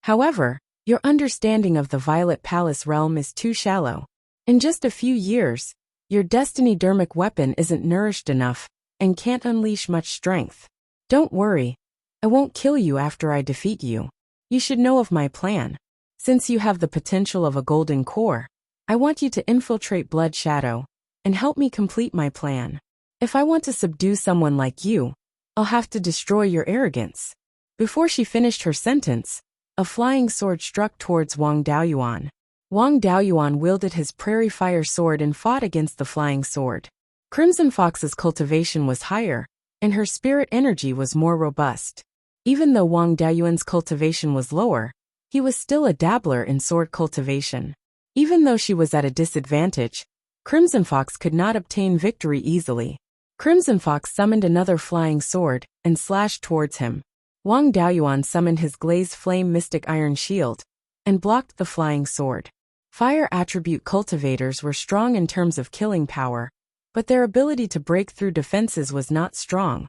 However, your understanding of the Violet Palace realm is too shallow. In just a few years, your Destiny Dermic weapon isn't nourished enough and can't unleash much strength. Don't worry, I won't kill you after I defeat you. You should know of my plan. Since you have the potential of a golden core, I want you to infiltrate Blood Shadow and help me complete my plan. If I want to subdue someone like you, I'll have to destroy your arrogance. Before she finished her sentence, a flying sword struck towards Wang Daoyuan. Wang Daoyuan wielded his prairie fire sword and fought against the flying sword. Crimson Fox's cultivation was higher, and her spirit energy was more robust. Even though Wang Daoyuan's cultivation was lower, he was still a dabbler in sword cultivation. Even though she was at a disadvantage, Crimson Fox could not obtain victory easily. Crimson Fox summoned another flying sword and slashed towards him. Wang Daoyuan summoned his Glazed Flame Mystic Iron Shield and blocked the flying sword. Fire attribute cultivators were strong in terms of killing power, but their ability to break through defenses was not strong.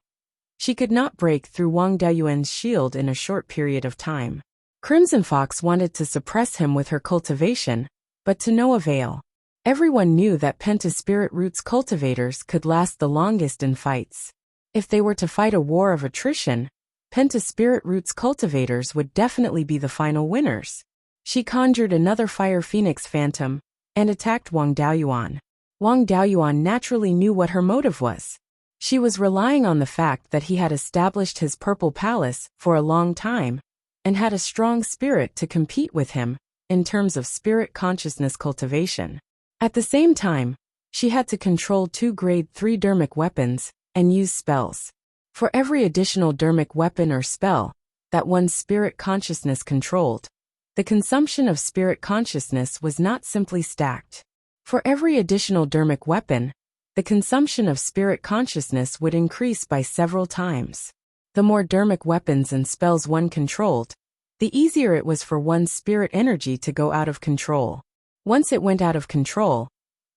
She could not break through Wang Daoyuan's shield in a short period of time. Crimson Fox wanted to suppress him with her cultivation, but to no avail. Everyone knew that Penta-Spirit Roots cultivators could last the longest in fights. If they were to fight a war of attrition, Penta-Spirit Roots cultivators would definitely be the final winners. She conjured another fire phoenix phantom and attacked Wang Daoyuan. Wang Daoyuan naturally knew what her motive was. She was relying on the fact that he had established his purple palace for a long time and had a strong spirit to compete with him in terms of spirit consciousness cultivation. At the same time, she had to control 2 grade 3 dermic weapons and use spells. For every additional dermic weapon or spell that one's spirit consciousness controlled, the consumption of spirit consciousness was not simply stacked. For every additional dermic weapon, the consumption of spirit consciousness would increase by several times. The more dermic weapons and spells one controlled, the easier it was for one's spirit energy to go out of control. Once it went out of control,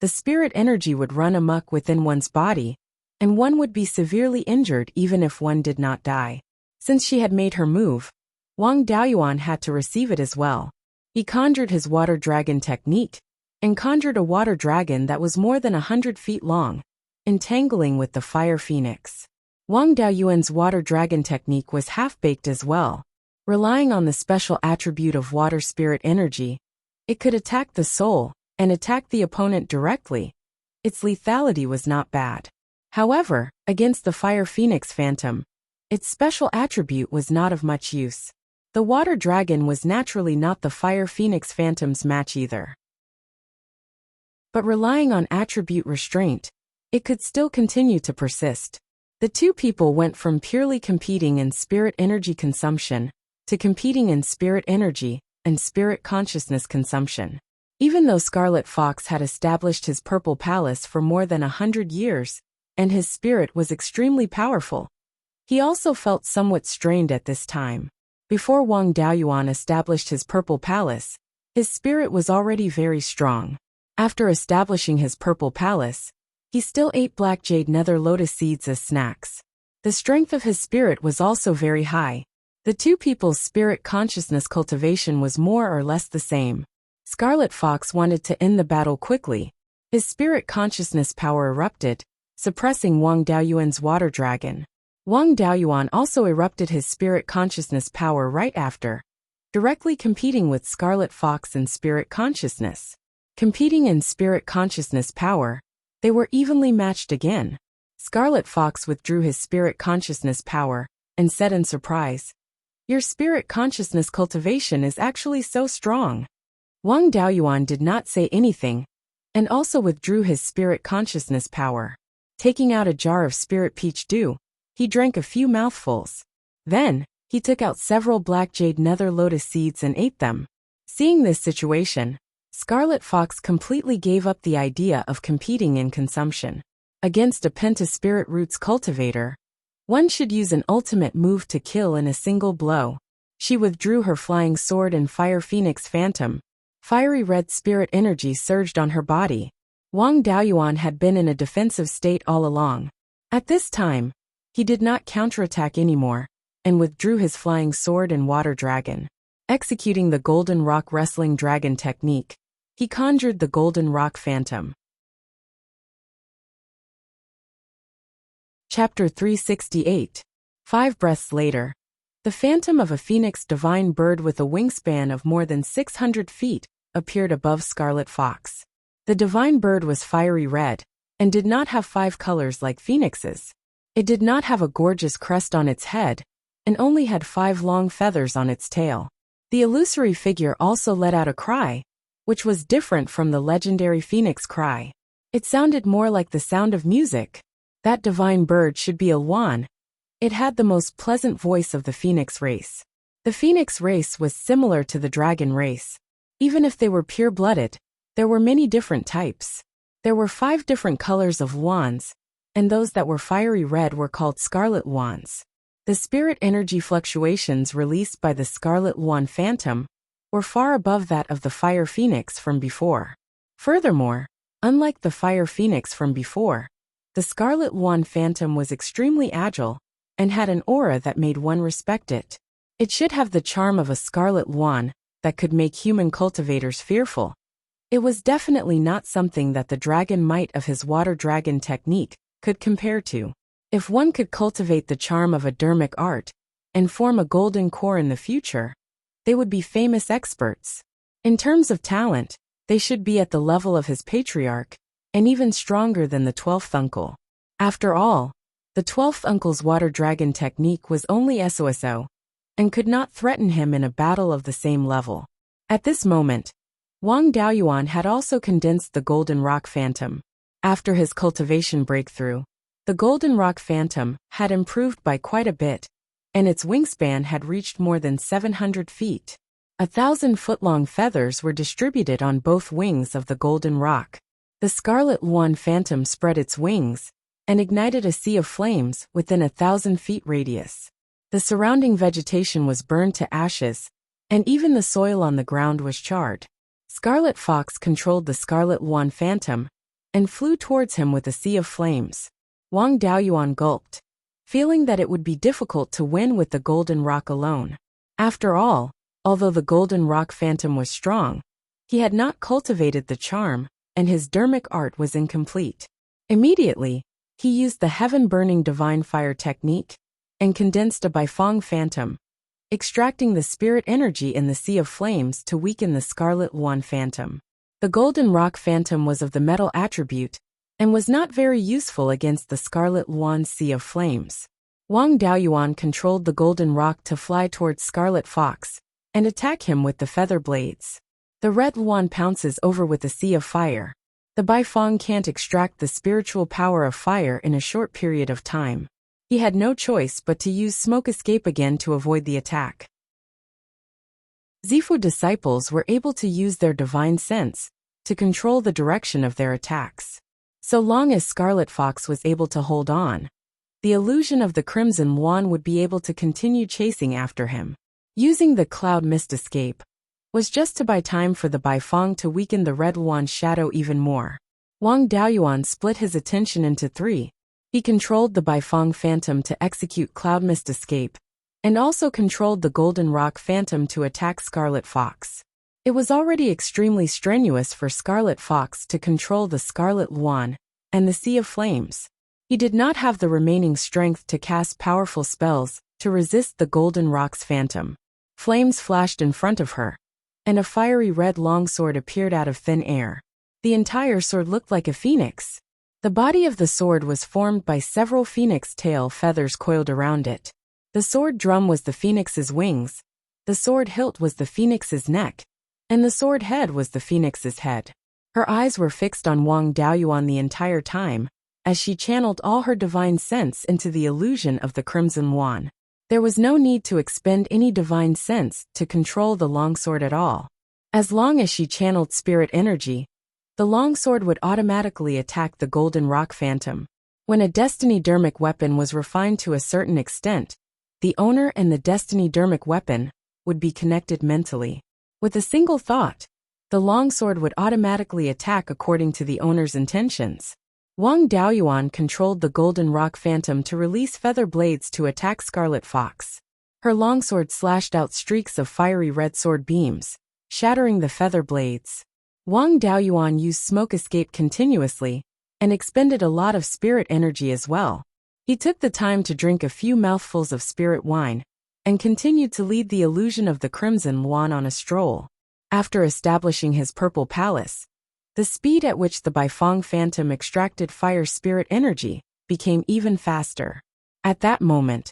the spirit energy would run amok within one's body, and one would be severely injured even if one did not die. Since she had made her move, Wang Daoyuan had to receive it as well. He conjured his water dragon technique, and conjured a water dragon that was more than 100 feet long, entangling with the fire phoenix. Wang Daoyuan's water dragon technique was half-baked as well. Relying on the special attribute of water spirit energy, it could attack the soul and attack the opponent directly. Its lethality was not bad. However, against the fire phoenix phantom, its special attribute was not of much use. The water dragon was naturally not the fire phoenix phantom's match either. But relying on attribute restraint, it could still continue to persist. The 2 people went from purely competing in spirit energy consumption to competing in spirit energy and spirit consciousness consumption. Even though Scarlet Fox had established his purple palace for more than 100 years, and his spirit was extremely powerful, he also felt somewhat strained at this time. Before Wang Daoyuan established his purple palace, his spirit was already very strong. After establishing his purple palace, he still ate black jade nether lotus seeds as snacks. The strength of his spirit was also very high. The 2 people's spirit consciousness cultivation was more or less the same. Scarlet Fox wanted to end the battle quickly. His spirit consciousness power erupted, suppressing Wang Daoyuan's water dragon. Wang Daoyuan also erupted his spirit consciousness power right after, directly competing with Scarlet Fox in spirit consciousness. Competing in spirit consciousness power, they were evenly matched again. Scarlet Fox withdrew his spirit consciousness power and said in surprise, "Your spirit consciousness cultivation is actually so strong." Wang Daoyuan did not say anything, and also withdrew his spirit consciousness power. Taking out a jar of spirit peach dew, he drank a few mouthfuls. Then, he took out several black jade nether lotus seeds and ate them. Seeing this situation, Scarlet Fox completely gave up the idea of competing in consumption. Against a penta-spirit roots cultivator, one should use an ultimate move to kill in a single blow. She withdrew her flying sword and fire phoenix phantom. Fiery red spirit energy surged on her body. Wang Daoyuan had been in a defensive state all along. At this time, he did not counterattack anymore, and withdrew his flying sword and water dragon. Executing the golden rock wrestling dragon technique, he conjured the golden rock phantom. Chapter 368. 5 breaths later. The phantom of a phoenix divine bird with a wingspan of more than 600 feet appeared above Scarlet Fox. The divine bird was fiery red, and did not have 5 colors like phoenixes. It did not have a gorgeous crest on its head, and only had 5 long feathers on its tail. The illusory figure also let out a cry, which was different from the legendary phoenix cry. It sounded more like the sound of music. That divine bird should be a Yuan. It had the most pleasant voice of the phoenix race. The phoenix race was similar to the dragon race. Even if they were pure-blooded, there were many different types. There were 5 different colors of Yuans, and those that were fiery red were called scarlet Yuans. The spirit energy fluctuations released by the scarlet Yuan phantom were far above that of the fire phoenix from before. Furthermore, unlike the fire phoenix from before, the scarlet Yuan phantom was extremely agile and had an aura that made one respect it. It should have the charm of a scarlet Yuan that could make human cultivators fearful. It was definitely not something that the dragon might of his water dragon technique could compare to. If one could cultivate the charm of a dermic art and form a golden core in the future, they would be famous experts. In terms of talent, they should be at the level of his patriarch, and even stronger than the 12th uncle. After all, the 12th uncle's water dragon technique was only SOSO, and could not threaten him in a battle of the same level. At this moment, Wang Daoyuan had also condensed the Golden Rock Phantom. After his cultivation breakthrough, the Golden Rock Phantom had improved by quite a bit, and its wingspan had reached more than 700 feet. 1,000-foot-long feathers were distributed on both wings of the Golden Rock. The Scarlet Luan Phantom spread its wings and ignited a sea of flames within 1,000 feet radius. The surrounding vegetation was burned to ashes, and even the soil on the ground was charred. Scarlet Fox controlled the Scarlet Luan Phantom and flew towards him with a sea of flames. Wang Daoyuan gulped, feeling that it would be difficult to win with the Golden Rock alone. After all, although the Golden Rock Phantom was strong, he had not cultivated the charm, and his dermic art was incomplete. Immediately, he used the heaven-burning divine fire technique and condensed a Beiyuan Phantom, extracting the spirit energy in the sea of flames to weaken the Scarlet Luan Phantom. The Golden Rock Phantom was of the metal attribute and was not very useful against the Scarlet Luan sea of flames. Wang Daoyuan controlled the Golden Rock to fly towards Scarlet Fox and attack him with the feather blades. The Red Luan pounces over with a sea of fire. The Beiyuan can't extract the spiritual power of fire in a short period of time. He had no choice but to use smoke escape again to avoid the attack. Zifu disciples were able to use their divine sense to control the direction of their attacks. So long as Scarlet Fox was able to hold on, the illusion of the Crimson Luan would be able to continue chasing after him. Using the cloud mist escape was just to buy time for the Beiyuan to weaken the Red Luan's shadow even more. Wang Daoyuan split his attention into three. He controlled the Beiyuan Phantom to execute Cloud Mist Escape, and also controlled the Golden Rock Phantom to attack Scarlet Fox. It was already extremely strenuous for Scarlet Fox to control the Scarlet Luan and the Sea of Flames. He did not have the remaining strength to cast powerful spells to resist the Golden Rock's Phantom. Flames flashed in front of her, and a fiery red longsword appeared out of thin air. The entire sword looked like a phoenix. The body of the sword was formed by several phoenix tail feathers coiled around it. The sword drum was the phoenix's wings, the sword hilt was the phoenix's neck, and the sword head was the phoenix's head. Her eyes were fixed on Wang Daoyuan the entire time, as she channeled all her divine sense into the illusion of the Crimson Luan. There was no need to expend any divine sense to control the longsword at all. As long as she channeled spirit energy, the longsword would automatically attack the Golden Rock Phantom. When a Destiny Dermic weapon was refined to a certain extent, the owner and the Destiny Dermic weapon would be connected mentally. With a single thought, the longsword would automatically attack according to the owner's intentions. Wang Daoyuan controlled the Golden Rock Phantom to release feather blades to attack Scarlet Fox. Her longsword slashed out streaks of fiery red sword beams, shattering the feather blades. Wang Daoyuan used smoke escape continuously and expended a lot of spirit energy as well. He took the time to drink a few mouthfuls of spirit wine and continued to lead the illusion of the Crimson Luan on a stroll. After establishing his purple palace, the speed at which the Beiyuan Phantom extracted fire spirit energy became even faster. At that moment,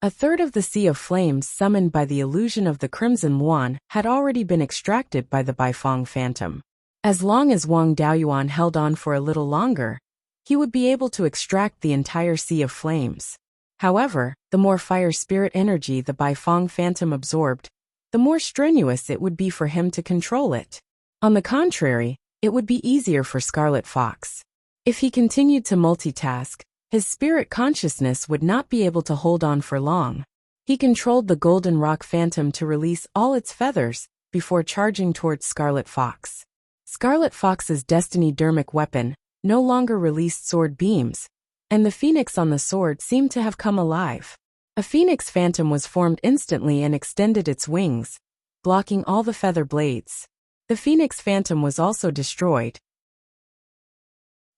a third of the Sea of Flames summoned by the illusion of the Crimson Luan had already been extracted by the Beiyuan Phantom. As long as Wang Daoyuan held on for a little longer, he would be able to extract the entire Sea of Flames. However, the more fire spirit energy the Beiyuan Phantom absorbed, the more strenuous it would be for him to control it. On the contrary, it would be easier for Scarlet Fox. If he continued to multitask, his spirit consciousness would not be able to hold on for long. He controlled the Golden Rock Phantom to release all its feathers before charging towards Scarlet Fox. Scarlet Fox's Destiny Dermic weapon no longer released sword beams, and the phoenix on the sword seemed to have come alive. A phoenix phantom was formed instantly and extended its wings, blocking all the feather blades. The phoenix phantom was also destroyed.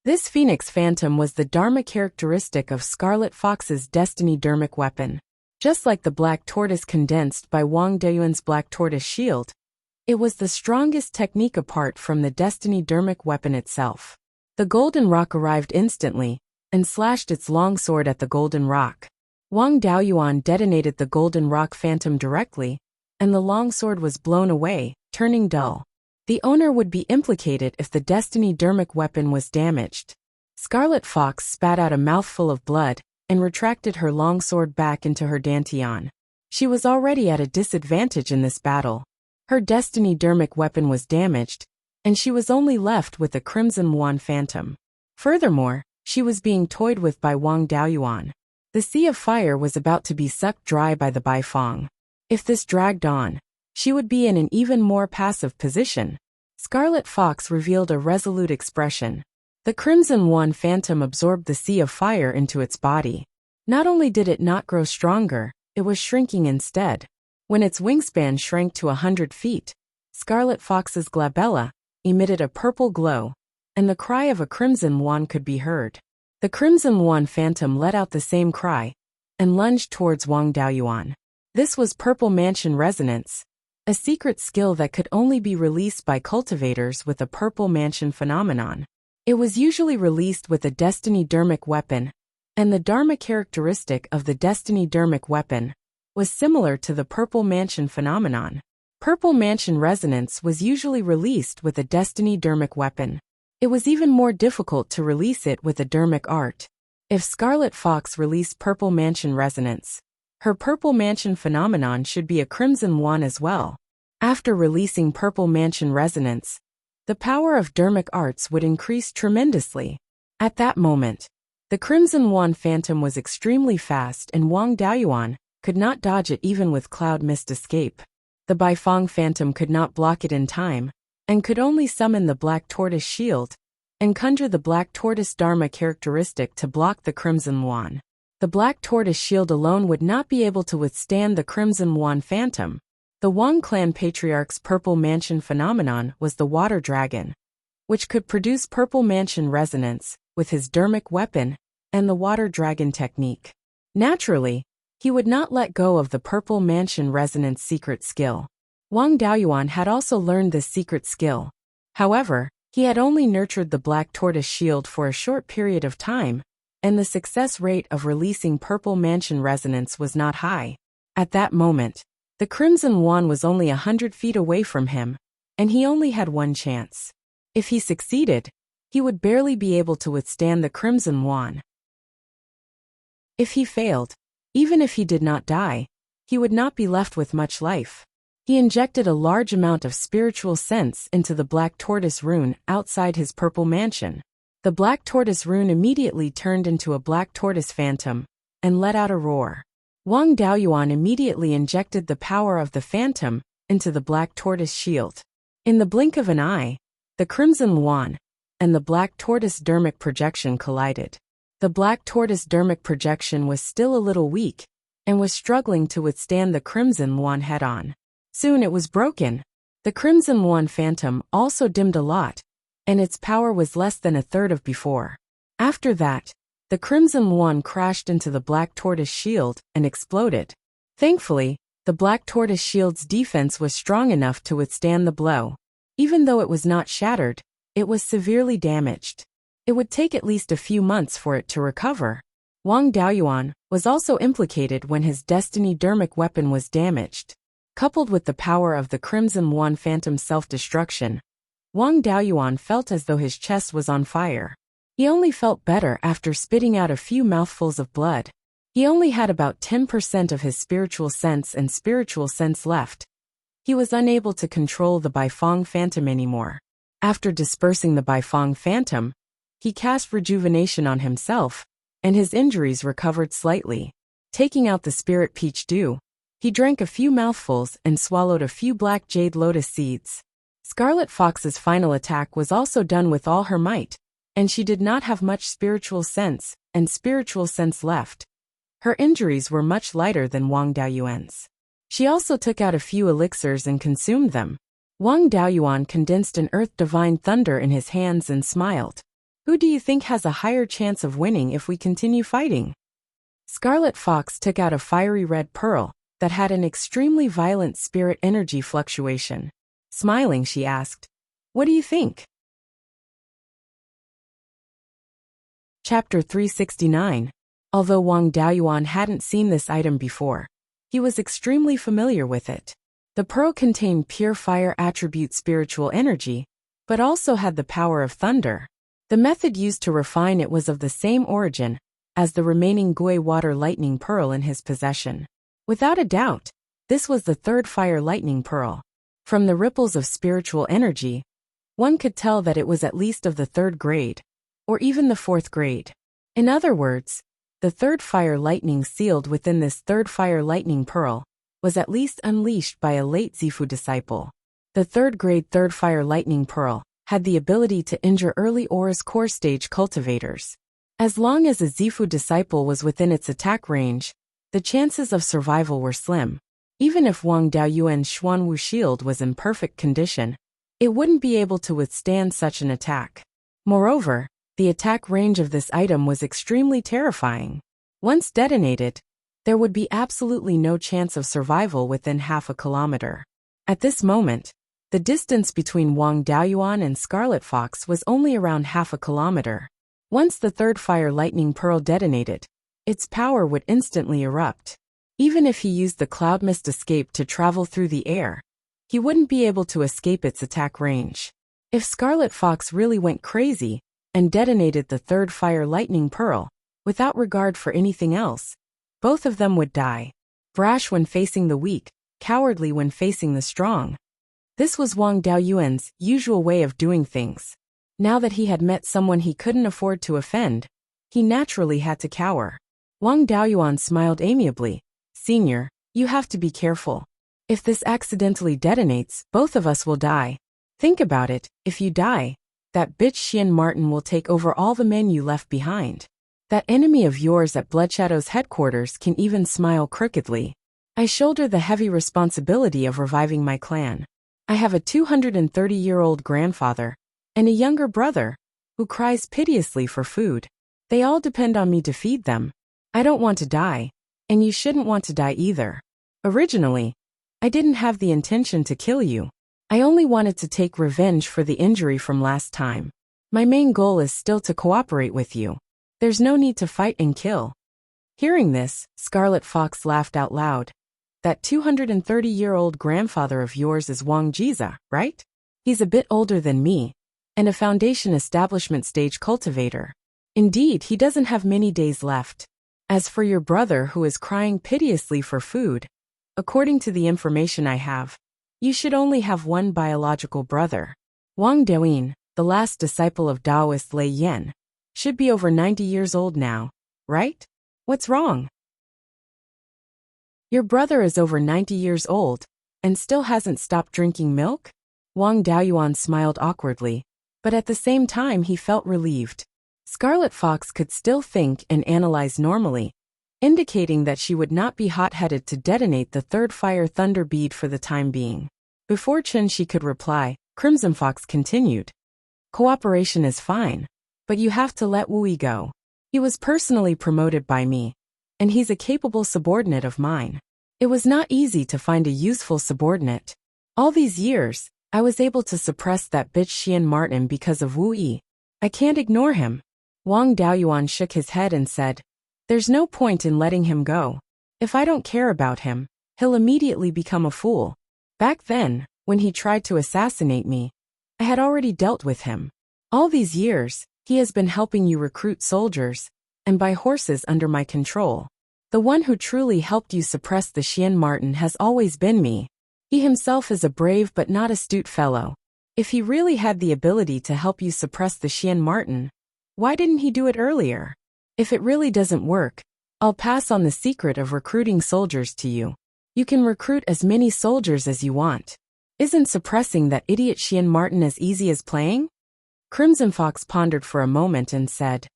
This phoenix phantom was the Dharma characteristic of Scarlet Fox's Destiny Dermic weapon. Just like the black tortoise condensed by Wang Daoyuan's black tortoise shield, It was the strongest technique apart from the destiny dermic weapon itself. The golden rock arrived instantly, and slashed its long sword at the golden rock. Wang Daoyuan detonated the golden rock phantom directly, and the long sword was blown away, turning dull. The owner would be implicated if the destiny dermic weapon was damaged. Scarlet Fox spat out a mouthful of blood, and retracted her long sword back into her dantian. She was already at a disadvantage in this battle. Her destiny dermic weapon was damaged, and she was only left with a crimson Muan phantom. Furthermore, she was being toyed with by Wang Daoyuan. The sea of fire was about to be sucked dry by the Baifang. If this dragged on, she would be in an even more passive position. Scarlet Fox revealed a resolute expression. The crimson Muan phantom absorbed the sea of fire into its body. Not only did it not grow stronger, it was shrinking instead. When its wingspan shrank to 100 feet, Scarlet Fox's glabella emitted a purple glow, and the cry of a crimson Muan could be heard. The crimson Muan phantom let out the same cry, and lunged towards Wang Daoyuan. This was Purple Mansion Resonance, a secret skill that could only be released by cultivators with a Purple Mansion phenomenon. It was usually released with a Destiny Dermic weapon, and the Dharma characteristic of the Destiny Dermic weapon was similar to the Purple Mansion phenomenon. Purple Mansion Resonance was usually released with a Destiny Dermic weapon. It was even more difficult to release it with a Dermic art. If Scarlet Fox released Purple Mansion Resonance, her Purple Mansion phenomenon should be a Crimson Muan as well. After releasing Purple Mansion Resonance, the power of Dermic arts would increase tremendously. At that moment, the Crimson Muan phantom was extremely fast and Wang Daoyuan could not dodge it even with Cloud Mist escape. The Baifang phantom could not block it in time, and could only summon the Black Tortoise shield, and conjure the Black Tortoise Dharma characteristic to block the Crimson Muan. The Black Tortoise shield alone would not be able to withstand the Crimson Muan phantom. The Wang clan patriarch's Purple Mansion phenomenon was the Water Dragon, which could produce Purple Mansion Resonance with his Dermic weapon and the Water Dragon technique. Naturally, he would not let go of the Purple Mansion Resonance secret skill. Wang Daoyuan had also learned this secret skill. However, he had only nurtured the Black Tortoise shield for a short period of time, and the success rate of releasing Purple Mansion Resonance was not high. At that moment, the Crimson Muan was only 100 feet away from him, and he only had one chance. If he succeeded, he would barely be able to withstand the Crimson Muan. If he failed, even if he did not die, he would not be left with much life. He injected a large amount of spiritual sense into the Black Tortoise rune outside his Purple Mansion. The Black Tortoise rune immediately turned into a Black Tortoise phantom, and let out a roar. Wang Daoyuan immediately injected the power of the phantom into the Black Tortoise shield. In the blink of an eye, the Crimson Muan and the Black Tortoise Dermic projection collided. The Black Tortoise Dermic projection was still a little weak, and was struggling to withstand the Crimson Muan head-on. Soon it was broken. The Crimson Muan phantom also dimmed a lot, and its power was less than a third of before. After that, the Crimson Muan crashed into the Black Tortoise shield and exploded. Thankfully, the Black Tortoise shield's defense was strong enough to withstand the blow. Even though it was not shattered, it was severely damaged. It would take at least a few months for it to recover. Wang Daoyuan was also implicated when his Destiny Dermic weapon was damaged. Coupled with the power of the Crimson Muan phantom self-destruction, Wang Daoyuan felt as though his chest was on fire. He only felt better after spitting out a few mouthfuls of blood. He only had about 10% of his spiritual sense and spiritual sense left. He was unable to control the Baifang phantom anymore. After dispersing the Baifang phantom, he cast rejuvenation on himself, and his injuries recovered slightly. Taking out the spirit peach dew, he drank a few mouthfuls and swallowed a few black jade lotus seeds. Scarlet Fox's final attack was also done with all her might, and she did not have much spiritual sense and spiritual sense left. Her injuries were much lighter than Wang Daoyuan's. She also took out a few elixirs and consumed them. Wang Daoyuan condensed an earth divine thunder in his hands and smiled. Who do you think has a higher chance of winning if we continue fighting? Scarlet Fox took out a fiery red pearl that had an extremely violent spirit energy fluctuation. Smiling, she asked, "What do you think?" Chapter 369. Although Wang Daoyuan hadn't seen this item before, he was extremely familiar with it. The pearl contained pure fire attribute spiritual energy, but also had the power of thunder. The method used to refine it was of the same origin as the remaining Gui water lightning pearl in his possession. Without a doubt, this was the third fire lightning pearl. From the ripples of spiritual energy, one could tell that it was at least of the third grade, or even the fourth grade. In other words, the third fire lightning sealed within this third fire lightning pearl was at least unleashed by a late Zifu disciple. The third grade third fire lightning pearl had the ability to injure early Aura's core stage cultivators. As long as a Zifu disciple was within its attack range, the chances of survival were slim. Even if Wang Daoyuan's Xuanwu shield was in perfect condition, it wouldn't be able to withstand such an attack. Moreover, the attack range of this item was extremely terrifying. Once detonated, there would be absolutely no chance of survival within half a kilometer. At this moment, the distance between Wang Daoyuan and Scarlet Fox was only around half a kilometer. Once the third fire lightning pearl detonated, its power would instantly erupt. Even if he used the cloud mist escape to travel through the air, he wouldn't be able to escape its attack range. If Scarlet Fox really went crazy and detonated the third fire lightning pearl, without regard for anything else, both of them would die. Brash when facing the weak, cowardly when facing the strong. This was Wang Daoyuan's usual way of doing things. Now that he had met someone he couldn't afford to offend, he naturally had to cower. Wang Daoyuan smiled amiably. "Senior, you have to be careful. If this accidentally detonates, both of us will die. Think about it, if you die, that bitch Xian Martin will take over all the men you left behind. That enemy of yours at Bloodshadow's headquarters can even smile crookedly. I shoulder the heavy responsibility of reviving my clan. I have a 230-year-old grandfather and a younger brother who cries piteously for food. They all depend on me to feed them. I don't want to die, and you shouldn't want to die either. Originally, I didn't have the intention to kill you. I only wanted to take revenge for the injury from last time. My main goal is still to cooperate with you. There's no need to fight and kill." Hearing this, Scarlet Fox laughed out loud. "That 230-year-old grandfather of yours is Wang Jiza, right? He's a bit older than me, and a foundation establishment stage cultivator. Indeed, he doesn't have many days left. As for your brother who is crying piteously for food, according to the information I have, you should only have one biological brother. Wang Daoyin, the last disciple of Taoist Lei Yan, should be over 90 years old now, right? What's wrong? Your brother is over 90 years old and still hasn't stopped drinking milk?" Wang Daoyuan smiled awkwardly, but at the same time he felt relieved. Scarlet Fox could still think and analyze normally, indicating that she would not be hot-headed to detonate the third fire thunder bead for the time being. Before Chen Shi could reply, Crimson Fox continued. "Cooperation is fine, but you have to let Wu Yi go. He was personally promoted by me, and he's a capable subordinate of mine. It was not easy to find a useful subordinate. All these years, I was able to suppress that bitch Xian Martin because of Wu Yi. I can't ignore him." Wang Daoyuan shook his head and said, "There's no point in letting him go. If I don't care about him, he'll immediately become a fool. Back then, when he tried to assassinate me, I had already dealt with him. All these years, he has been helping you recruit soldiers and buy horses under my control. The one who truly helped you suppress the Xian Martin has always been me. He himself is a brave but not astute fellow. If he really had the ability to help you suppress the Xian Martin, why didn't he do it earlier? If it really doesn't work, I'll pass on the secret of recruiting soldiers to you. You can recruit as many soldiers as you want. Isn't suppressing that idiot Xian Martin as easy as playing?" Crimson Fox pondered for a moment and said,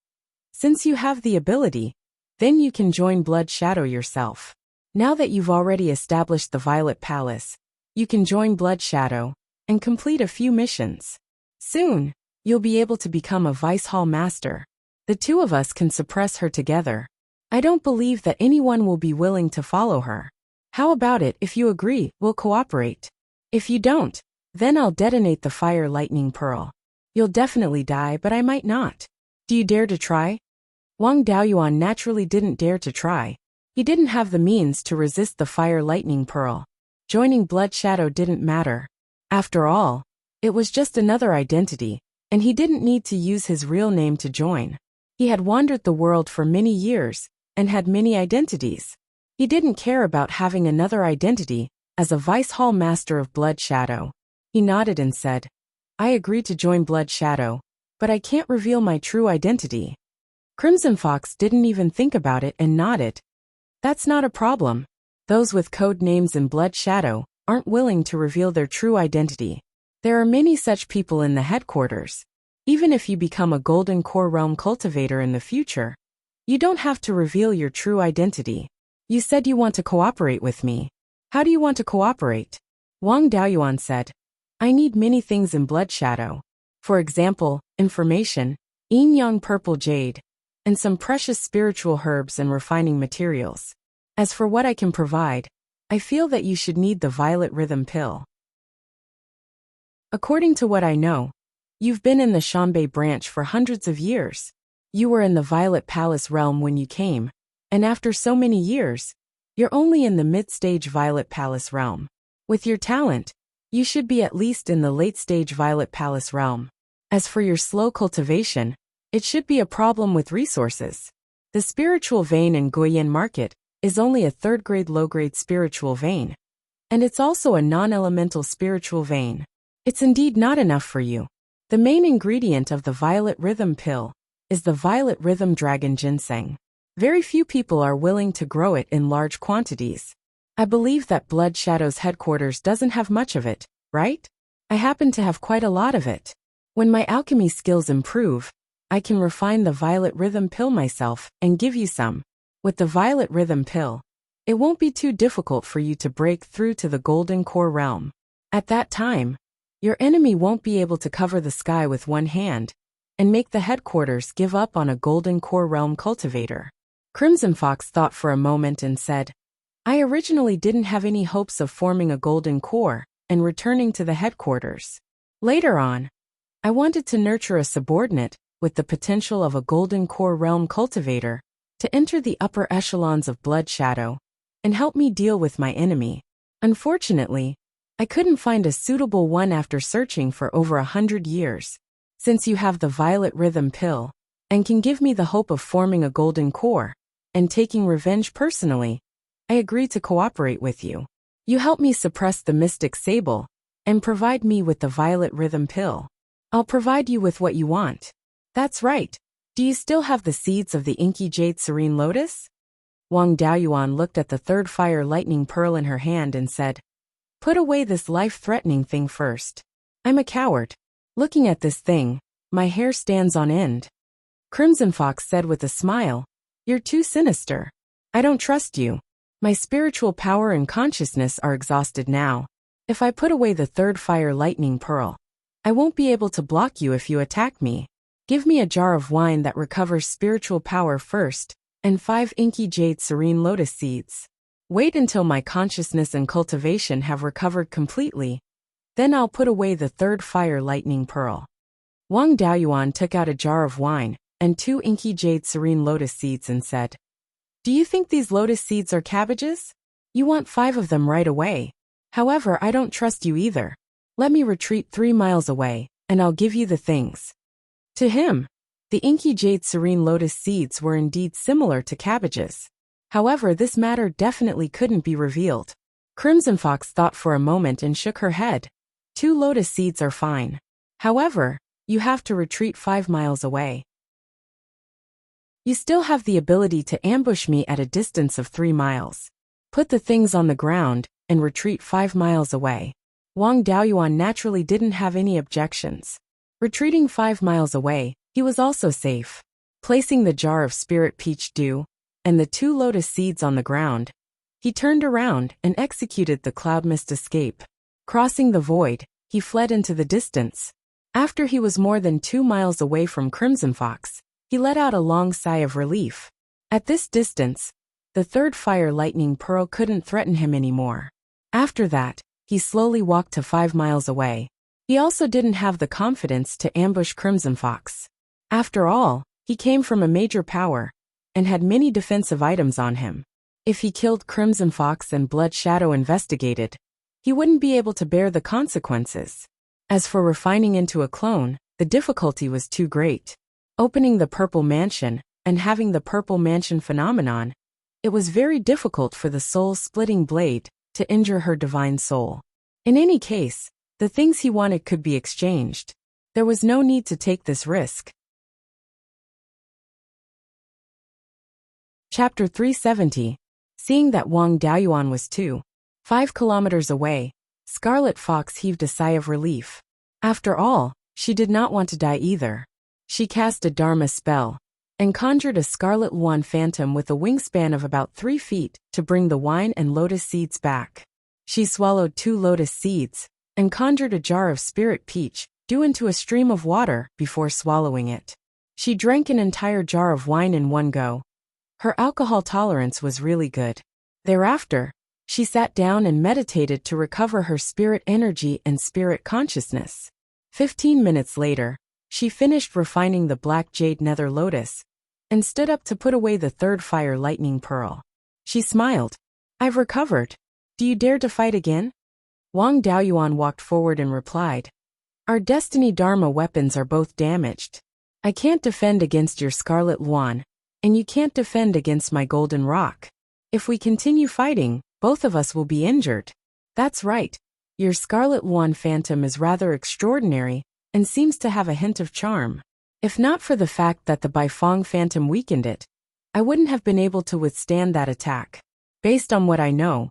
"Since you have the ability, then you can join Blood Shadow yourself. Now that you've already established the Violet Palace, you can join Blood Shadow and complete a few missions. Soon, you'll be able to become a Vice Hall Master. The two of us can suppress her together. I don't believe that anyone will be willing to follow her. How about it if you agree, we'll cooperate? If you don't, Then I'll detonate the fire lightning pearl. You'll definitely die, but I might not. Do you dare to try? Wang Daoyuan naturally didn't dare to try. He didn't have the means to resist the fire lightning pearl. Joining Blood Shadow didn't matter. After all, it was just another identity, and he didn't need to use his real name to join. He had wandered the world for many years, and had many identities. He didn't care about having another identity, as a Vice Hall Master of Blood Shadow. He nodded and said, I agree to join Blood Shadow, but I can't reveal my true identity. Crimson Fox didn't even think about it and nodded. That's not a problem. Those with code names in Blood Shadow aren't willing to reveal their true identity. There are many such people in the headquarters. Even if you become a Golden Core Realm cultivator in the future, you don't have to reveal your true identity. You said you want to cooperate with me. How do you want to cooperate? Wang Daoyuan said, I need many things in Blood Shadow. For example, information, yin-yang purple jade, and some precious spiritual herbs and refining materials. As for what I can provide, I feel that you should need the violet rhythm pill. According to what I know, you've been in the Shanbei branch for hundreds of years. You were in the Violet Palace realm when you came, and after so many years, you're only in the mid-stage Violet Palace realm. With your talent, you should be at least in the late-stage Violet Palace realm. As for your slow cultivation, it should be a problem with resources. The spiritual vein in Guoyan Market is only a third-grade low-grade spiritual vein, and it's also a non-elemental spiritual vein. It's indeed not enough for you. The main ingredient of the Violet Rhythm pill is the Violet Rhythm Dragon Ginseng. Very few people are willing to grow it in large quantities. I believe that Blood Shadow's headquarters doesn't have much of it, right? I happen to have quite a lot of it. When my alchemy skills improve, I can refine the Violet Rhythm pill myself and give you some. With the Violet Rhythm pill, it won't be too difficult for you to break through to the Golden Core realm. At that time, your enemy won't be able to cover the sky with one hand and make the headquarters give up on a Golden Core realm cultivator. Crimson Fox thought for a moment and said, I originally didn't have any hopes of forming a Golden Core and returning to the headquarters. Later on, I wanted to nurture a subordinate with the potential of a Golden Core realm cultivator to enter the upper echelons of Blood Shadow and help me deal with my enemy. Unfortunately, I couldn't find a suitable one after searching for over 100 years. Since you have the Violet Rhythm pill and can give me the hope of forming a Golden Core and taking revenge personally, I agree to cooperate with you. You help me suppress the Mystic Sable and provide me with the Violet Rhythm pill. I'll provide you with what you want. That's right. Do you still have the seeds of the Inky Jade Serene Lotus? Wang Daoyuan looked at the third fire lightning pearl in her hand and said, Put away this life-threatening thing first. I'm a coward. Looking at this thing, my hair stands on end. Crimson Fox said with a smile, You're too sinister. I don't trust you. My spiritual power and consciousness are exhausted now. If I put away the third fire lightning pearl, I won't be able to block you if you attack me. Give me a jar of wine that recovers spiritual power first, and 5 Inky Jade Serene Lotus seeds. Wait until my consciousness and cultivation have recovered completely. Then I'll put away the third fire lightning pearl. Wang Daoyuan took out a jar of wine and 2 Inky Jade Serene Lotus seeds and said, Do you think these lotus seeds are cabbages? You want 5 of them right away. However, I don't trust you either. Let me retreat 3 miles away, and I'll give you the things. To him, the Inky Jade Serene Lotus seeds were indeed similar to cabbages. However, this matter definitely couldn't be revealed. Crimson Fox thought for a moment and shook her head. 2 lotus seeds are fine. However, you have to retreat 5 miles away. You still have the ability to ambush me at a distance of 3 miles. Put the things on the ground and retreat 5 miles away. Wang Daoyuan naturally didn't have any objections. Retreating 5 miles away, he was also safe. Placing the jar of spirit peach dew and the 2 lotus seeds on the ground, he turned around and executed the cloud mist escape. Crossing the void, he fled into the distance. After he was more than 2 miles away from Crimson Fox, he let out a long sigh of relief. At this distance, the third fire lightning pearl couldn't threaten him anymore. After that, he slowly walked to 5 miles away. He also didn't have the confidence to ambush Crimson Fox. After all, he came from a major power, and had many defensive items on him. If he killed Crimson Fox and Blood Shadow investigated, he wouldn't be able to bear the consequences. As for refining into a clone, the difficulty was too great. Opening the Purple Mansion, and having the Purple Mansion phenomenon, it was very difficult for the soul-splitting blade to injure her divine soul. In any case, the things he wanted could be exchanged. There was no need to take this risk. Chapter 370. Seeing that Wang Daoyuan was 5 kilometers away, Scarlet Fox heaved a sigh of relief. After all, she did not want to die either. She cast a Dharma spell, and conjured a Scarlet Luan phantom with a wingspan of about 3 feet to bring the wine and lotus seeds back. She swallowed 2 lotus seeds, and conjured a jar of spirit peach, due into a stream of water before swallowing it. She drank an entire jar of wine in one go. Her alcohol tolerance was really good. Thereafter, she sat down and meditated to recover her spirit energy and spirit consciousness. 15 minutes later, she finished refining the black jade nether lotus, and stood up to put away the 3rd fire lightning pearl. She smiled. "I've recovered. Do you dare to fight again?" Wang Daoyuan walked forward and replied, "Our Destiny Dharma weapons are both damaged. I can't defend against your Scarlet Luan, and you can't defend against my Golden Rock. If we continue fighting, both of us will be injured." "That's right. Your Scarlet Luan phantom is rather extraordinary, and seems to have a hint of charm. If not for the fact that the Baifeng phantom weakened it, I wouldn't have been able to withstand that attack. Based on what I know,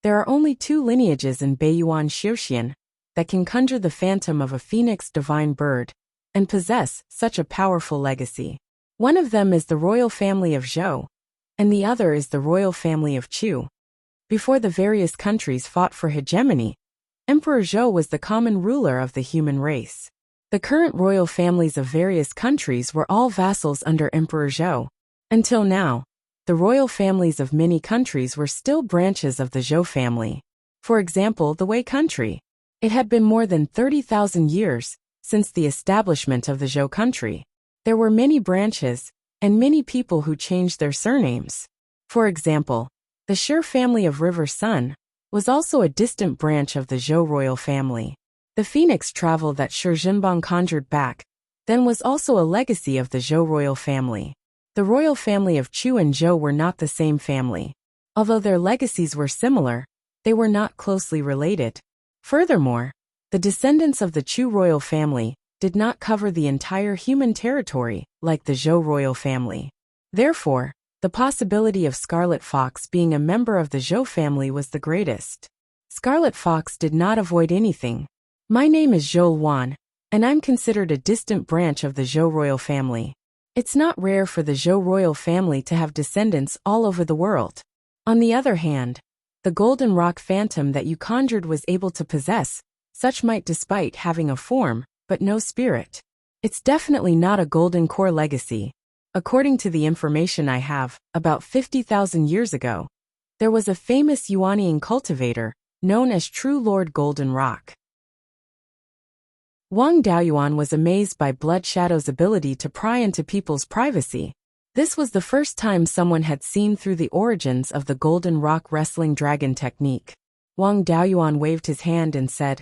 there are only 2 lineages in Beiyuan Xiuxian that can conjure the phantom of a phoenix divine bird, and possess such a powerful legacy. One of them is the royal family of Zhou, and the other is the royal family of Chu. Before the various countries fought for hegemony, Emperor Zhou was the common ruler of the human race. The current royal families of various countries were all vassals under Emperor Zhou. Until now, the royal families of many countries were still branches of the Zhou family. For example, the Wei country. It had been more than 30,000 years since the establishment of the Zhou country. There were many branches, and many people who changed their surnames. For example, the Shi family of River Sun was also a distant branch of the Zhou royal family. The phoenix travel that Shi Jinbang conjured back then was also a legacy of the Zhou royal family. The royal family of Chu and Zhou were not the same family. Although their legacies were similar, they were not closely related. Furthermore, the descendants of the Chu royal family did not cover the entire human territory like the Zhou royal family. Therefore, the possibility of Scarlet Fox being a member of the Zhou family was the greatest. Scarlet Fox did not avoid anything. "My name is Zhou Luan, and I'm considered a distant branch of the Zhou royal family. It's not rare for the Zhou royal family to have descendants all over the world. On the other hand, the Golden Rock Phantom that you conjured was able to possess such might despite having a form, but no spirit. It's definitely not a Golden Core legacy. According to the information I have, about 50,000 years ago, there was a famous Yuanian cultivator known as True Lord Golden Rock." Wang Daoyuan was amazed by Blood Shadow's ability to pry into people's privacy. This was the first time someone had seen through the origins of the Golden Rock Wrestling Dragon technique. Wang Daoyuan waved his hand and said,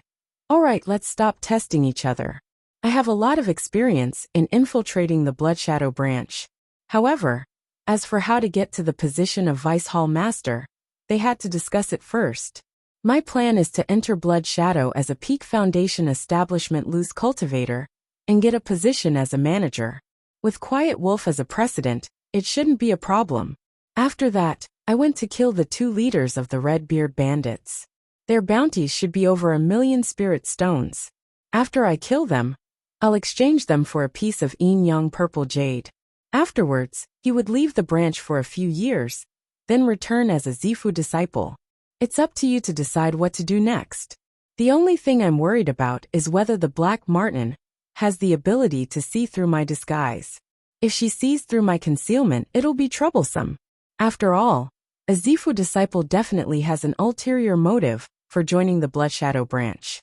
"All right, let's stop testing each other. I have a lot of experience in infiltrating the Blood Shadow branch. However, as for how to get to the position of Vice Hall Master, they had to discuss it first. My plan is to enter Blood Shadow as a Peak Foundation establishment loose cultivator, and get a position as a manager. With Quiet Wolf as a precedent, it shouldn't be a problem. After that, I went to kill the 2 leaders of the Redbeard Bandits. Their bounties should be over 1,000,000 spirit stones. After I kill them, I'll exchange them for a piece of Yin Yang purple jade. Afterwards, he would leave the branch for a few years, then return as a Zifu disciple. It's up to you to decide what to do next. The only thing I'm worried about is whether the Black Martin has the ability to see through my disguise. If she sees through my concealment, it'll be troublesome. After all, a Zifu disciple definitely has an ulterior motive for joining the Blood Shadow branch.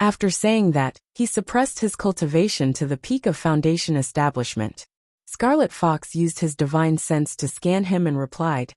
After saying that, he suppressed his cultivation to the peak of Foundation establishment. Scarlet Fox used his divine sense to scan him and replied,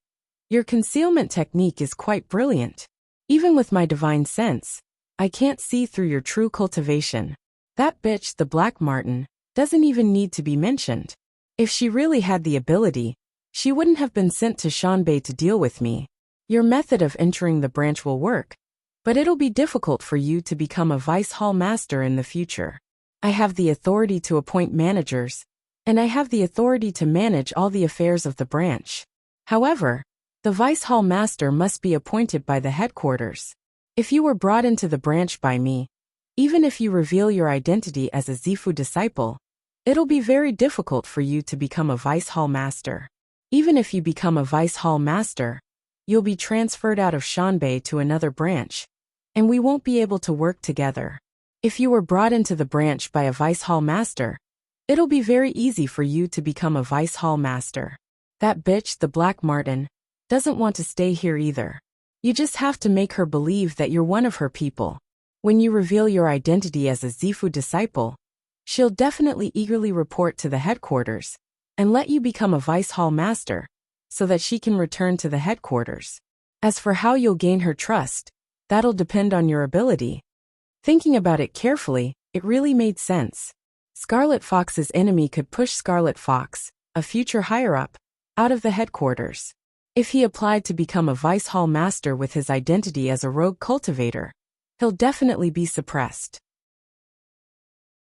"Your concealment technique is quite brilliant. Even with my divine sense, I can't see through your true cultivation. That bitch, the Black Martin, doesn't even need to be mentioned. If she really had the ability, she wouldn't have been sent to Shanbei to deal with me. Your method of entering the branch will work, but it'll be difficult for you to become a Vice Hall Master in the future. I have the authority to appoint managers, and I have the authority to manage all the affairs of the branch. However, the Vice Hall Master must be appointed by the headquarters. If you were brought into the branch by me, even if you reveal your identity as a Zifu disciple, it'll be very difficult for you to become a Vice Hall Master. Even if you become a Vice Hall Master, you'll be transferred out of Shanbei to another branch, and we won't be able to work together. If you were brought into the branch by a Vice Hall Master, it'll be very easy for you to become a Vice Hall Master. That bitch, the Black Martin, doesn't want to stay here either. You just have to make her believe that you're one of her people. When you reveal your identity as a Zifu disciple, she'll definitely eagerly report to the headquarters and let you become a Vice Hall Master so that she can return to the headquarters. As for how you'll gain her trust, that'll depend on your ability." Thinking about it carefully, it really made sense. Scarlet Fox's enemy could push Scarlet Fox, a future higher-up, out of the headquarters. If he applied to become a Vice Hall Master with his identity as a rogue cultivator, he'll definitely be suppressed.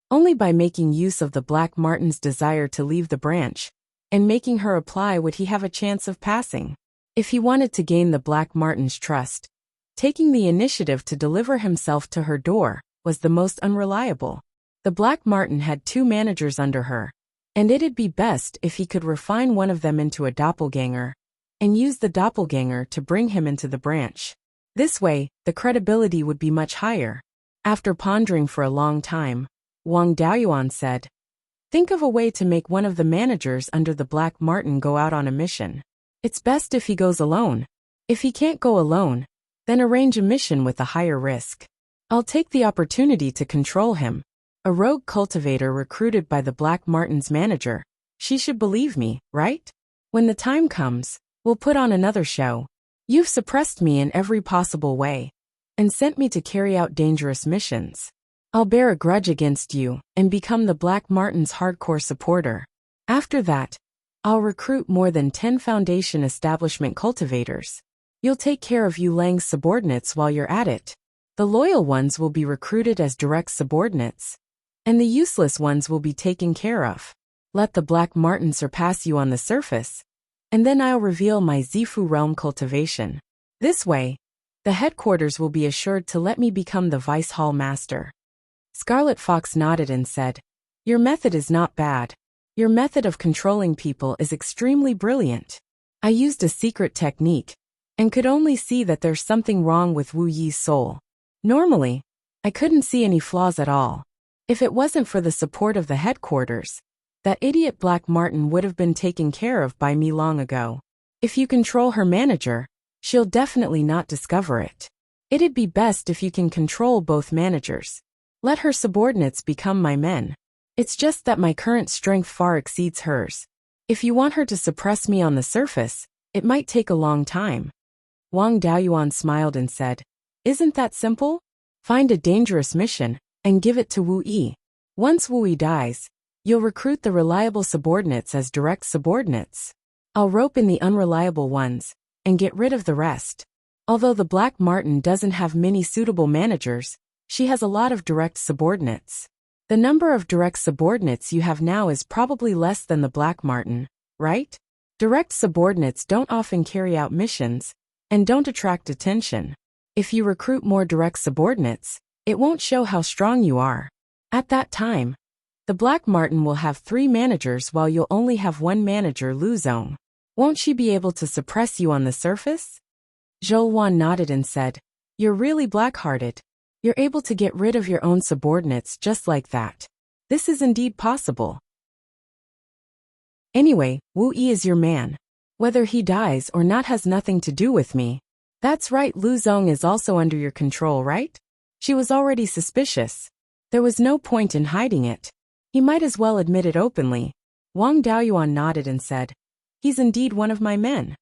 Only by making use of the Black Martin's desire to leave the branch and making her apply would he have a chance of passing. If he wanted to gain the Black Martin's trust, taking the initiative to deliver himself to her door was the most unreliable. The Black Martin had 2 managers under her, and it'd be best if he could refine one of them into a doppelganger and use the doppelganger to bring him into the branch. This way, the credibility would be much higher. After pondering for a long time, Wang Daoyuan said, "Think of a way to make one of the managers under the Black Martin go out on a mission. It's best if he goes alone. If he can't go alone, then arrange a mission with a higher risk. I'll take the opportunity to control him. A rogue cultivator recruited by the Black Martin's manager. She should believe me, right? When the time comes, we'll put on another show. You've suppressed me in every possible way and sent me to carry out dangerous missions. I'll bear a grudge against you and become the Black Martin's hardcore supporter. After that, I'll recruit more than 10 Foundation establishment cultivators. You'll take care of Yu Lang's subordinates while you're at it. The loyal ones will be recruited as direct subordinates, and the useless ones will be taken care of. Let the Black Martin surpass you on the surface, and then I'll reveal my Zifu realm cultivation. This way, the headquarters will be assured to let me become the Vice Hall Master." Scarlet Fox nodded and said, "Your method is not bad. Your method of controlling people is extremely brilliant. I used a secret technique and could only see that there's something wrong with Wu Yi's soul. Normally, I couldn't see any flaws at all. If it wasn't for the support of the headquarters, that idiot Black Martin would have been taken care of by me long ago. If you control her manager, she'll definitely not discover it. It'd be best if you can control both managers. Let her subordinates become my men. It's just that my current strength far exceeds hers. If you want her to suppress me on the surface, it might take a long time." Wang Daoyuan smiled and said, "Isn't that simple? Find a dangerous mission and give it to Wu Yi. Once Wu Yi dies, you'll recruit the reliable subordinates as direct subordinates. I'll rope in the unreliable ones and get rid of the rest. Although the Black Martin doesn't have many suitable managers, she has a lot of direct subordinates. The number of direct subordinates you have now is probably less than the Black Martin, right? Direct subordinates don't often carry out missions and don't attract attention. If you recruit more direct subordinates, it won't show how strong you are. At that time, the Black Martin will have 3 managers while you'll only have 1 manager, Lu Zong. Won't she be able to suppress you on the surface?" Zhou nodded and said, "You're really black-hearted. You're able to get rid of your own subordinates just like that. This is indeed possible. Anyway, Wu Yi is your man. Whether he dies or not has nothing to do with me. That's right, Lu Zong is also under your control, right? She was already suspicious. There was no point in hiding it. He might as well admit it openly. Wang Daoyuan nodded and said, "He's indeed one of my men."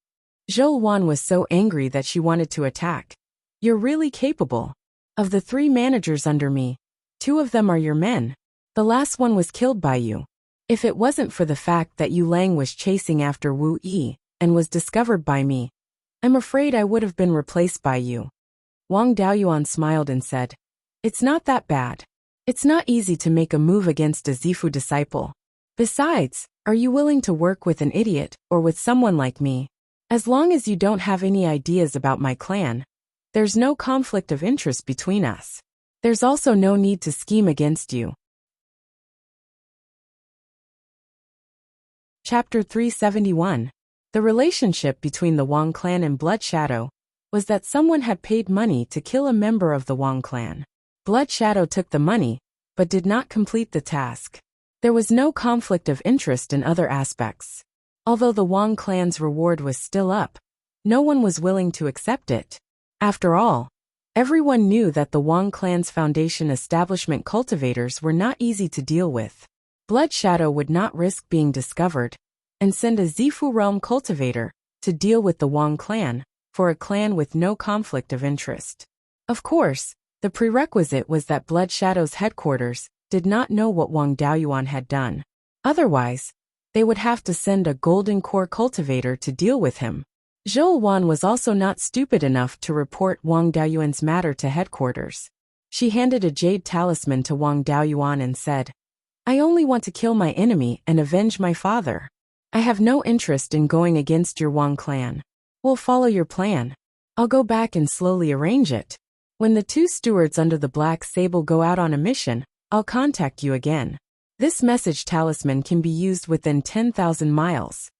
Zhou Wan was so angry that she wanted to attack. "You're really capable. Of the 3 managers under me, 2 of them are your men. The last one was killed by you. If it wasn't for the fact that Yu Lang was chasing after Wu Yi and was discovered by me, I'm afraid I would have been replaced by you." Wang Daoyuan smiled and said, "It's not that bad. It's not easy to make a move against a Zifu disciple. Besides, are you willing to work with an idiot or with someone like me? As long as you don't have any ideas about my clan, there's no conflict of interest between us. There's also no need to scheme against you." Chapter 371. The relationship between the Wang clan and Blood Shadow was that someone had paid money to kill a member of the Wang clan. Blood Shadow took the money, but did not complete the task. There was no conflict of interest in other aspects. Although the Wang clan's reward was still up, no one was willing to accept it. After all, everyone knew that the Wang clan's foundation establishment cultivators were not easy to deal with. Blood Shadow would not risk being discovered and send a Zifu realm cultivator to deal with the Wang clan for a clan with no conflict of interest. Of course, the prerequisite was that Blood Shadow's headquarters did not know what Wang Daoyuan had done. Otherwise, they would have to send a golden core cultivator to deal with him. Zhou Wan was also not stupid enough to report Wang Daoyuan's matter to headquarters. She handed a jade talisman to Wang Daoyuan and said, "I only want to kill my enemy and avenge my father. I have no interest in going against your Wang clan. We'll follow your plan. I'll go back and slowly arrange it. When the 2 stewards under the Black Sable go out on a mission, I'll contact you again. This message talisman can be used within 10,000 miles."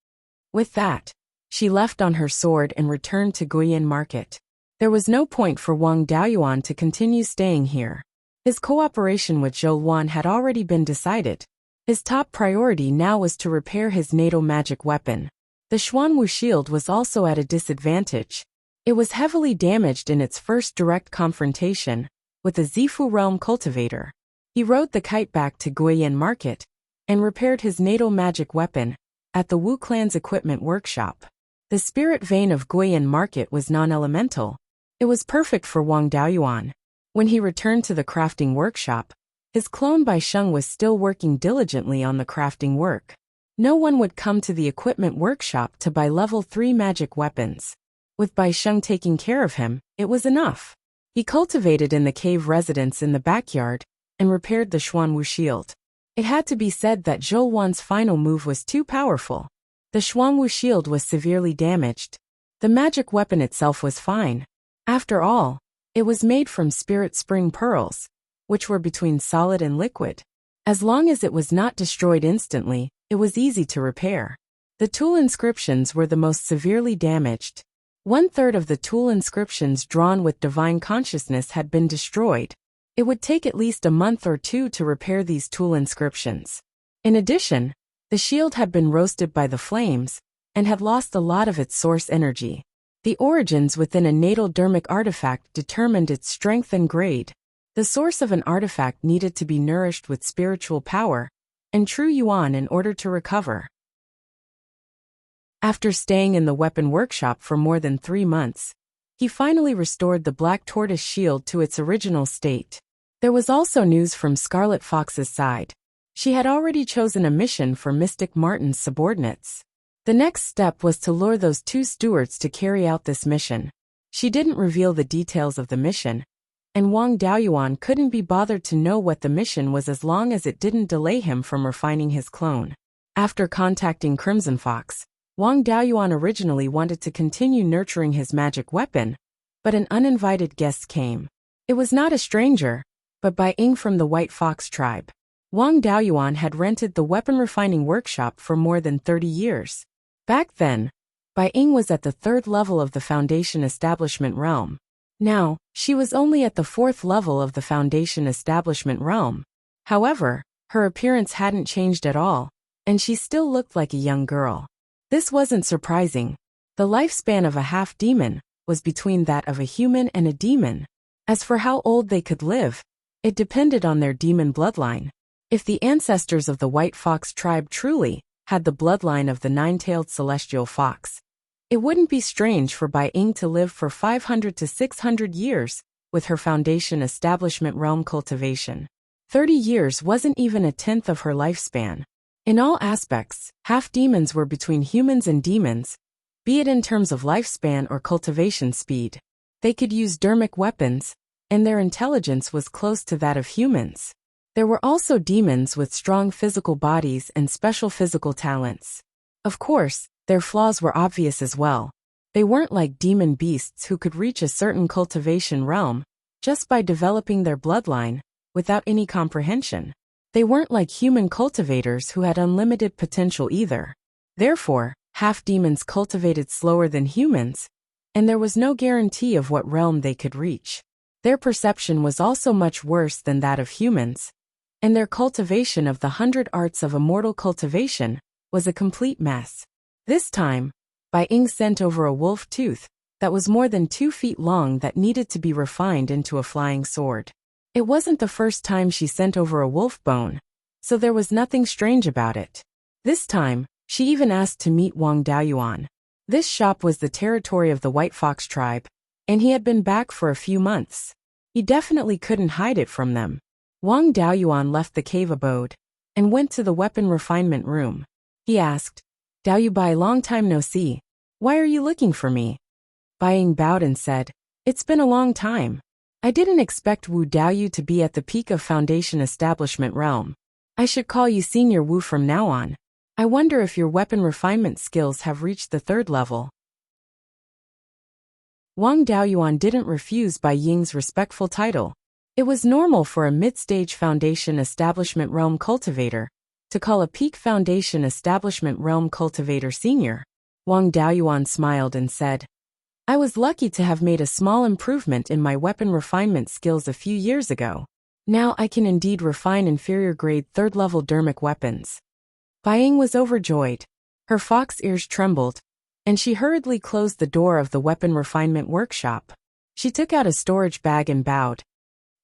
With that, she left on her sword and returned to Beiyuan Market. There was no point for Wang Daoyuan to continue staying here. His cooperation with Zhou Wan had already been decided. His top priority now was to repair his natal magic weapon. The Xuanwu shield was also at a disadvantage. It was heavily damaged in its first direct confrontation with a Zifu realm cultivator. He rode the kite back to Beiyuan Market and repaired his natal magic weapon at the Wu clan's equipment workshop. The spirit vein of Beiyuan Market was non-elemental. It was perfect for Wang Daoyuan. When he returned to the crafting workshop, his clone Baisheng was still working diligently on the crafting work. No one would come to the equipment workshop to buy level 3 magic weapons. With Baisheng taking care of him, it was enough. He cultivated in the cave residence in the backyard and repaired the Xuanwu shield. It had to be said that Zhou Wan's final move was too powerful. The Xuanwu shield was severely damaged. The magic weapon itself was fine. After all, it was made from spirit spring pearls, which were between solid and liquid. As long as it was not destroyed instantly, it was easy to repair. The tool inscriptions were the most severely damaged. 1/3 of the tool inscriptions drawn with divine consciousness had been destroyed. It would take at least a month or 2 to repair these tool inscriptions. In addition, the shield had been roasted by the flames and had lost a lot of its source energy. The origins within a natal dermic artifact determined its strength and grade. The source of an artifact needed to be nourished with spiritual power and true yuan in order to recover. After staying in the weapon workshop for more than 3 months, he finally restored the Black Tortoise shield to its original state. There was also news from Scarlet Fox's side. She had already chosen a mission for Mystic Martin's subordinates. The next step was to lure those 2 stewards to carry out this mission. She didn't reveal the details of the mission, and Wang Daoyuan couldn't be bothered to know what the mission was as long as it didn't delay him from refining his clone. After contacting Crimson Fox, Wang Daoyuan originally wanted to continue nurturing his magic weapon, but an uninvited guest came. It was not a stranger, but Beiyuan from the White Fox tribe. Wang Daoyuan had rented the weapon refining workshop for more than 30 years. Back then, Beiyuan was at the 3rd level of the Foundation Establishment realm. Now, she was only at the 4th level of the Foundation Establishment realm. However, her appearance hadn't changed at all, and she still looked like a young girl. This wasn't surprising. The lifespan of a half-demon was between that of a human and a demon. As for how old they could live, it depended on their demon bloodline. If the ancestors of the White Fox tribe truly had the bloodline of the nine-tailed celestial fox, it wouldn't be strange for Beiyuan to live for 500 to 600 years with her foundation establishment realm cultivation. 30 years wasn't even a tenth of her lifespan. In all aspects, half-demons were between humans and demons, be it in terms of lifespan or cultivation speed. They could use dermic weapons, and their intelligence was close to that of humans. There were also demons with strong physical bodies and special physical talents. Of course, their flaws were obvious as well. They weren't like demon beasts who could reach a certain cultivation realm just by developing their bloodline without any comprehension. They weren't like human cultivators who had unlimited potential either. Therefore, half-demons cultivated slower than humans, and there was no guarantee of what realm they could reach. Their perception was also much worse than that of humans, and their cultivation of the 100 arts of immortal cultivation was a complete mess. This time, Beiyuan sent over a wolf tooth that was more than 2 feet long that needed to be refined into a flying sword. It wasn't the first time she sent over a wolf bone, so there was nothing strange about it. This time, she even asked to meet Wang Daoyuan. This shop was the territory of the White Fox tribe, and he had been back for a few months. He definitely couldn't hide it from them. Wang Daoyuan left the cave abode and went to the weapon refinement room. He asked, "Daoyubai, long time no see. Why are you looking for me?" Beiyuan bowed and said, "It's been a long time. I didn't expect Wu Daoyu to be at the peak of Foundation Establishment realm. I should call you Senior Wu from now on. I wonder if your weapon refinement skills have reached the 3rd level." Wang Daoyuan didn't refuse Beiyuan's respectful title. It was normal for a mid-stage Foundation Establishment realm cultivator to call a peak Foundation Establishment realm cultivator senior. Wang Daoyuan smiled and said, "I was lucky to have made a small improvement in my weapon refinement skills a few years ago. Now I can indeed refine inferior-grade 3rd-level dermic weapons." Beiyuan was overjoyed. Her fox ears trembled, and she hurriedly closed the door of the weapon refinement workshop. She took out a storage bag and bowed.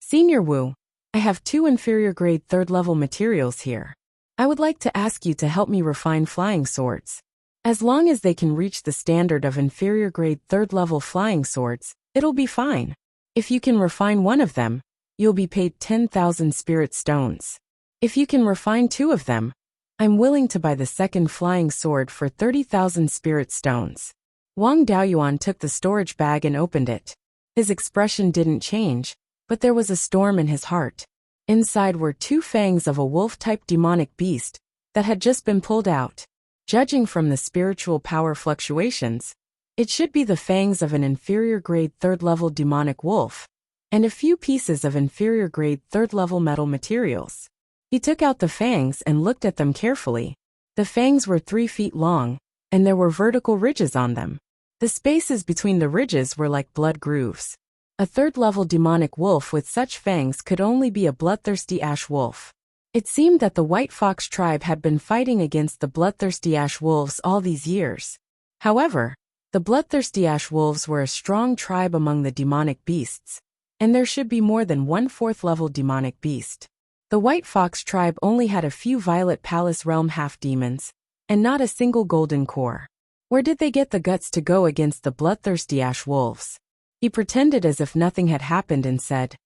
"Senior Wu, I have 2 inferior-grade 3rd-level materials here. I would like to ask you to help me refine flying swords. As long as they can reach the standard of inferior-grade 3rd-level flying swords, it'll be fine. If you can refine one of them, you'll be paid 10,000 spirit stones. If you can refine 2 of them, I'm willing to buy the 2nd flying sword for 30,000 spirit stones." Wang Daoyuan took the storage bag and opened it. His expression didn't change, but there was a storm in his heart. Inside were 2 fangs of a wolf-type demonic beast that had just been pulled out. Judging from the spiritual power fluctuations, it should be the fangs of an inferior-grade 3rd-level demonic wolf, and a few pieces of inferior-grade 3rd-level metal materials. He took out the fangs and looked at them carefully. The fangs were 3 feet long, and there were vertical ridges on them. The spaces between the ridges were like blood grooves. A 3rd-level demonic wolf with such fangs could only be a bloodthirsty ash wolf. It seemed that the White Fox tribe had been fighting against the bloodthirsty ash wolves all these years. However, the bloodthirsty ash wolves were a strong tribe among the demonic beasts, and there should be more than 1 4th-level demonic beast. The White Fox tribe only had a few Violet Palace realm half-demons, and not a single golden core. Where did they get the guts to go against the bloodthirsty ash wolves? He pretended as if nothing had happened and said,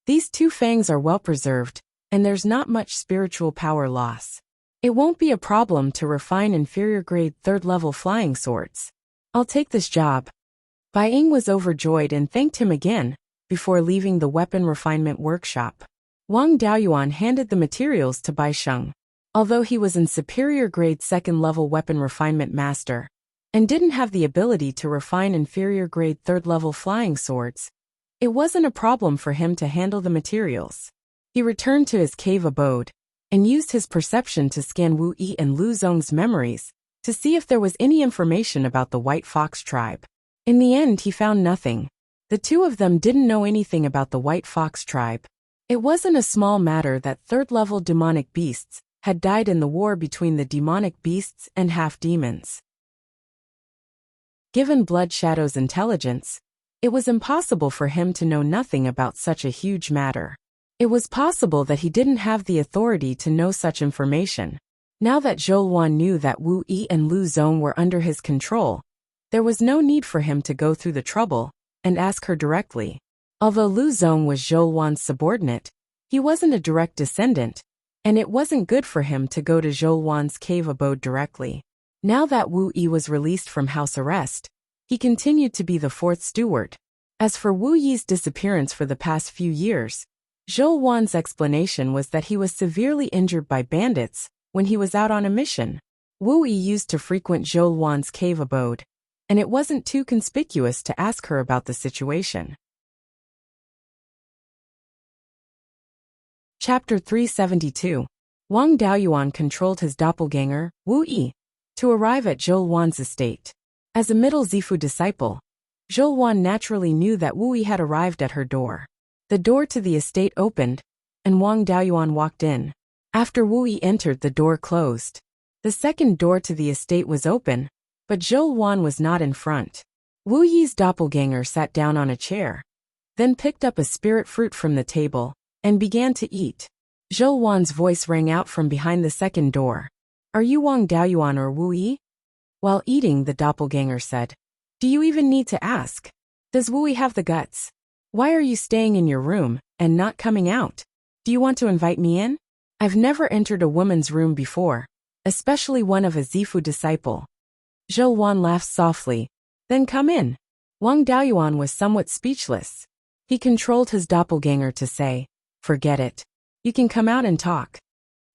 "These 2 fangs are well preserved, and there's not much spiritual power loss. It won't be a problem to refine inferior-grade 3rd-level flying swords. I'll take this job." Beiyuan was overjoyed and thanked him again before leaving the weapon refinement workshop. Wang Daoyuan handed the materials to Bai Sheng. Although he was in superior-grade 2nd-level weapon refinement master and didn't have the ability to refine inferior-grade 3rd-level flying swords, it wasn't a problem for him to handle the materials. He returned to his cave abode and used his perception to scan Wu Yi and Lu Zong's memories to see if there was any information about the White Fox tribe. In the end, he found nothing. The 2 of them didn't know anything about the White Fox tribe. It wasn't a small matter that 3rd-level demonic beasts had died in the war between the demonic beasts and half-demons. Given Blood Shadow's intelligence, It was impossible for him to know nothing about such a huge matter. It was possible that he didn't have the authority to know such information. Now that Zhou Wan knew that Wu Yi and Lu Zong were under his control, there was no need for him to go through the trouble and ask her directly. Although Lu Zong was Zhou Wan's subordinate, he wasn't a direct descendant, and it wasn't good for him to go to Zhou Wan's cave abode directly. Now that Wu Yi was released from house arrest, he continued to be the fourth steward. As for Wu Yi's disappearance for the past few years, Zhou Wan's explanation was that he was severely injured by bandits when he was out on a mission. Wu Yi used to frequent Zhou Wan's cave abode, and it wasn't too conspicuous to ask her about the situation. Chapter 372. Wang Daoyuan controlled his doppelganger, Wu Yi, to arrive at Zhou Wan's estate. As a middle Zifu disciple, Zhou Wan naturally knew that Wu Yi had arrived at her door. The door to the estate opened, and Wang Daoyuan walked in. After Wu Yi entered, the door closed. The second door to the estate was open, but Zhou Wan was not in front. Wu Yi's doppelganger sat down on a chair, then picked up a spirit fruit from the table, and began to eat. Zhou Wan's voice rang out from behind the second door. "Are you Wang Daoyuan or Wu Yi?" While eating, the doppelganger said, "Do you even need to ask? Does Wu Yi have the guts? Why are you staying in your room and not coming out? Do you want to invite me in? I've never entered a woman's room before, especially one of a Zifu disciple." Zhou Wan laughed softly. "Then come in." Wang Daoyuan was somewhat speechless. He controlled his doppelganger to say, "Forget it. You can come out and talk."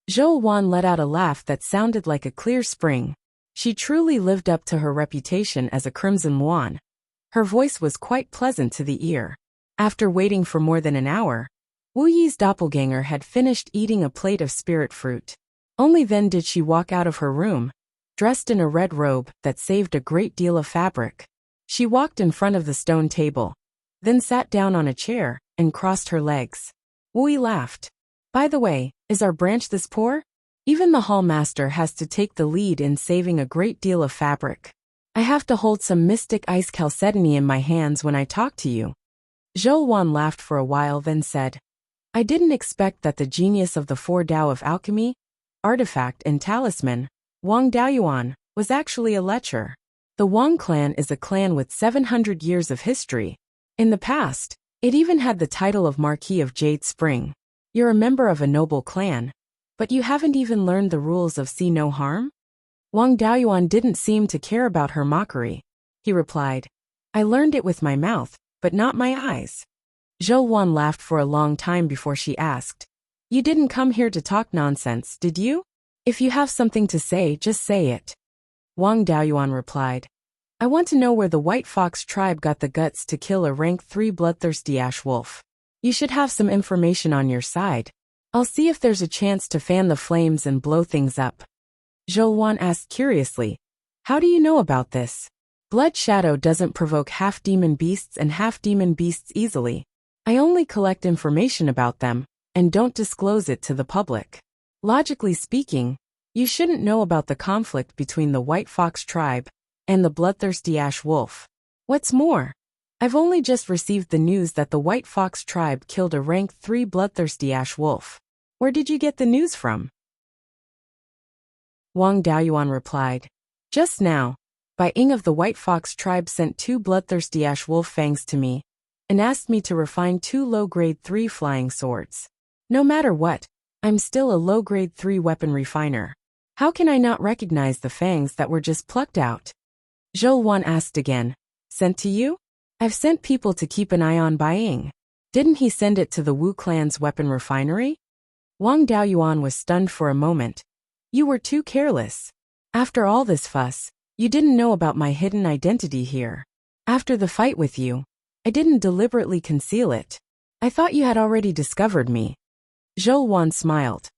Zhou Wan let out a laugh that sounded like a clear spring. She truly lived up to her reputation as a crimson Wan. Her voice was quite pleasant to the ear. After waiting for more than an hour, Wu Yi's doppelganger had finished eating a plate of spirit fruit. Only then did she walk out of her room, dressed in a red robe that saved a great deal of fabric. She walked in front of the stone table, then sat down on a chair and crossed her legs. Wu Yi laughed. "By the way, is our branch this poor? Even the hall master has to take the lead in saving a great deal of fabric. I have to hold some mystic ice chalcedony in my hands when I talk to you." Zhou Wan laughed for a while, then said, "I didn't expect that the genius of the four Tao of alchemy, artifact and talisman, Wang Daoyuan, was actually a lecher. The Wang clan is a clan with 700 years of history. In the past, it even had the title of Marquis of Jade Spring. You're a member of a noble clan, but you haven't even learned the rules of see no harm?" Wang Daoyuan didn't seem to care about her mockery. He replied, "I learned it with my mouth, but not my eyes." Zhou Wan laughed for a long time before she asked, "You didn't come here to talk nonsense, did you? If you have something to say, just say it." Wang Daoyuan replied, "I want to know where the White Fox tribe got the guts to kill a rank 3 bloodthirsty ash wolf. You should have some information on your side. I'll see if there's a chance to fan the flames and blow things up." Zhou Wan asked curiously, "How do you know about this? Blood Shadow doesn't provoke half-demon beasts and half-demon beasts easily. I only collect information about them and don't disclose it to the public. Logically speaking, you shouldn't know about the conflict between the White Fox tribe and the bloodthirsty ash wolf. What's more, I've only just received the news that the White Fox tribe killed a rank 3 bloodthirsty ash wolf. Where did you get the news from?" Wang Daoyuan replied, "Just now, Beiyuan of the White Fox tribe sent 2 bloodthirsty ash wolf fangs to me and asked me to refine 2 low-grade 3 flying swords. No matter what, I'm still a low-grade 3 weapon refiner. How can I not recognize the fangs that were just plucked out?" Zhou Wan asked again, "Sent to you?" "I've sent people to keep an eye on Beiyuan. Didn't he send it to the Wu clan's weapon refinery?" Wang Daoyuan was stunned for a moment. "You were too careless. After all this fuss, you didn't know about my hidden identity here. After the fight with you, I didn't deliberately conceal it. I thought you had already discovered me." Zhou Wan smiled.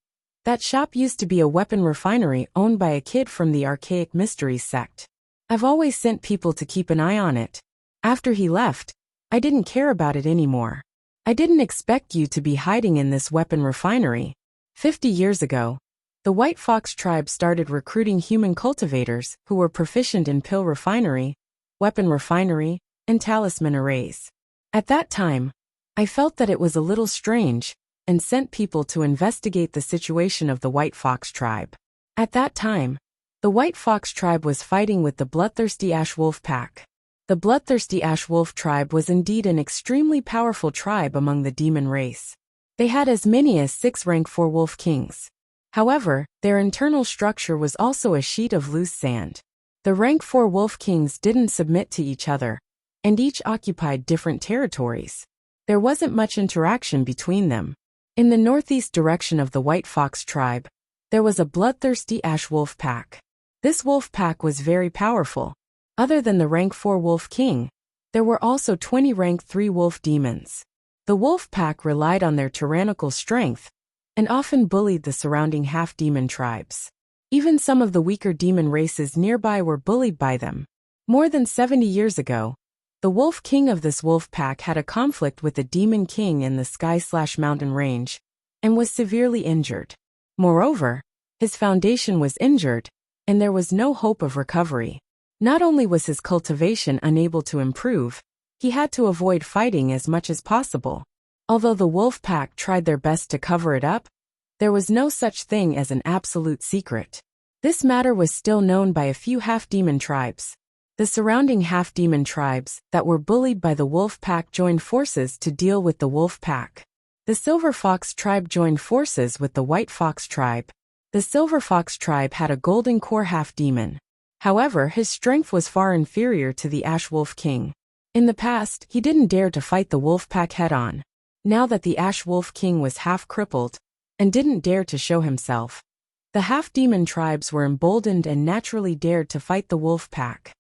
"That shop used to be a weapon refinery owned by a kid from the Archaic Mysteries sect. I've always sent people to keep an eye on it. After he left, I didn't care about it anymore. I didn't expect you to be hiding in this weapon refinery. 50 years ago, the White Fox tribe started recruiting human cultivators who were proficient in pill refinery, weapon refinery, and talisman arrays. At that time, I felt that it was a little strange, and sent people to investigate the situation of the White Fox tribe. At that time, the White Fox tribe was fighting with the bloodthirsty Ash Wolf pack. The bloodthirsty Ash Wolf tribe was indeed an extremely powerful tribe among the demon race. They had as many as 6 rank 4 wolf kings. However, their internal structure was also a sheet of loose sand. The rank 4 wolf kings didn't submit to each other, and each occupied different territories. There wasn't much interaction between them. In the northeast direction of the White Fox tribe, there was a bloodthirsty Ash Wolf pack. This wolf pack was very powerful. Other than the rank 4 wolf king, there were also 20 rank 3 wolf demons. The wolf pack relied on their tyrannical strength and often bullied the surrounding half-demon tribes. Even some of the weaker demon races nearby were bullied by them. More than 70 years ago, the wolf king of this wolf pack had a conflict with the demon king in the Sky/Mountain range and was severely injured. Moreover, his foundation was injured, and there was no hope of recovery. Not only was his cultivation unable to improve, he had to avoid fighting as much as possible. Although the wolf pack tried their best to cover it up, there was no such thing as an absolute secret. This matter was still known by a few half-demon tribes. The surrounding half-demon tribes that were bullied by the wolf pack joined forces to deal with the wolf pack. The Silver Fox tribe joined forces with the White Fox tribe. The Silver Fox tribe had a golden core half-demon. However, his strength was far inferior to the Ash Wolf King. In the past, he didn't dare to fight the wolf pack head-on. Now that the Ash Wolf King was half-crippled and didn't dare to show himself, the half-demon tribes were emboldened and naturally dared to fight the wolf pack.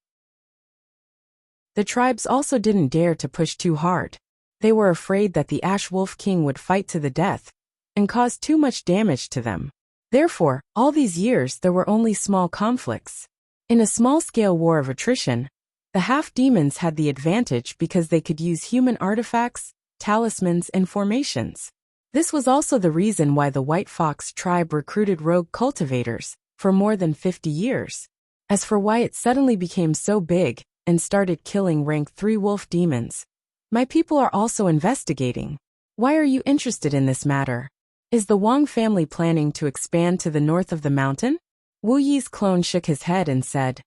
The tribes also didn't dare to push too hard. They were afraid that the Ash Wolf King would fight to the death and cause too much damage to them. Therefore, all these years there were only small conflicts. In a small-scale war of attrition, the half-demons had the advantage because they could use human artifacts, talismans, and formations. This was also the reason why the White Fox tribe recruited rogue cultivators for more than 50 years. As for why it suddenly became so big and started killing rank 3 wolf demons, my people are also investigating. Why are you interested in this matter? Is the Wang family planning to expand to the north of the mountain? Wu Yi's clone shook his head and said,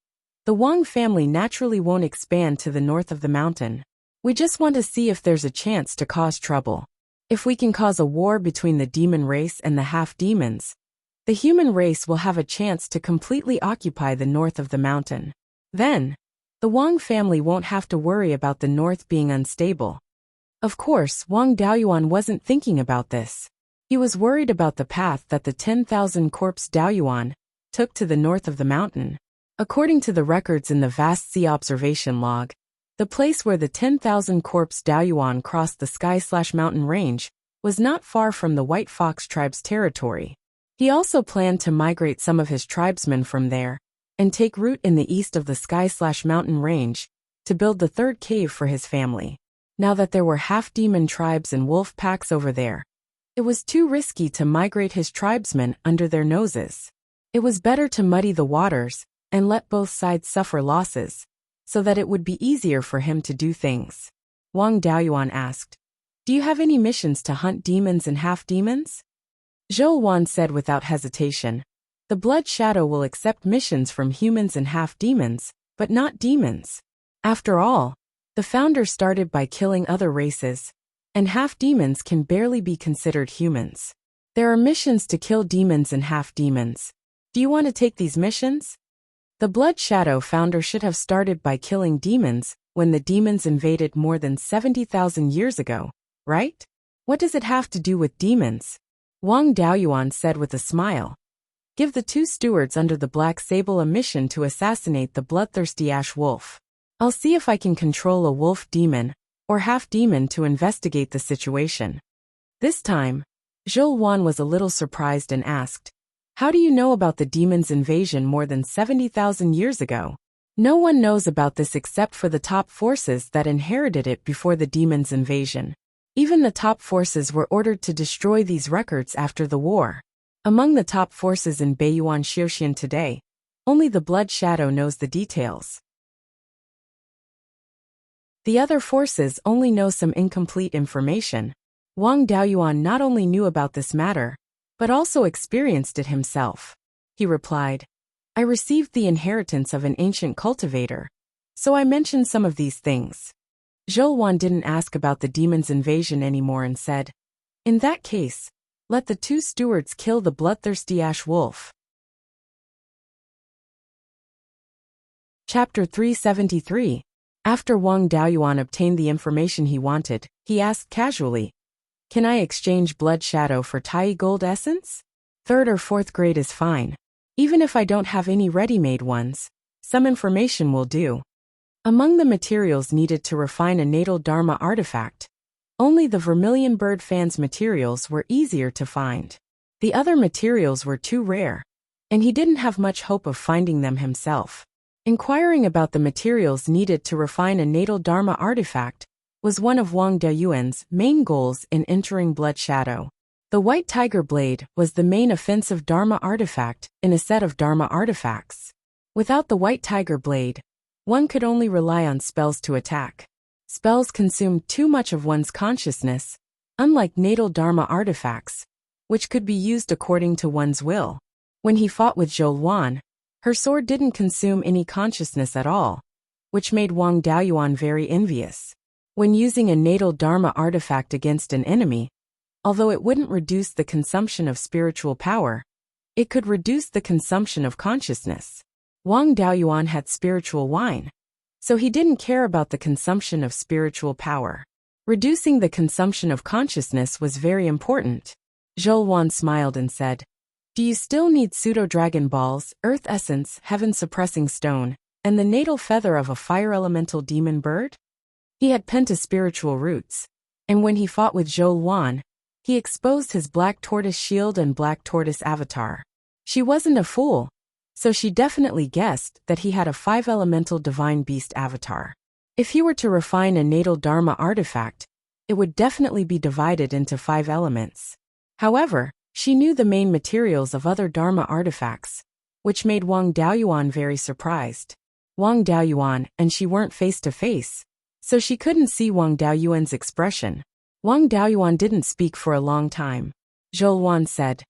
"The Wang family naturally won't expand to the north of the mountain. We just want to see if there's a chance to cause trouble. If we can cause a war between the demon race and the half-demons, the human race will have a chance to completely occupy the north of the mountain. Then, the Wang family won't have to worry about the north being unstable." Of course, Wang Daoyuan wasn't thinking about this. He was worried about the path that the 10,000 corpse Daoyuan took to the north of the mountain. According to the records in the vast sea observation log, the place where the 10,000 corpse Daoyuan crossed the Sky/Mountain range was not far from the White Fox tribe's territory. He also planned to migrate some of his tribesmen from there and take root in the east of the Sky/Mountain range to build the third cave for his family. Now that there were half-demon tribes and wolf packs over there, it was too risky to migrate his tribesmen under their noses. It was better to muddy the waters and let both sides suffer losses, so that it would be easier for him to do things. Wang Daoyuan asked, "Do you have any missions to hunt demons and half-demons?" Zhou Wan said without hesitation, "The Blood Shadow will accept missions from humans and half-demons, but not demons. After all, the founder started by killing other races, and half-demons can barely be considered humans. There are missions to kill demons and half-demons. Do you want to take these missions? The Blood Shadow founder should have started by killing demons when the demons invaded more than 70,000 years ago, right? What does it have to do with demons?" Wang Daoyuan said with a smile. "Give the 2 stewards under the Black Sable a mission to assassinate the bloodthirsty Ash Wolf. I'll see if I can control a wolf demon or half-demon to investigate the situation." This time, Zhou Wan was a little surprised and asked, "How do you know about the demon's invasion more than 70,000 years ago?" No one knows about this except for the top forces that inherited it before the demon's invasion. Even the top forces were ordered to destroy these records after the war. Among the top forces in Beiyuan Xiuxian today, only the Blood Shadow knows the details. The other forces only know some incomplete information. Wang Daoyuan not only knew about this matter, but also experienced it himself. He replied, I received the inheritance of an ancient cultivator, so I mentioned some of these things. Zhou didn't ask about the demon's invasion anymore and said, in that case, let the two stewards kill the bloodthirsty ash wolf. Chapter 373. After Wang Daoyuan obtained the information he wanted, he asked casually, can I exchange blood shadow for Tai gold essence? 3rd or 4th grade is fine. Even if I don't have any ready-made ones, some information will do. Among the materials needed to refine a natal Dharma artifact, only the vermilion bird fan's materials were easier to find. The other materials were too rare, and he didn't have much hope of finding them himself. Inquiring about the materials needed to refine a natal Dharma artifact was one of Wang Daoyuan's main goals in entering Blood Shadow. The White Tiger Blade was the main offensive Dharma artifact in a set of Dharma artifacts. Without the White Tiger Blade, one could only rely on spells to attack. Spells consumed too much of one's consciousness, unlike natal Dharma artifacts, which could be used according to one's will. When he fought with Zhou, her sword didn't consume any consciousness at all, which made Wang Daoyuan very envious. When using a natal Dharma artifact against an enemy, although it wouldn't reduce the consumption of spiritual power, it could reduce the consumption of consciousness. Wang Daoyuan had spiritual wine, so he didn't care about the consumption of spiritual power. Reducing the consumption of consciousness was very important. Zhou smiled and said, do you still need pseudo-dragon balls, earth essence, heaven-suppressing stone, and the natal feather of a fire-elemental demon bird? He had penta-spiritual roots, and when he fought with Zhou, he exposed his black tortoise shield and black tortoise avatar. She wasn't a fool, so she definitely guessed that he had a 5-elemental divine beast avatar. If he were to refine a natal Dharma artifact, it would definitely be divided into 5 elements. However, she knew the main materials of other Dharma artifacts, which made Wang Daoyuan very surprised. Wang Daoyuan and she weren't face to face, so she couldn't see Wang Daoyuan's expression. Wang Daoyuan didn't speak for a long time. Zhou said,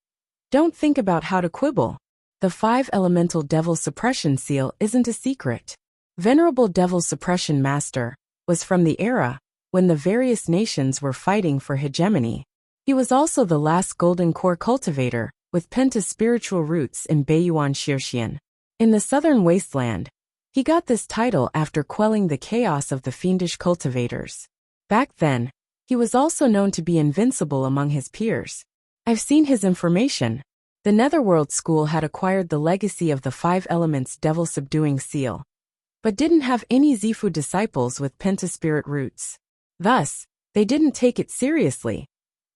don't think about how to quibble. The 5-elemental Devil Suppression Seal isn't a secret. Venerable Devil Suppression Master was from the era when the various nations were fighting for hegemony. He was also the last Golden Core cultivator with penta-spiritual roots in Beiyuan Xixian. In the southern wasteland, he got this title after quelling the chaos of the fiendish cultivators. Back then, he was also known to be invincible among his peers. I've seen his information. The Netherworld School had acquired the legacy of the 5 elements Devil Subduing Seal, but didn't have any Zifu disciples with pentaspirit roots. Thus, they didn't take it seriously,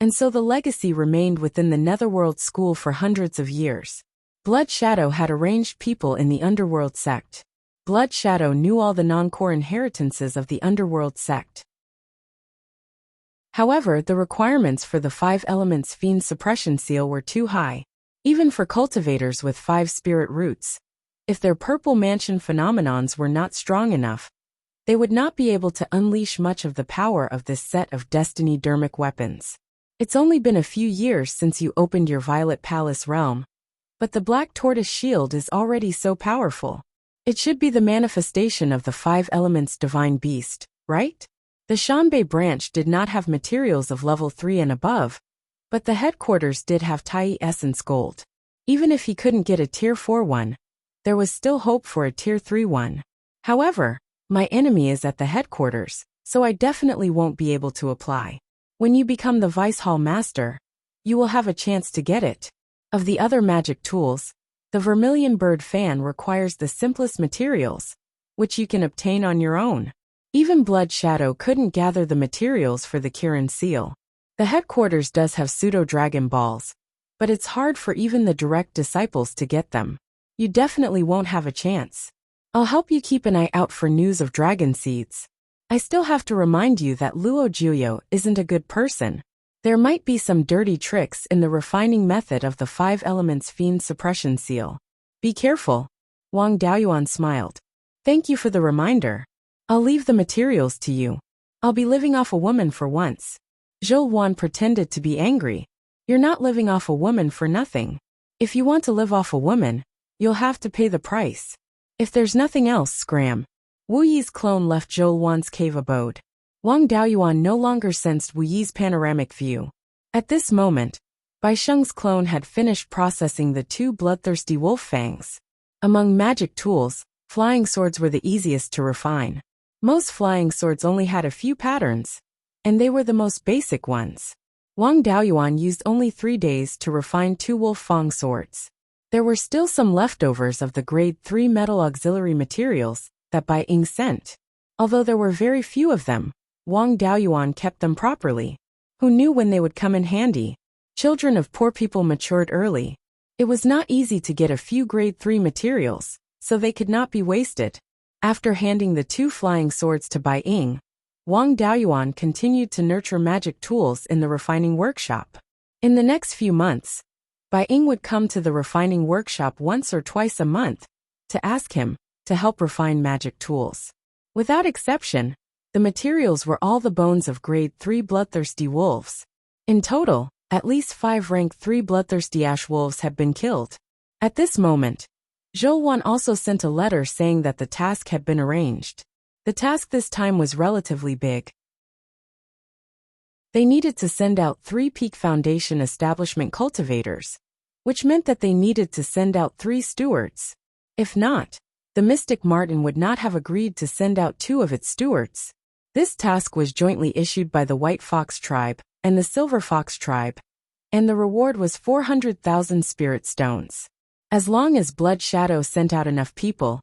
and so the legacy remained within the Netherworld School for hundreds of years. Blood Shadow had arranged people in the Underworld sect. Blood Shadow knew all the non-core inheritances of the Underworld sect. However, the requirements for the 5 elements Fiend Suppression Seal were too high, even for cultivators with 5 spirit roots. If their purple mansion phenomenons were not strong enough, they would not be able to unleash much of the power of this set of destiny dermic weapons. It's only been a few years since you opened your Violet Palace realm, but the Black Tortoise Shield is already so powerful. It should be the manifestation of the 5 elements divine beast, right? The Shanbei branch did not have materials of level 3 and above, but the headquarters did have Tai Essence Gold. Even if he couldn't get a Tier 4 one, there was still hope for a Tier 3 one. However, my enemy is at the headquarters, so I definitely won't be able to apply. When you become the Vice Hall Master, you will have a chance to get it. Of the other magic tools, the Vermilion Bird Fan requires the simplest materials, which you can obtain on your own. Even Blood Shadow couldn't gather the materials for the Kirin Seal. The headquarters does have pseudo-dragon balls, but it's hard for even the direct disciples to get them. You definitely won't have a chance. I'll help you keep an eye out for news of dragon seeds. I still have to remind you that Luo Jiuyo isn't a good person. There might be some dirty tricks in the refining method of the 5 elements Fiend Suppression Seal. Be careful. Wang Daoyuan smiled. Thank you for the reminder. I'll leave the materials to you. I'll be living off a woman for once. Zhou pretended to be angry. You're not living off a woman for nothing. If you want to live off a woman, you'll have to pay the price. If there's nothing else, scram. Wu Yi's clone left Zhou cave abode. Wang Daoyuan no longer sensed Wu Yi's panoramic view. At this moment, Bai Sheng's clone had finished processing the 2 bloodthirsty wolf fangs. Among magic tools, flying swords were the easiest to refine. Most flying swords only had a few patterns, and they were the most basic ones. Wang Daoyuan used only 3 days to refine 2 wolf fang swords. There were still some leftovers of the grade 3 metal auxiliary materials that Bai Ying sent. Although there were very few of them, Wang Daoyuan kept them properly. Who knew when they would come in handy? Children of poor people matured early. It was not easy to get a few grade 3 materials, so they could not be wasted. After handing the 2 flying swords to Bai Ying, Wang Daoyuan continued to nurture magic tools in the refining workshop. In the next few months, Bai Ying would come to the refining workshop once or twice a month to ask him to help refine magic tools. Without exception, the materials were all the bones of grade 3 bloodthirsty wolves. In total, at least 5 rank 3 bloodthirsty ash wolves had been killed. At this moment, Zhou also sent a letter saying that the task had been arranged. The task this time was relatively big. They needed to send out 3 Peak Foundation establishment cultivators, which meant that they needed to send out 3 stewards. If not, the Mystic Marten would not have agreed to send out 2 of its stewards. This task was jointly issued by the White Fox tribe and the Silver Fox tribe, and the reward was 400,000 spirit stones. As long as Blood Shadow sent out enough people,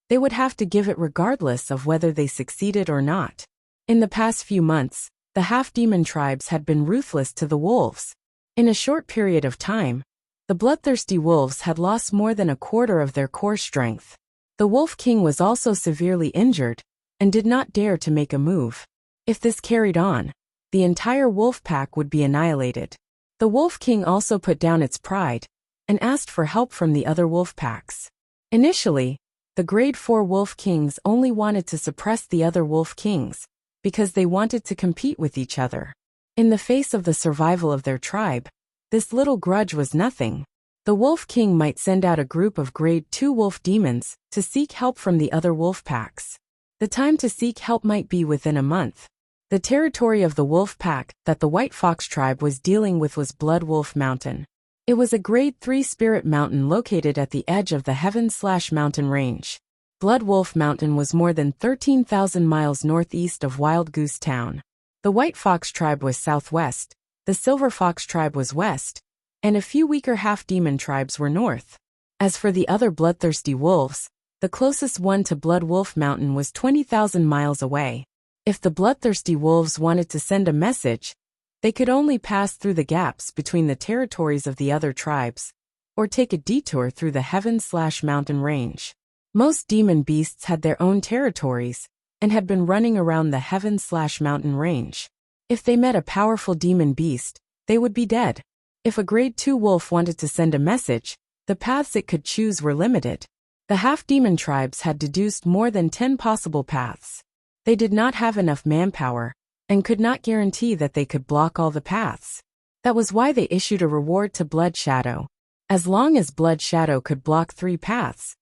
they would have to give it regardless of whether they succeeded or not. In the past few months, the half-demon tribes had been ruthless to the wolves. In a short period of time, the bloodthirsty wolves had lost more than a quarter of their core strength. The Wolf King was also severely injured and did not dare to make a move. If this carried on, the entire wolf pack would be annihilated. The Wolf King also put down its pride and asked for help from the other wolf packs. Initially, the grade 4 wolf kings only wanted to suppress the other wolf kings because they wanted to compete with each other. In the face of the survival of their tribe, this little grudge was nothing. The Wolf King might send out a group of grade 2 wolf demons to seek help from the other wolf packs. The time to seek help might be within a month. The territory of the wolf pack that the White Fox tribe was dealing with was Blood Wolf Mountain. It was a grade 3 spirit mountain located at the edge of the Heaven/Mountain range. Blood Wolf Mountain was more than 13,000 miles northeast of Wild Goose Town. The White Fox tribe was southwest, the Silver Fox tribe was west, and a few weaker half-demon tribes were north. As for the other bloodthirsty wolves, the closest one to Blood Wolf Mountain was 20,000 miles away. If the bloodthirsty wolves wanted to send a message, they could only pass through the gaps between the territories of the other tribes, or take a detour through the Heaven/Mountain range. Most demon beasts had their own territories, and had been running around the Heaven/Mountain range. If they met a powerful demon beast, they would be dead. If a grade 2 wolf wanted to send a message, the paths it could choose were limited. The half-demon tribes had deduced more than 10 possible paths. They did not have enough manpower, and could not guarantee that they could block all the paths. That was why they issued a reward to Blood Shadow. As long as Blood Shadow could block 3 paths,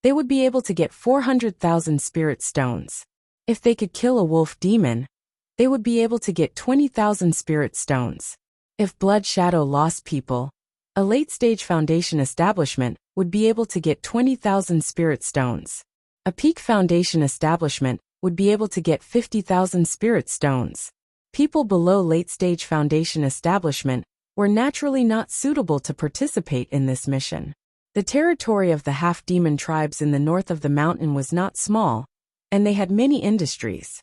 they would be able to get 400,000 spirit stones. If they could kill a wolf demon, they would be able to get 20,000 spirit stones. If Blood Shadow lost people, a late-stage foundation establishment would be able to get 20,000 spirit stones. A peak foundation establishment would be able to get 50,000 spirit stones. People below late-stage foundation establishment were naturally not suitable to participate in this mission. The territory of the half-demon tribes in the north of the mountain was not small, and they had many industries.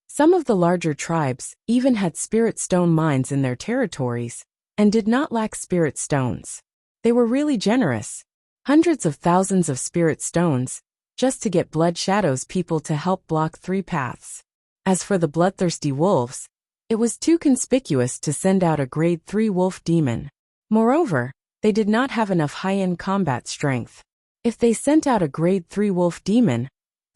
Some of the larger tribes even had spirit stone mines in their territories, and did not lack spirit stones. They were really generous. Hundreds of thousands of spirit stones, just to get Blood Shadow's people to help block 3 paths. As for the bloodthirsty wolves, it was too conspicuous to send out a grade 3 wolf demon. Moreover, they did not have enough high-end combat strength. If they sent out a grade 3 wolf demon,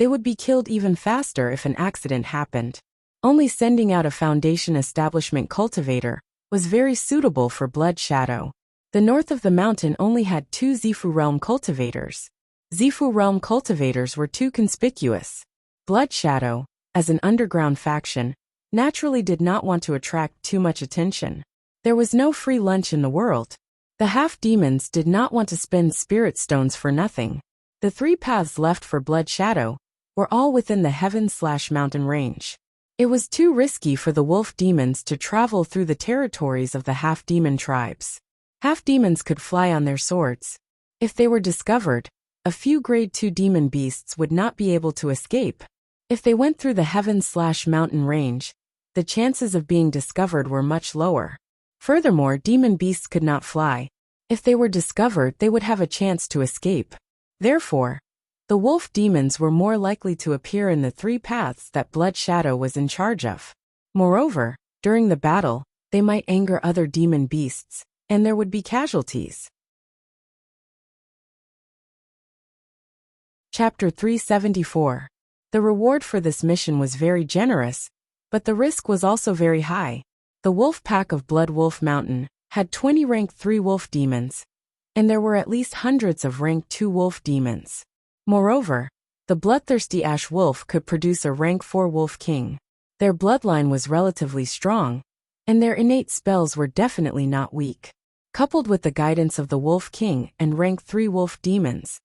They would be killed even faster if an accident happened. Only sending out a Foundation establishment cultivator was very suitable for Blood Shadow. The north of the mountain only had 2 Zifu realm cultivators. Zifu realm cultivators were too conspicuous. Blood Shadow, as an underground faction, naturally did not want to attract too much attention. There was no free lunch in the world. The half-demons did not want to spend spirit stones for nothing. The 3 paths left for Blood Shadow were all within the heaven/mountain range. It was too risky for the wolf demons to travel through the territories of the half-demon tribes. Half-demons could fly on their swords. If they were discovered, a few grade 2 demon beasts would not be able to escape. If they went through the heaven/mountain range, the chances of being discovered were much lower. Furthermore, demon beasts could not fly. If they were discovered, they would have a chance to escape. Therefore, the wolf demons were more likely to appear in the 3 paths that Blood Shadow was in charge of. Moreover, during the battle, they might anger other demon beasts, and there would be casualties. Chapter 374. The reward for this mission was very generous, but the risk was also very high. The wolf pack of Blood Wolf Mountain had 20 rank 3 wolf demons, and there were at least hundreds of rank 2 wolf demons. Moreover, the bloodthirsty Ash Wolf could produce a rank 4 wolf king. Their bloodline was relatively strong, and their innate spells were definitely not weak. Coupled with the guidance of the Wolf King and rank 3 wolf demons,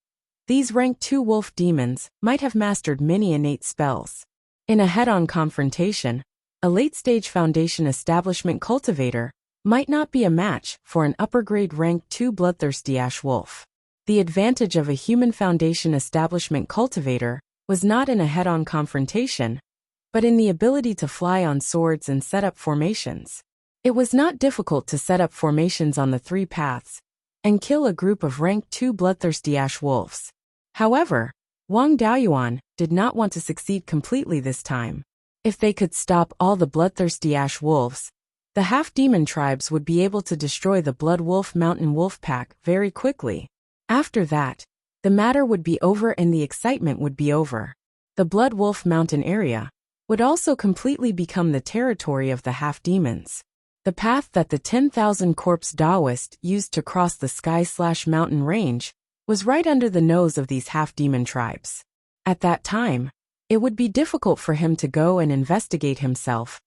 these rank 2 wolf demons might have mastered many innate spells. In a head-on confrontation, a late-stage Foundation establishment cultivator might not be a match for an upper-grade rank 2 bloodthirsty Ash Wolf. The advantage of a human Foundation establishment cultivator was not in a head-on confrontation, but in the ability to fly on swords and set up formations. It was not difficult to set up formations on the 3 paths and kill a group of rank 2 bloodthirsty Ash Wolves. However, Wang Daoyuan did not want to succeed completely this time. If they could stop all the bloodthirsty Ash Wolves, the half-demon tribes would be able to destroy the Blood Wolf Mountain wolf pack very quickly. After that, the matter would be over and the excitement would be over. The Blood Wolf Mountain area would also completely become the territory of the half-demons. The path that the 10,000 corpse Taoist used to cross the sky/mountain range was right under the nose of these half-demon tribes. At that time, it would be difficult for him to go and investigate himself,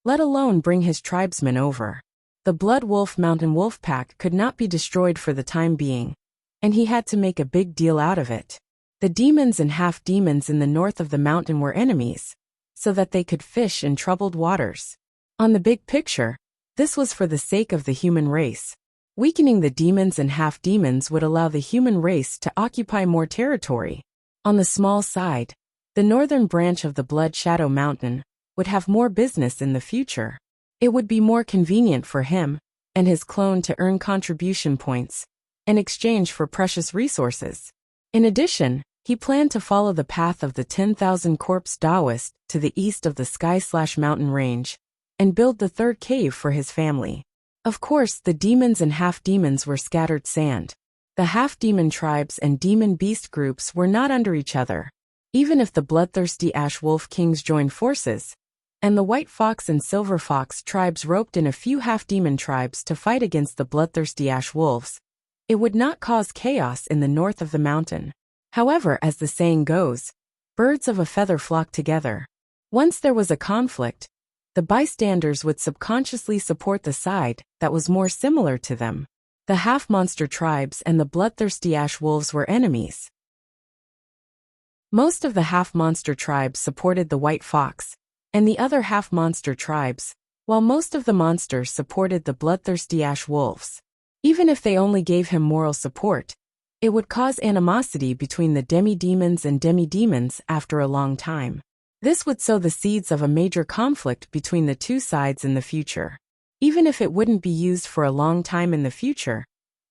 let alone bring his tribesmen over. The Blood Wolf Mountain wolf pack could not be destroyed for the time being, and he had to make a big deal out of it. The demons and half-demons in the north of the mountain were enemies, so that they could fish in troubled waters. On the big picture, this was for the sake of the human race. Weakening the demons and half-demons would allow the human race to occupy more territory. On the small side, the northern branch of the Blood Shadow Mountain would have more business in the future. It would be more convenient for him and his clone to earn contribution points in exchange for precious resources. In addition, he planned to follow the path of the 10,000 corpse Taoist to the east of the sky/mountain range and build the 3rd cave for his family. Of course, the demons and half-demons were scattered sand. The half-demon tribes and demon beast groups were not under each other. Even if the bloodthirsty Ash Wolf Kings joined forces, and the White Fox and Silver Fox tribes roped in a few half-demon tribes to fight against the bloodthirsty Ash Wolves, it would not cause chaos in the north of the mountain. However, as the saying goes, birds of a feather flock together. Once there was a conflict, the bystanders would subconsciously support the side that was more similar to them. The half-monster tribes and the bloodthirsty Ash Wolves were enemies. Most of the half-monster tribes supported the White Fox, and the other half-monster tribes, while most of the monsters supported the bloodthirsty Ash Wolves. Even if they only gave him moral support, it would cause animosity between the demi-demons and demi-demons after a long time. This would sow the seeds of a major conflict between the two sides in the future. Even if it wouldn't be used for a long time in the future,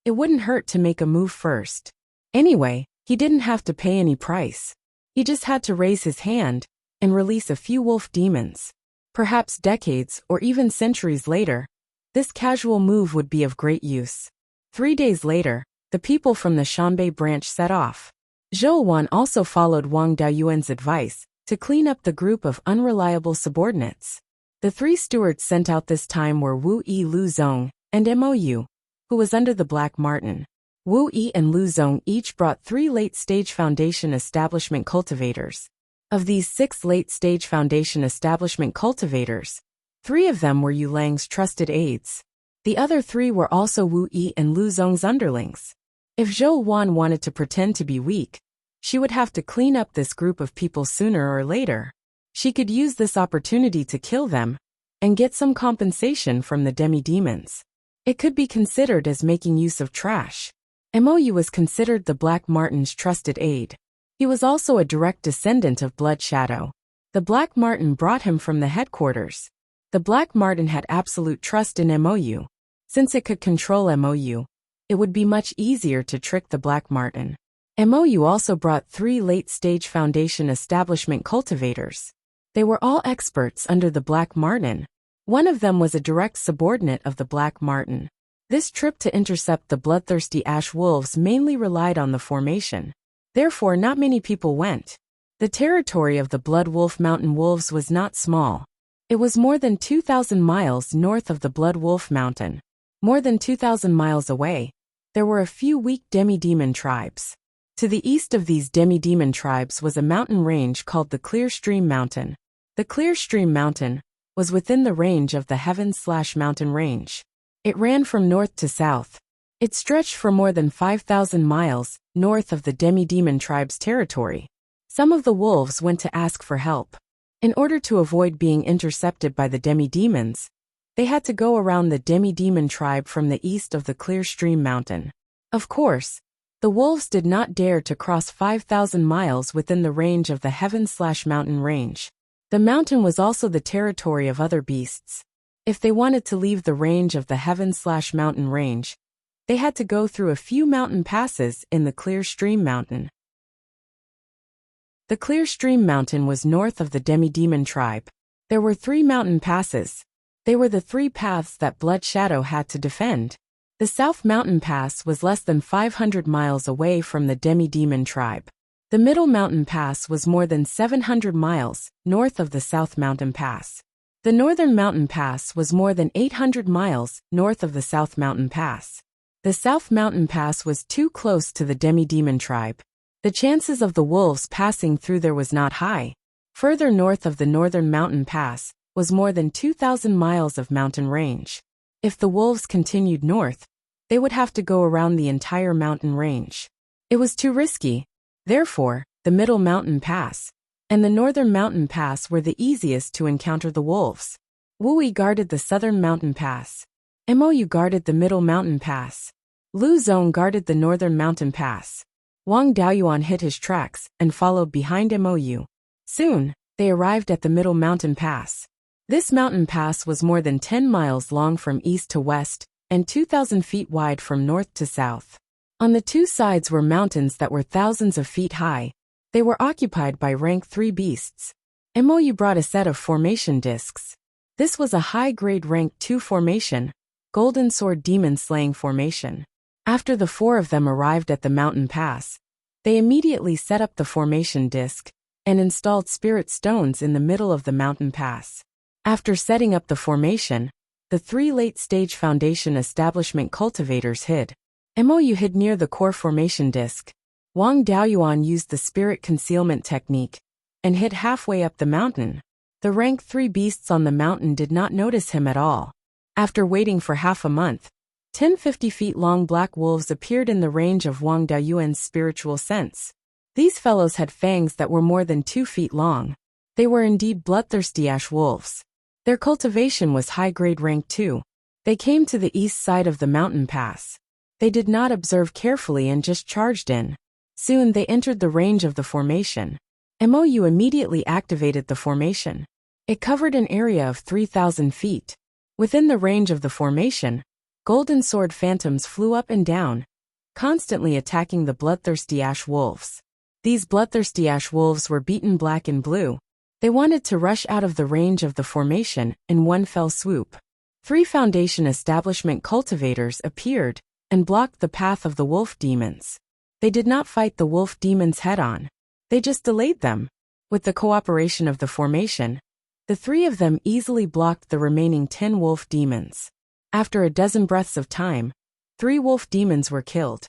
it wouldn't hurt to make a move first. Anyway, he didn't have to pay any price. He just had to raise his hand and release a few wolf demons. Perhaps decades or even centuries later, this casual move would be of great use. 3 days later, the people from the Shanbei branch set off. Zhou Wan also followed Wang Daoyuan's advice to clean up the group of unreliable subordinates. The three stewards sent out this time were Wu Yi, Lu Zong, and Mou, who was under the Black Martin. Wu Yi and Lu Zong each brought 3 late-stage foundation establishment cultivators. Of these 6 late-stage foundation establishment cultivators, 3 of them were Yu Lang's trusted aides. The other 3 were also Wu Yi and Lu Zong's underlings. If Zhou Wan wanted to pretend to be weak, she would have to clean up this group of people sooner or later. She could use this opportunity to kill them and get some compensation from the demi-demons. It could be considered as making use of trash. Mou was considered the Black Martin's trusted aide. He was also a direct descendant of Blood Shadow. The Black Martin brought him from the headquarters. The Black Martin had absolute trust in Mou. Since it could control Mou, it would be much easier to trick the Black Martin. Mou also brought 3 late-stage foundation establishment cultivators. They were all experts under the Black Martin. One of them was a direct subordinate of the Black Martin. This trip to intercept the bloodthirsty ash wolves mainly relied on the formation. Therefore, not many people went. The territory of the Blood Wolf Mountain wolves was not small. It was more than 2,000 miles north of the Blood Wolf Mountain. More than 2,000 miles away, there were a few weak demi-demon tribes. To the east of these demi-demon tribes was a mountain range called the Clear Stream Mountain. The Clear Stream Mountain was within the range of the Heaven/Mountain Range. It ran from north to south. It stretched for more than 5,000 miles north of the demi-demon tribe's territory. Some of the wolves went to ask for help. In order to avoid being intercepted by the demi-demons, they had to go around the demi-demon tribe from the east of the Clear Stream Mountain. Of course, the wolves did not dare to cross 5,000 miles within the range of the Heaven/Mountain Range. The mountain was also the territory of other beasts. If they wanted to leave the range of the Heaven/Mountain Range, they had to go through a few mountain passes in the Clear Stream Mountain. The Clear Stream Mountain was north of the demi-demon tribe. There were 3 mountain passes. They were the 3 paths that Blood Shadow had to defend. The South Mountain Pass was less than 500 miles away from the demi-demon tribe. The Middle Mountain Pass was more than 700 miles north of the South Mountain Pass. The Northern Mountain Pass was more than 800 miles north of the South Mountain Pass. The South Mountain Pass was too close to the demi-demon tribe. The chances of the wolves passing through there was not high. Further north of the Northern Mountain Pass was more than 2,000 miles of mountain range. If the wolves continued north, they would have to go around the entire mountain range. It was too risky. Therefore, the Middle Mountain Pass and the Northern Mountain Pass were the easiest to encounter the wolves. Wu Yi guarded the Southern Mountain Pass. Mou guarded the Middle Mountain Pass. Lu Zong guarded the Northern Mountain Pass. Wang Daoyuan hid his tracks and followed behind Mou. Soon, they arrived at the Middle Mountain Pass. This mountain pass was more than 10 miles long from east to west and 2,000 feet wide from north to south. On the 2 sides were mountains that were thousands of feet high. They were occupied by rank 3 beasts. Mou brought a set of formation discs. This was a high-grade rank 2 formation, Golden Sword Demon Slaying Formation. After the 4 of them arrived at the mountain pass, they immediately set up the formation disc and installed spirit stones in the middle of the mountain pass. After setting up the formation, the 3 late-stage foundation establishment cultivators hid. Mou hid near the core formation disc. Wang Daoyuan used the spirit concealment technique and hid halfway up the mountain. The rank 3 beasts on the mountain did not notice him at all. After waiting for half a month, 10 50-feet-long black wolves appeared in the range of Wang Daoyuan's spiritual sense. These fellows had fangs that were more than 2 feet long. They were indeed bloodthirsty ash wolves. Their cultivation was high-grade rank 2. They came to the east side of the mountain pass. They did not observe carefully and just charged in. Soon they entered the range of the formation. Mou immediately activated the formation. It covered an area of 3,000 feet. Within the range of the formation, golden sword phantoms flew up and down, constantly attacking the bloodthirsty ash wolves. These bloodthirsty ash wolves were beaten black and blue. They wanted to rush out of the range of the formation in one fell swoop. 3 foundation establishment cultivators appeared and blocked the path of the wolf demons. They did not fight the wolf demons head-on. They just delayed them. With the cooperation of the formation, the 3 of them easily blocked the remaining 10 wolf demons. After a dozen breaths of time, 3 wolf demons were killed.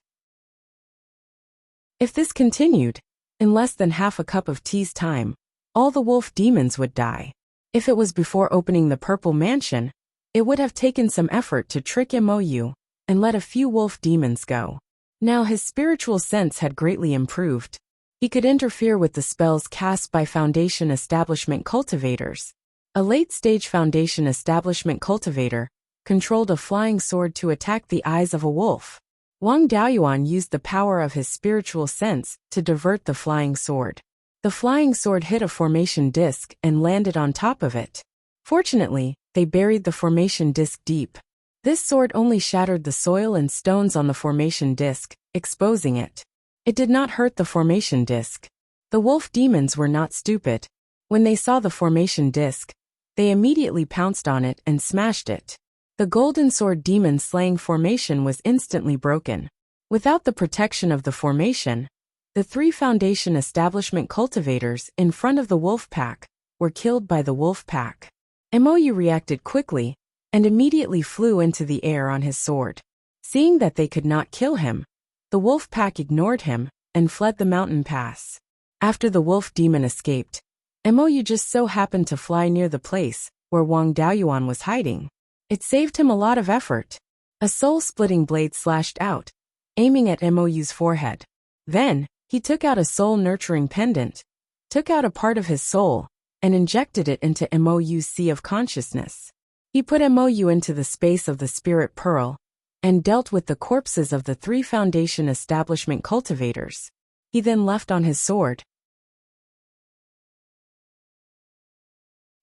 If this continued, in less than half a cup of tea's time, all the wolf demons would die. If it was before opening the Purple Mansion, it would have taken some effort to trick Mou and let a few wolf demons go. Now his spiritual sense had greatly improved. He could interfere with the spells cast by Foundation Establishment cultivators. A late-stage Foundation Establishment cultivator controlled a flying sword to attack the eyes of a wolf. Wang Daoyuan used the power of his spiritual sense to divert the flying sword. The flying sword hit a formation disc and landed on top of it. Fortunately, they buried the formation disc deep. This sword only shattered the soil and stones on the formation disc, exposing it. It did not hurt the formation disc. The wolf demons were not stupid. When they saw the formation disc, they immediately pounced on it and smashed it. The golden sword demon slaying formation was instantly broken. Without the protection of the formation, the 3 Foundation Establishment cultivators in front of the wolf pack were killed by the wolf pack. Mou reacted quickly and immediately flew into the air on his sword. Seeing that they could not kill him, the wolf pack ignored him and fled the mountain pass. After the wolf demon escaped, Mou just so happened to fly near the place where Wang Daoyuan was hiding. It saved him a lot of effort. A soul-splitting blade slashed out, aiming at Mou's forehead. Then, he took out a soul-nurturing pendant, took out a part of his soul, and injected it into Mou's sea of consciousness. He put Mou into the space of the spirit pearl, and dealt with the corpses of the 3 Foundation Establishment cultivators. He then left on his sword.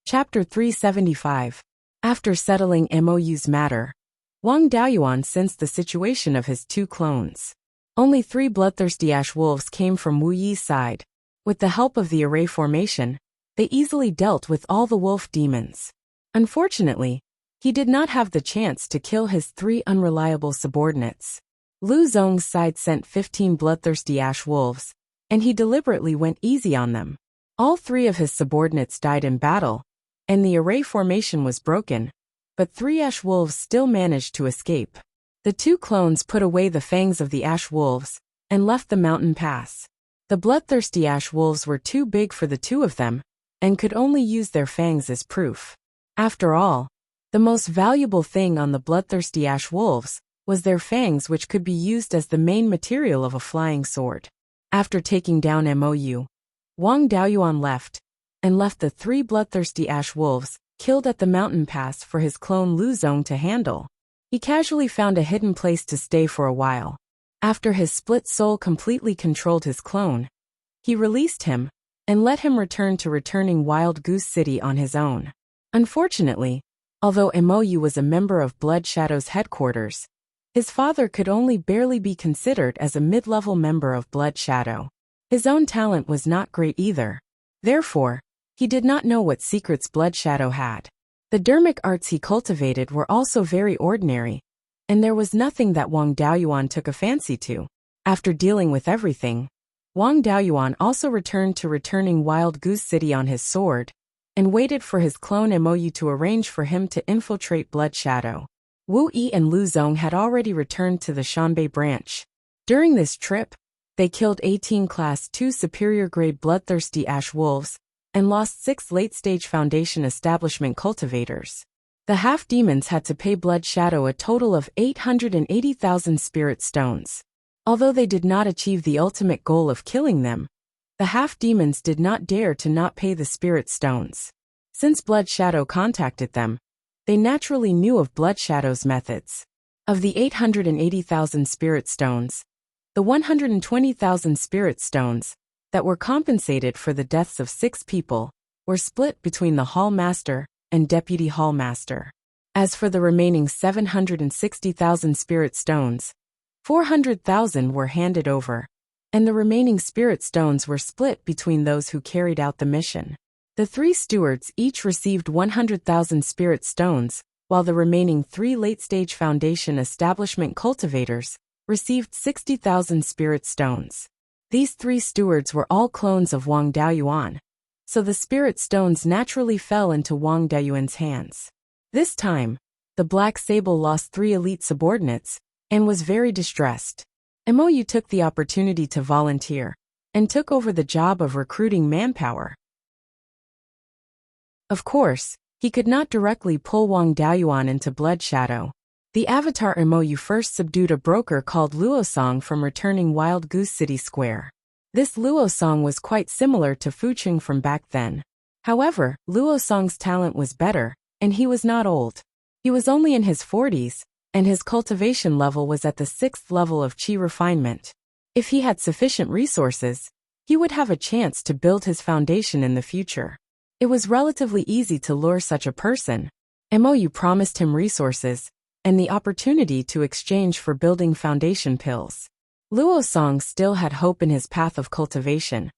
Chapter 375. After settling Mou's matter, Wang Daoyuan sensed the situation of his 2 clones. Only 3 bloodthirsty ash wolves came from Wu Yi's side. With the help of the array formation, they easily dealt with all the wolf demons. Unfortunately, he did not have the chance to kill his 3 unreliable subordinates. Lu Zong's side sent 15 bloodthirsty ash wolves, and he deliberately went easy on them. All 3 of his subordinates died in battle, and the array formation was broken, but 3 ash wolves still managed to escape. The 2 clones put away the fangs of the ash wolves and left the mountain pass. The bloodthirsty ash wolves were too big for the 2 of them and could only use their fangs as proof. After all, the most valuable thing on the bloodthirsty ash wolves was their fangs, which could be used as the main material of a flying sword. After taking down Mou, Wang Daoyuan left the 3 bloodthirsty ash wolves killed at the mountain pass for his clone Lu Zong to handle. He casually found a hidden place to stay for a while. After his split soul completely controlled his clone, he released him and let him return to returning Wild Goose City on his own. Unfortunately, although Mou was a member of Blood Shadow's headquarters, his father could only barely be considered as a mid-level member of Blood Shadow. His own talent was not great either. Therefore, he did not know what secrets Blood Shadow had. The dermic arts he cultivated were also very ordinary, and there was nothing that Wang Daoyuan took a fancy to. After dealing with everything, Wang Daoyuan also returned to returning Wild Goose City on his sword, and waited for his clone Mou to arrange for him to infiltrate Blood Shadow. Wu Yi and Lu Zong had already returned to the Shanbei branch. During this trip, they killed 18 Class 2 superior-grade bloodthirsty ash wolves, and lost 6 late-stage Foundation Establishment cultivators. The half-demons had to pay Blood Shadow a total of 880,000 spirit stones. Although they did not achieve the ultimate goal of killing them, the half-demons did not dare to not pay the spirit stones. Since Blood Shadow contacted them, they naturally knew of Blood Shadow's methods. Of the 880,000 spirit stones, the 120,000 spirit stones that were compensated for the deaths of 6 people were split between the Hall Master and Deputy Hall Master. As for the remaining 760,000 spirit stones, 400,000 were handed over, and the remaining spirit stones were split between those who carried out the mission. The 3 stewards each received 100,000 spirit stones, while the remaining 3 late-stage Foundation Establishment cultivators received 60,000 spirit stones. These 3 stewards were all clones of Wang Daoyuan, so the spirit stones naturally fell into Wang Daoyuan's hands. This time, the Black Sable lost 3 elite subordinates and was very distressed. Mou took the opportunity to volunteer and took over the job of recruiting manpower. Of course, he could not directly pull Wang Daoyuan into Blood Shadow. The Avatar Mou first subdued a broker called Luosong from returning Wild Goose City Square. This Luosong was quite similar to Fucheng from back then. However, Luosong's talent was better, and he was not old. He was only in his 40s, and his cultivation level was at the 6th level of Qi refinement. If he had sufficient resources, he would have a chance to build his foundation in the future. It was relatively easy to lure such a person. Mou promised him resources and the opportunity to exchange for building foundation pills. Luosong still had hope in his path of cultivation,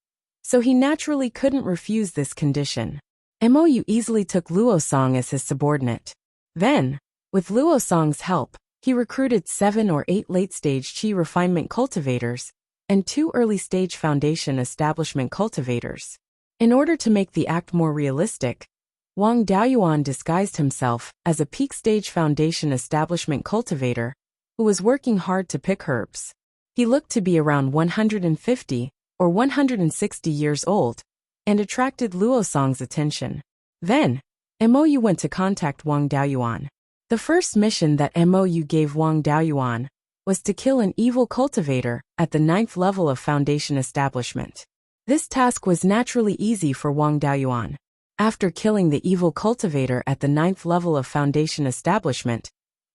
so he naturally couldn't refuse this condition. Mou easily took Luosong as his subordinate. Then, with Luosong's help, he recruited 7 or 8 late-stage Qi refinement cultivators and 2 early-stage foundation establishment cultivators. In order to make the act more realistic, Wang Daoyuan disguised himself as a peak-stage foundation establishment cultivator who was working hard to pick herbs. He looked to be around 150 or 160 years old and attracted Luosong's attention. Then, Mou went to contact Wang Daoyuan. The first mission that Mou gave Wang Daoyuan was to kill an evil cultivator at the 9th level of foundation establishment. This task was naturally easy for Wang Daoyuan. After killing the evil cultivator at the 9th level of foundation establishment,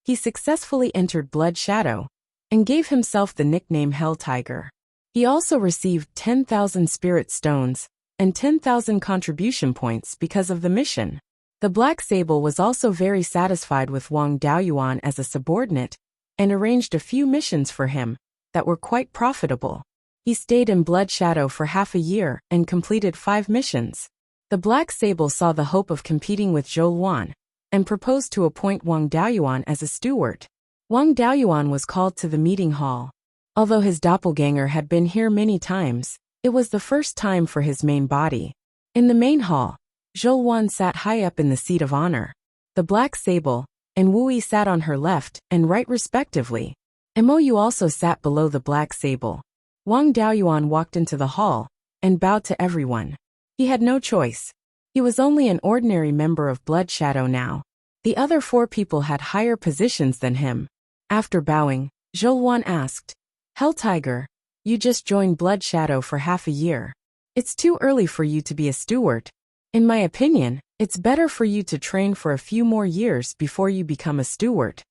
he successfully entered Blood Shadow and gave himself the nickname Hell Tiger. He also received 10,000 spirit stones and 10,000 contribution points because of the mission. The Black Sable was also very satisfied with Wang Daoyuan as a subordinate and arranged a few missions for him that were quite profitable. He stayed in Blood Shadow for half a year and completed 5 missions. The Black Sable saw the hope of competing with Zhou Luan and proposed to appoint Wang Daoyuan as a steward. Wang Daoyuan was called to the meeting hall. Although his doppelganger had been here many times, it was the first time for his main body. In the main hall, Zhou Luan sat high up in the seat of honor. The Black Sable and Wu Yi sat on her left and right respectively. Mou also sat below the Black Sable. Wang Daoyuan walked into the hall and bowed to everyone. He had no choice. He was only an ordinary member of Blood Shadow now. The other 4 people had higher positions than him. After bowing, Zhou Luan asked, "Hell Tiger, you just joined Blood Shadow for half a year. It's too early for you to be a steward. In my opinion, it's better for you to train for a few more years before you become a steward."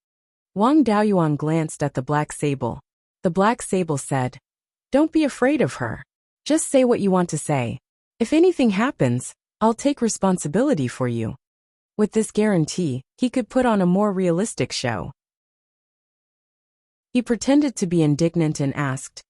Wang Daoyuan glanced at the Black Sable. The Black Sable said, "Don't be afraid of her. Just say what you want to say. If anything happens, I'll take responsibility for you." With this guarantee, he could put on a more realistic show. He pretended to be indignant and asked,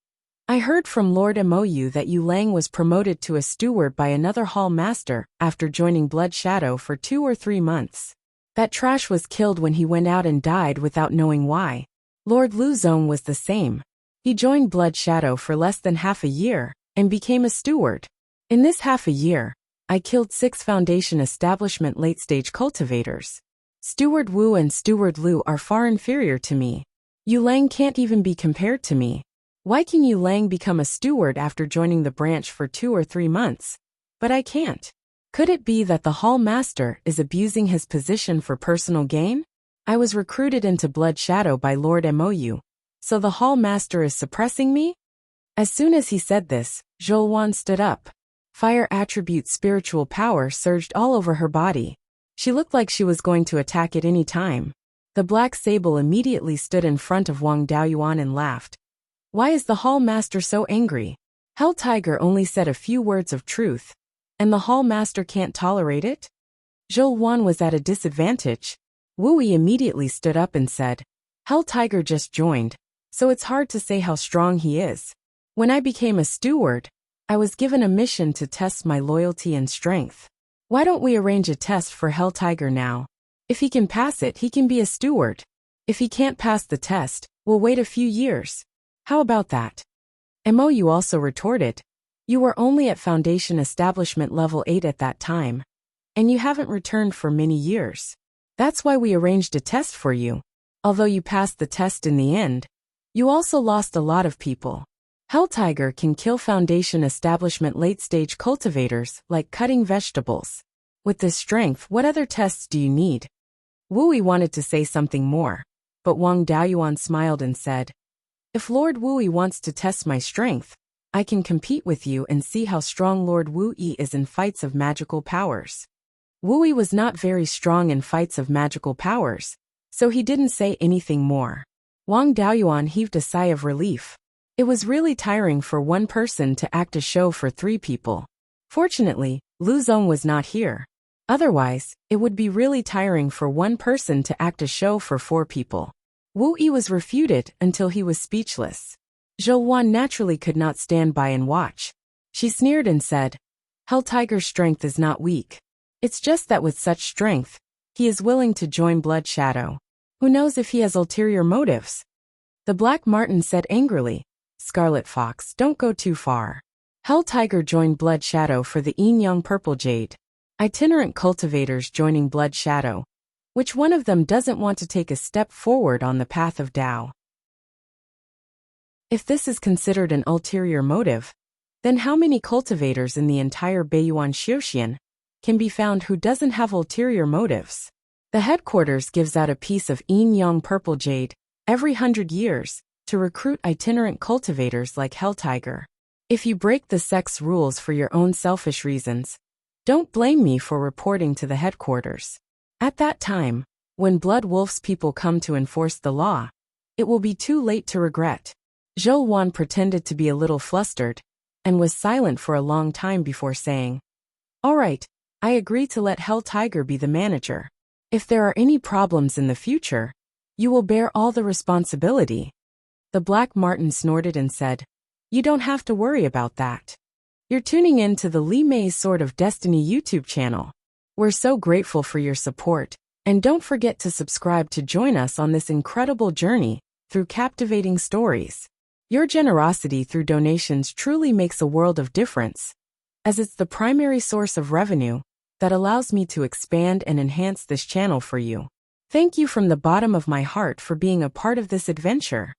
"I heard from Lord Mou that Yu Lang was promoted to a steward by another hall master after joining Blood Shadow for 2 or 3 months. That trash was killed when he went out and died without knowing why. Lord Lu Zong was the same. He joined Blood Shadow for less than half a year and became a steward. In this half a year, I killed 6 foundation establishment late-stage cultivators. Steward Wu and Steward Lu are far inferior to me. Yu Lang can't even be compared to me. Why can Yu Lang become a steward after joining the branch for 2 or 3 months? But I can't. Could it be that the hall master is abusing his position for personal gain? I was recruited into Blood Shadow by Lord Mou, so the hall master is suppressing me?" As soon as he said this, Zhou Luan stood up. Fire attribute spiritual power surged all over her body. She looked like she was going to attack at any time. The Black Sable immediately stood in front of Wang Daoyuan and laughed. "Why is the hall master so angry? Hell Tiger only said a few words of truth, and the hall master can't tolerate it?" Zhou Luan was at a disadvantage. Wu Yi immediately stood up and said, "Hell Tiger just joined, so it's hard to say how strong he is. When I became a steward, I was given a mission to test my loyalty and strength. Why don't we arrange a test for Hell Tiger now? If he can pass it, he can be a steward. If he can't pass the test, we'll wait a few years. How about that? Mou also retorted. You were only at Foundation Establishment Level 8 at that time, and you haven't returned for many years. That's why we arranged a test for you. Although you passed the test in the end, you also lost a lot of people. Hell Tiger can kill Foundation Establishment late-stage cultivators like cutting vegetables. With this strength, what other tests do you need? Wu Yi wanted to say something more, but Wang Daoyuan smiled and said, if Lord Wu Yi wants to test my strength, I can compete with you and see how strong Lord Wu Yi is in fights of magical powers. Wu Yi was not very strong in fights of magical powers, so he didn't say anything more. Wang Daoyuan heaved a sigh of relief. It was really tiring for one person to act a show for 3 people. Fortunately, Lu Zong was not here. Otherwise, it would be really tiring for one person to act a show for 4 people. Wu Yi was refuted until he was speechless. Zhou Wan naturally could not stand by and watch. She sneered and said, Hell Tiger's strength is not weak. It's just that with such strength, he is willing to join Blood Shadow. Who knows if he has ulterior motives? The Black Marten said angrily, Scarlet Fox, don't go too far. Hell Tiger joined Blood Shadow for the Yin Yang Purple Jade. Itinerant cultivators joining Blood Shadow. Which one of them doesn't want to take a step forward on the path of Tao? If this is considered an ulterior motive, then how many cultivators in the entire Beiyuan Xiuxian can be found who doesn't have ulterior motives? The headquarters gives out a piece of Yin Yang Purple Jade every 100 years to recruit itinerant cultivators like Hell Tiger. If you break the sect's rules for your own selfish reasons, don't blame me for reporting to the headquarters. At that time, when Blood Wolf's people come to enforce the law, it will be too late to regret. Zhou Wan pretended to be a little flustered, and was silent for a long time before saying, All right, I agree to let Hell Tiger be the manager. If there are any problems in the future, you will bear all the responsibility. The Black Marten snorted and said, You don't have to worry about that. You're tuning in to the Li Mei's Sword of Destiny YouTube channel. We're so grateful for your support, and don't forget to subscribe to join us on this incredible journey through captivating stories. Your generosity through donations truly makes a world of difference, as it's the primary source of revenue that allows me to expand and enhance this channel for you. Thank you from the bottom of my heart for being a part of this adventure.